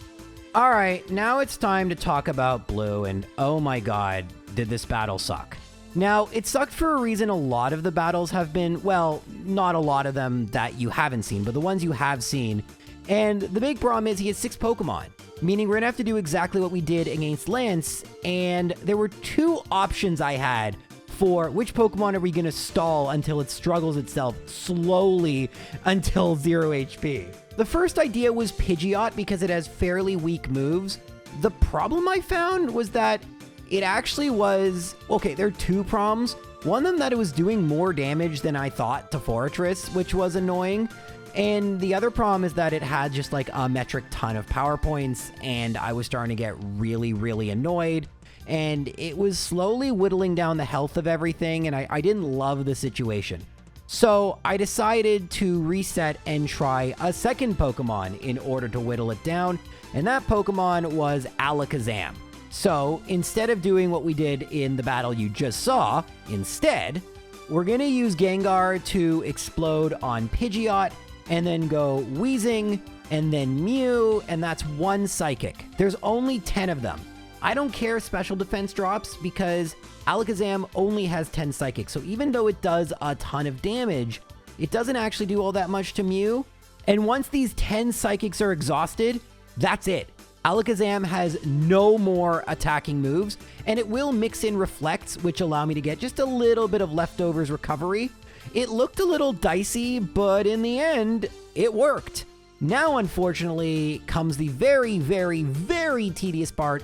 All right, now it's time to talk about Blue, and oh my god, did this battle suck. Now, it sucked for a reason. A lot of the battles have been, well, not a lot of them that you haven't seen, but the ones you have seen. And the big problem is he has 6 Pokemon, meaning we're gonna have to do exactly what we did against Lance. And there were 2 options I had for which Pokemon are we gonna stall until it struggles itself slowly until 0 HP. The first idea was Pidgeot because it has fairly weak moves. The problem I found was that it actually was, okay, there are 2 problems. One of them that it was doing more damage than I thought to Fortress, which was annoying. And the other problem is that it had just like a metric ton of power points, and I was starting to get really, really annoyed. And it was slowly whittling down the health of everything, and I didn't love the situation. So I decided to reset and try a second Pokemon in order to whittle it down, and that Pokemon was Alakazam. So instead of doing what we did in the battle you just saw, instead, we're going to use Gengar to explode on Pidgeot, and then go Weezing, and then Mew, and that's 1 Psychic. There's only 10 of them. I don't care if special defense drops because Alakazam only has 10 Psychic, so even though it does a ton of damage, it doesn't actually do all that much to Mew. And once these 10 Psychics are exhausted, that's it. Alakazam has no more attacking moves, and it will mix in Reflects, which allow me to get just a little bit of leftovers recovery. It looked a little dicey, but in the end, it worked. Now, unfortunately, comes the very, very, very tedious part.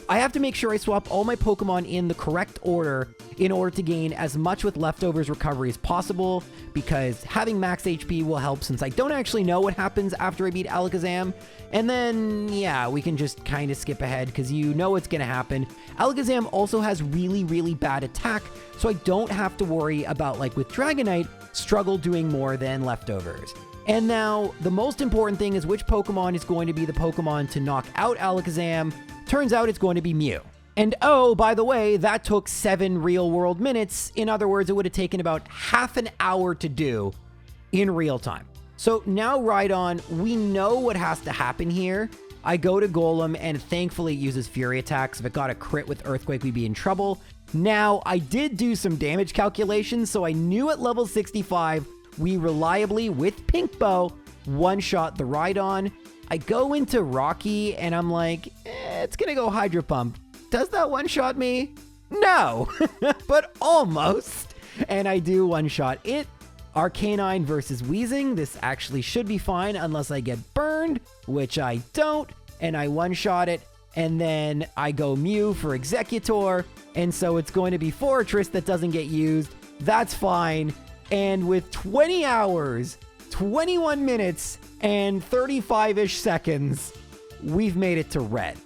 I have to make sure I swap all my Pokemon in the correct order in order to gain as much with leftovers recovery as possible, because having max HP will help since I don't actually know what happens after I beat Alakazam. And then, yeah, we can just kind of skip ahead because you know what's going to happen. Alakazam also has really, really bad attack, so I don't have to worry about, like with Dragonite, struggle doing more than leftovers. And now, the most important thing is which Pokemon is going to be the Pokemon to knock out Alakazam. Turns out it's going to be Mew. And oh, by the way, that took 7 real-world minutes. In other words, it would have taken about half an hour to do in real time. So now, Rhydon, we know what has to happen here. I go to Golem, and thankfully it uses Fury attacks. If it got a crit with Earthquake, we'd be in trouble. Now, I did do some damage calculations, so I knew at level 65, we reliably, with Pink Bow, one-shot the Rhydon. I go into Rocky, and I'm like, it's gonna go Hydro Pump. Does that one-shot me? No, but almost. And I do one-shot it. Arcanine versus Weezing. This actually should be fine unless I get burned, which I don't. And I one-shot it. And then I go Mew for Executor. And so it's going to be Fortress that doesn't get used. That's fine. And with 20 hours, 21 minutes, and 35-ish seconds, we've made it to Red.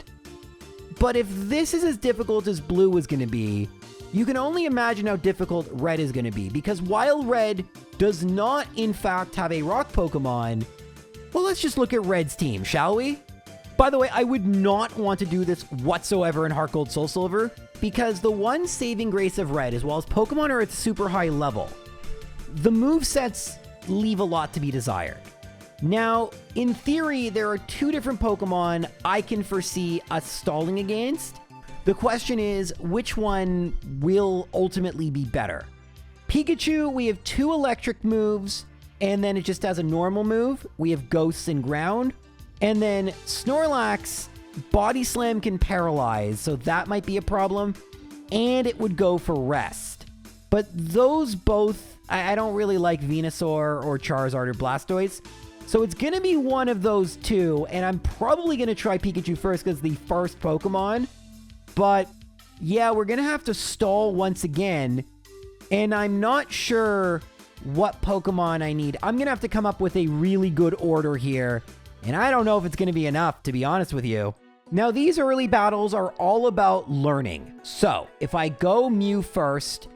But if this is as difficult as Blue is going to be, you can only imagine how difficult Red is going to be. Because while Red does not, in fact, have a rock Pokemon, well, let's just look at Red's team, shall we? By the way, I would not want to do this whatsoever in Heart Gold Soul Silver, because the one saving grace of Red, as well as Pokemon are at super high level, the movesets leave a lot to be desired. Now, in theory, there are 2 different Pokemon I can foresee us stalling against. The question is, which one will ultimately be better? Pikachu, we have 2 electric moves, and then it just has a normal move. We have Ghosts and Ground. And then Snorlax, Body Slam can paralyze, so that might be a problem. And it would go for Rest. But those both, I don't really like Venusaur or Charizard or Blastoise. So it's going to be one of those 2, and I'm probably going to try Pikachu first because the first Pokemon. But yeah, we're going to have to stall once again, and I'm not sure what Pokemon I need. I'm going to have to come up with a really good order here, and I don't know if it's going to be enough, to be honest with you. Now, these early battles are all about learning. So if I go Mew first,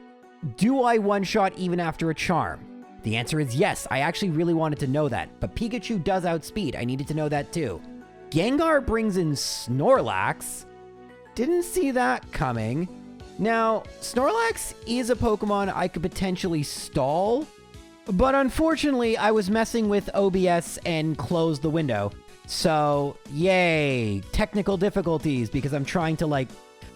do I one-shot even after a Charm? The answer is yes. I actually really wanted to know that, but Pikachu does outspeed. I needed to know that too. Gengar brings in Snorlax. Didn't see that coming. Now, Snorlax is a Pokemon I could potentially stall, but unfortunately, I was messing with OBS and closed the window. So, yay, technical difficulties, because I'm trying to I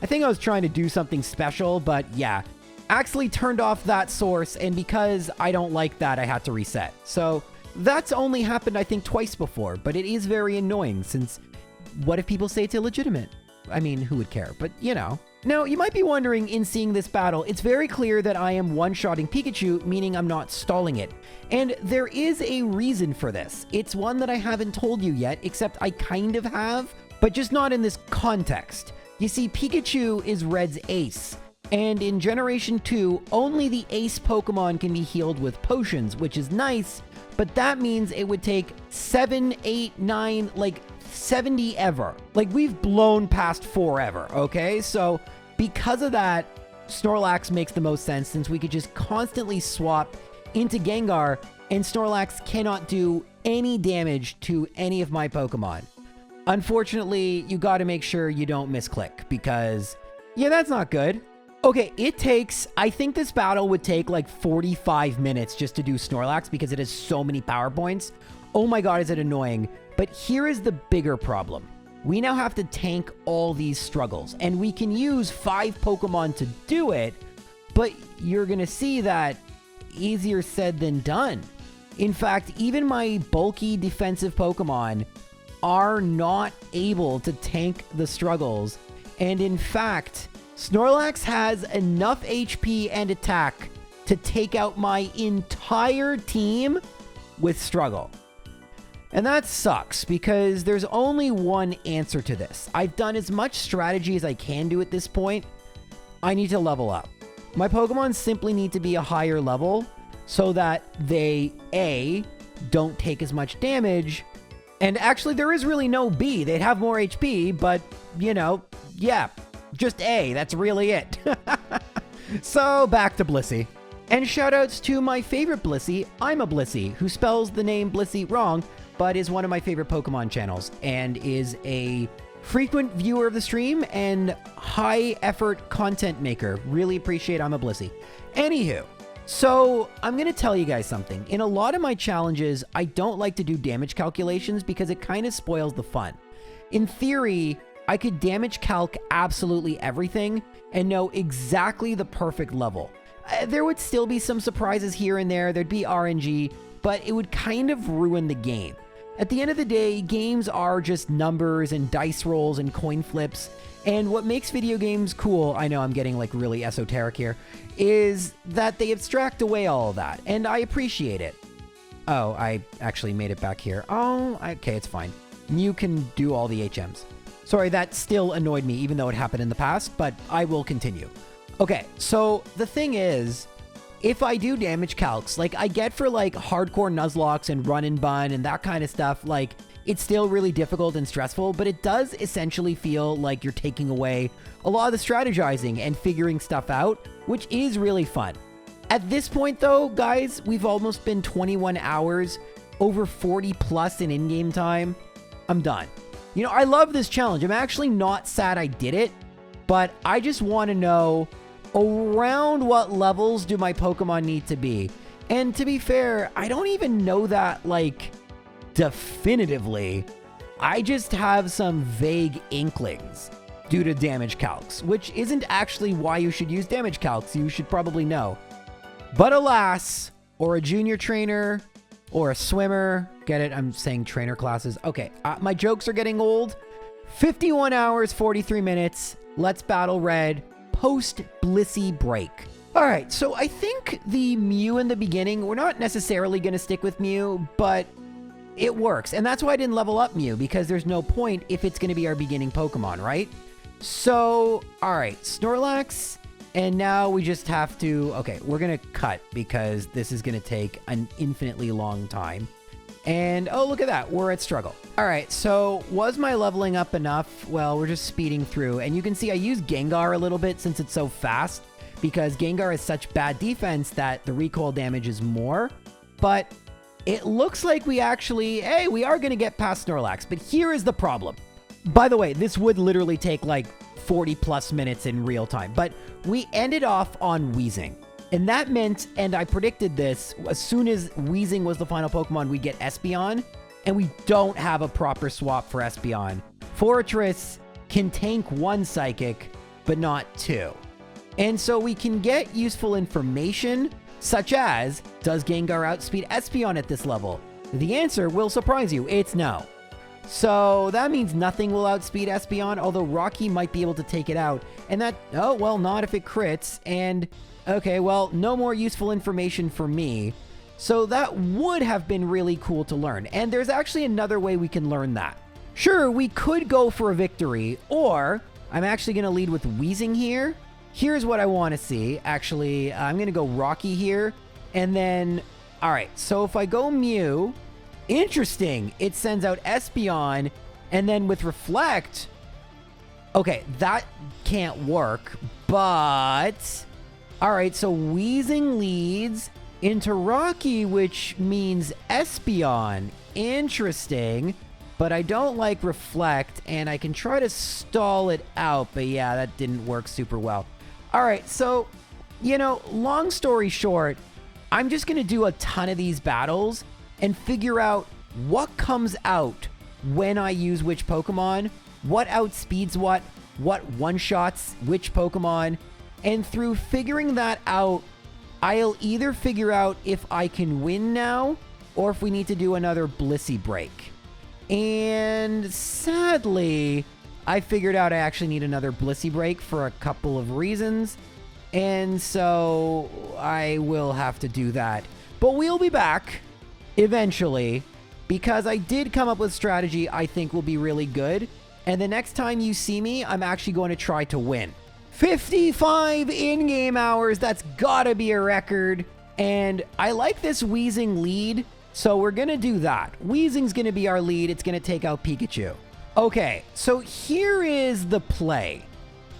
think I was trying to do something special, but yeah. accidentally turned off that source, and because I don't like that, I had to reset. So that's only happened, I think, twice before, but it is very annoying since what if people say it's illegitimate? I mean, who would care? But, you know. Now, you might be wondering, in seeing this battle, it's very clear that I am one-shotting Pikachu, meaning I'm not stalling it. And there is a reason for this. It's one that I haven't told you yet, except I kind of have, but just not in this context. You see, Pikachu is Red's ace, and in Generation 2, only the ace Pokemon can be healed with potions, which is nice, but that means it would take 7, 8, 9, like 70 ever. Like, we've blown past forever, okay? So because of that, Snorlax makes the most sense since we could just constantly swap into Gengar and Snorlax cannot do any damage to any of my Pokemon. Unfortunately, you got to make sure you don't misclick because, yeah, that's not good. Okay, it takes, I think this battle would take like 45 minutes just to do Snorlax because it has so many power points. Oh my god, is it annoying. But here is the bigger problem. We now have to tank all these struggles, and we can use 5 Pokemon to do it, but you're going to see that easier said than done. In fact, even my bulky defensive Pokemon are not able to tank the struggles, and in fact, Snorlax has enough HP and attack to take out my entire team with struggle. And that sucks because there's only one answer to this. I've done as much strategy as I can do at this point. I need to level up. My Pokemon simply need to be a higher level so that they, A, don't take as much damage. And actually, there is really no B. They'd have more HP, but, you know, yeah, just A. That's really it. So, back to Blissey. And shoutouts to my favorite Blissey, I'm a Blissey, who spells the name Blissey wrong, but is one of my favorite Pokemon channels, and is a frequent viewer of the stream and high-effort content maker. Really appreciate I'm a Blissey. Anywho, so I'm going to tell you guys something. In a lot of my challenges, I don't like to do damage calculations because it kind of spoils the fun. In theory, I could damage calc absolutely everything and know exactly the perfect level. There would still be some surprises here and there. There'd be RNG, but it would kind of ruin the game. At the end of the day, games are just numbers and dice rolls and coin flips. And what makes video games cool, I know I'm getting like really esoteric here, is that they abstract away all of that. And I appreciate it. Oh, I actually made it back here. Oh, okay, it's fine. Mew can do all the HMs. Sorry, that still annoyed me, even though it happened in the past, but I will continue. Okay, so the thing is, if I do damage calcs, like I get for like hardcore Nuzlocke and run and bun and that kind of stuff, like it's still really difficult and stressful, but it does essentially feel like you're taking away a lot of the strategizing and figuring stuff out, which is really fun. At this point though, guys, we've almost been 21 hours, over 40 plus in in-game time. I'm done. You know, I love this challenge. I'm actually not sad I did it, but I just want to know around what levels do my Pokemon need to be? And to be fair, I don't even know that, like, definitively. I just have some vague inklings due to damage calcs, which isn't actually why you should use damage calcs. You should probably know. But alas, or a junior trainer, or a swimmer. Get it? I'm saying trainer classes. Okay, my jokes are getting old. 51 hours, 43 minutes. Let's battle Red. Post-Blissey break. Alright, so I think the Mew in the beginning, we're not necessarily going to stick with Mew, but it works. And that's why I didn't level up Mew, because there's no point if it's going to be our beginning Pokemon, right? So, alright, Snorlax, and now we just have to... Okay, we're going to cut, because this is going to take an infinitely long time. And, oh, look at that. We're at struggle. All right, so was my leveling up enough? Well, we're just speeding through. And you can see I use Gengar a little bit since it's so fast, because Gengar has such bad defense that the recoil damage is more. But it looks like we actually, hey, we are going to get past Snorlax. But here is the problem. By the way, this would literally take like 40 plus minutes in real time. But we ended off on Weezing. And that meant, and I predicted this, as soon as Weezing was the final Pokemon, we'd get Espeon, and we don't have a proper swap for Espeon. Fortress can tank 1 Psychic, but not 2. And so we can get useful information, such as, does Gengar outspeed Espeon at this level? The answer will surprise you, it's no. So that means nothing will outspeed Espeon, although Rocky might be able to take it out. And that, oh, well, not if it crits. And, okay, well, no more useful information for me. So that would have been really cool to learn. And there's actually another way we can learn that. Sure, we could go for a victory, or I'm actually going to lead with Wheezing here. Here's what I want to see. Actually, I'm going to go Rocky here. And then, all right, so if I go Mew, interesting. It sends out Espeon. And then with Reflect, okay, that can't work. But, all right, so Wheezing leads into Rocky, which means Espeon. Interesting. But I don't like Reflect, and I can try to stall it out. But yeah, that didn't work super well. All right, so, you know, long story short, I'm just going to do a ton of these battles and figure out what comes out when I use which Pokemon, what outspeeds what one-shots which Pokemon, and through figuring that out, I'll either figure out if I can win now or if we need to do another Blissey break. And sadly, I figured out I actually need another Blissey break for a couple of reasons. And so I will have to do that. But we'll be back eventually because I did come up with a strategy I think will be really good. And the next time you see me, I'm actually going to try to win. 55 in-game hours. That's gotta be a record. And I like this Wheezing lead. So we're going to do that. Wheezing's going to be our lead. It's going to take out Pikachu. Okay, so here is the play.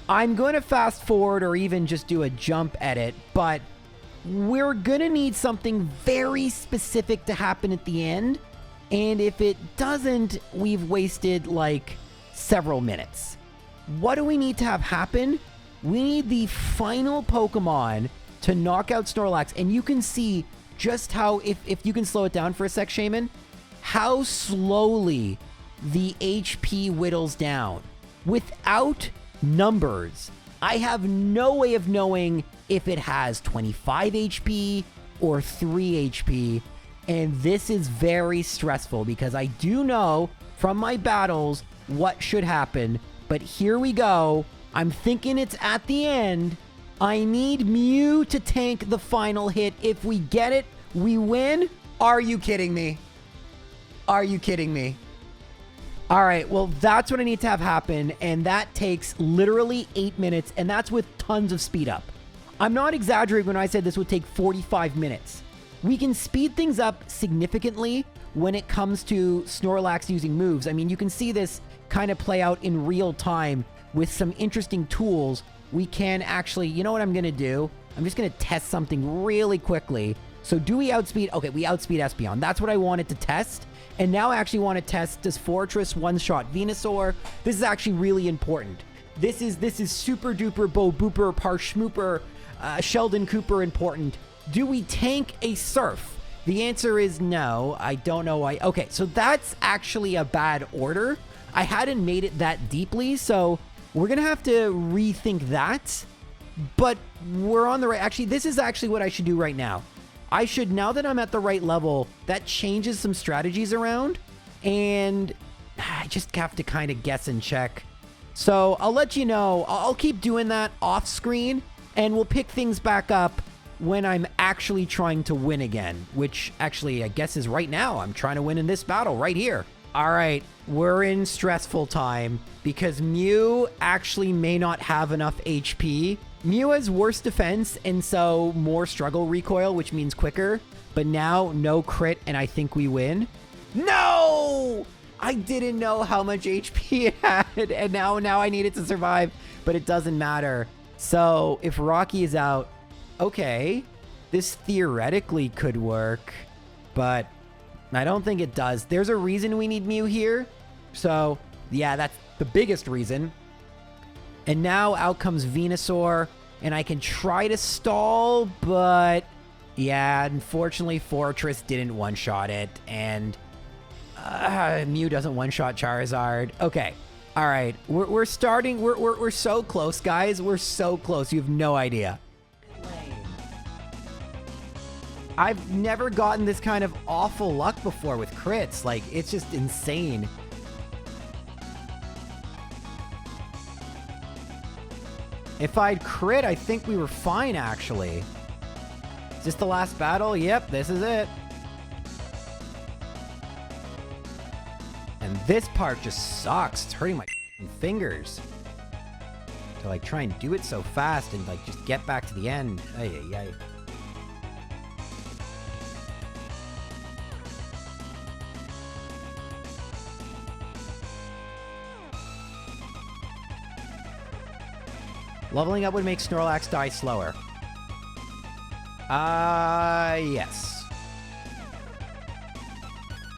I'm going to fast forward or even just do a jump edit, but we're going to need something very specific to happen at the end. And if it doesn't, we've wasted like several minutes. What do we need to have happen? We need the final Pokemon to knock out Snorlax. And you can see just how, if you can slow it down for a sec, Shaman, how slowly the HP whittles down. Without numbers, I have no way of knowing if it has 25 HP or 3 HP. And this is very stressful because I do know from my battles what should happen. But here we go. I'm thinking it's at the end. I need Mew to tank the final hit. If we get it, we win. Are you kidding me? Are you kidding me? All right, well, that's what I need to have happen, and that takes literally 8 minutes, and that's with tons of speed up. I'm not exaggerating when I said this would take 45 minutes. We can speed things up significantly when it comes to Snorlax using moves. I mean, you can see this kind of play out in real time with some interesting tools. We can actually, you know what I'm going to do? I'm just going to test something really quickly. So do we outspeed? Okay, we outspeed Espeon. That's what I wanted to test. And now I actually want to test, does Fortress one-shot Venusaur? This is actually really important. This is super duper Bo Booper Parshmooper Sheldon Cooper important. Do we tank a Surf? The answer is no. I don't know why. Okay, so that's actually a bad order. I hadn't made it that deeply, so we're going to have to rethink that. But we're on the right... Actually, this is actually what I should do right now. I should, now that I'm at the right level, that changes some strategies around. And I just have to kind of guess and check. So I'll let you know. I'll keep doing that off screen. And we'll pick things back up when I'm actually trying to win again. Which actually, I guess, is right now. I'm trying to win in this battle right here. All right, we're in stressful time because Mew actually may not have enough HP. Mew has worse defense and so more struggle recoil, which means quicker. But now no crit and I think we win. No! I didn't know how much HP it had and now I need it to survive, but it doesn't matter. So if Rocky is out, okay, this theoretically could work, but I don't think it does. There's a reason we need Mew here. So yeah, that's the biggest reason. And now out comes Venusaur, and I can try to stall, but yeah, unfortunately Fortress didn't one-shot it, and Mew doesn't one-shot Charizard. Okay. All right, we're starting. We're so close, guys. We're so close. You have no idea. I've never gotten this kind of awful luck before with crits. Like, it's just insane. If I'd crit, I think we were fine, actually. Is this the last battle? Yep, this is it. And this part just sucks. It's hurting my fingers to like try and do it so fast and like just get back to the end. Ay, ay, ay. Leveling up would make Snorlax die slower. Yes.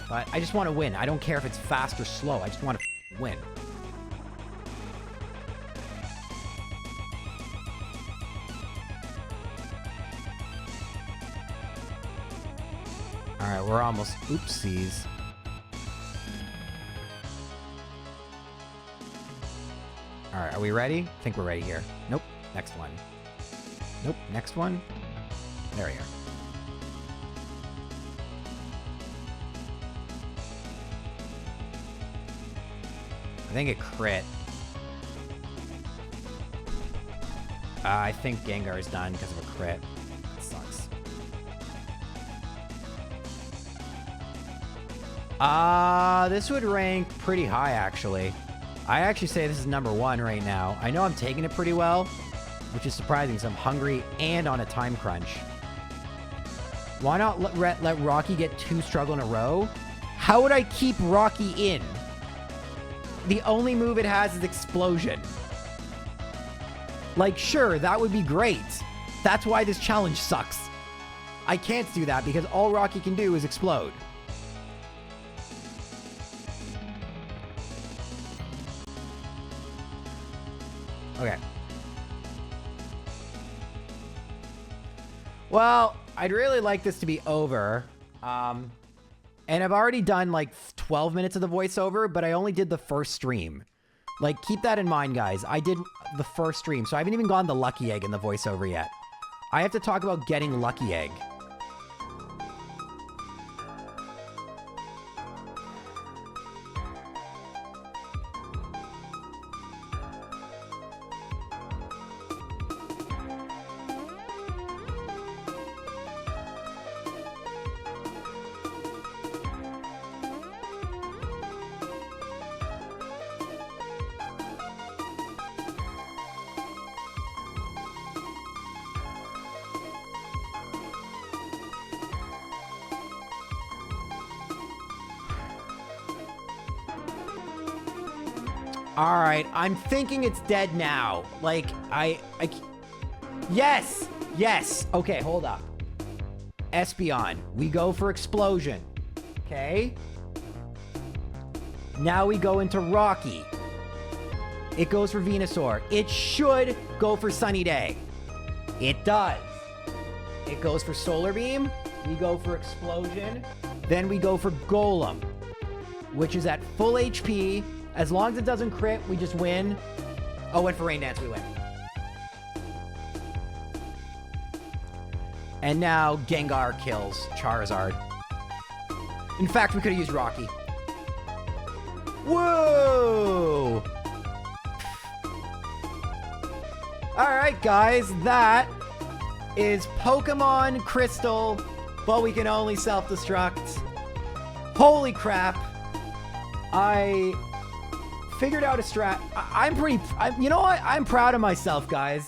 But I just want to win. I don't care if it's fast or slow. I just want to win. All right, we're almost... Oopsies. All right, are we ready? I think we're ready here. Nope. Next one. Nope. Next one. There we are. I think it crit. I think Gengar is done because of a crit. That sucks. This would rank pretty high, actually. I actually say this is number 1 right now. I know I'm taking it pretty well, which is surprising because I'm hungry and on a time crunch. Why not let Rocky get 2 struggle in a row? How would I keep Rocky in? The only move it has is Explosion. Like, sure, that would be great. That's why this challenge sucks. I can't do that because all Rocky can do is explode. Okay. Well, I'd really like this to be over. And I've already done like 12 minutes of the voiceover, but I only did the first stream. Like, keep that in mind, guys. I did the first stream, so I haven't even gotten the Lucky Egg in the voiceover yet. I have to talk about getting Lucky Egg. All right, I'm thinking it's dead now. Like, yes, yes. Okay, hold up. Espeon, we go for Explosion. Okay. Now we go into Rocky. It goes for Venusaur. It should go for Sunny Day. It does. It goes for Solar Beam. We go for Explosion. Then we go for Golem, which is at full HP. As long as it doesn't crit, we just win. Oh, and for Rain Dance, we win. And now Gengar kills Charizard. In fact, we could have used Rocky. Whoa! Alright, guys, that is Pokemon Crystal, but we can only self-destruct. Holy crap. I figured out a strat. You know what? I'm proud of myself, guys.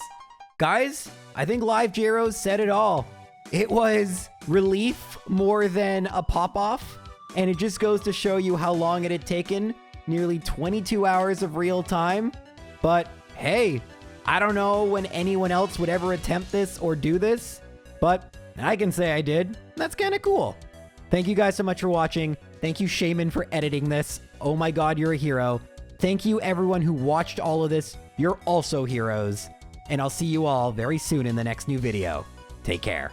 Guys, I think Live Gyros said it all. It was relief more than a pop-off, and it just goes to show you how long it had taken. Nearly 22 hours of real time. But hey, I don't know when anyone else would ever attempt this or do this, but I can say I did. That's kind of cool. Thank you guys so much for watching. Thank you, Shaman, for editing this. Oh my god, you're a hero. Thank you, everyone who watched all of this. You're also heroes. And I'll see you all very soon in the next new video. Take care.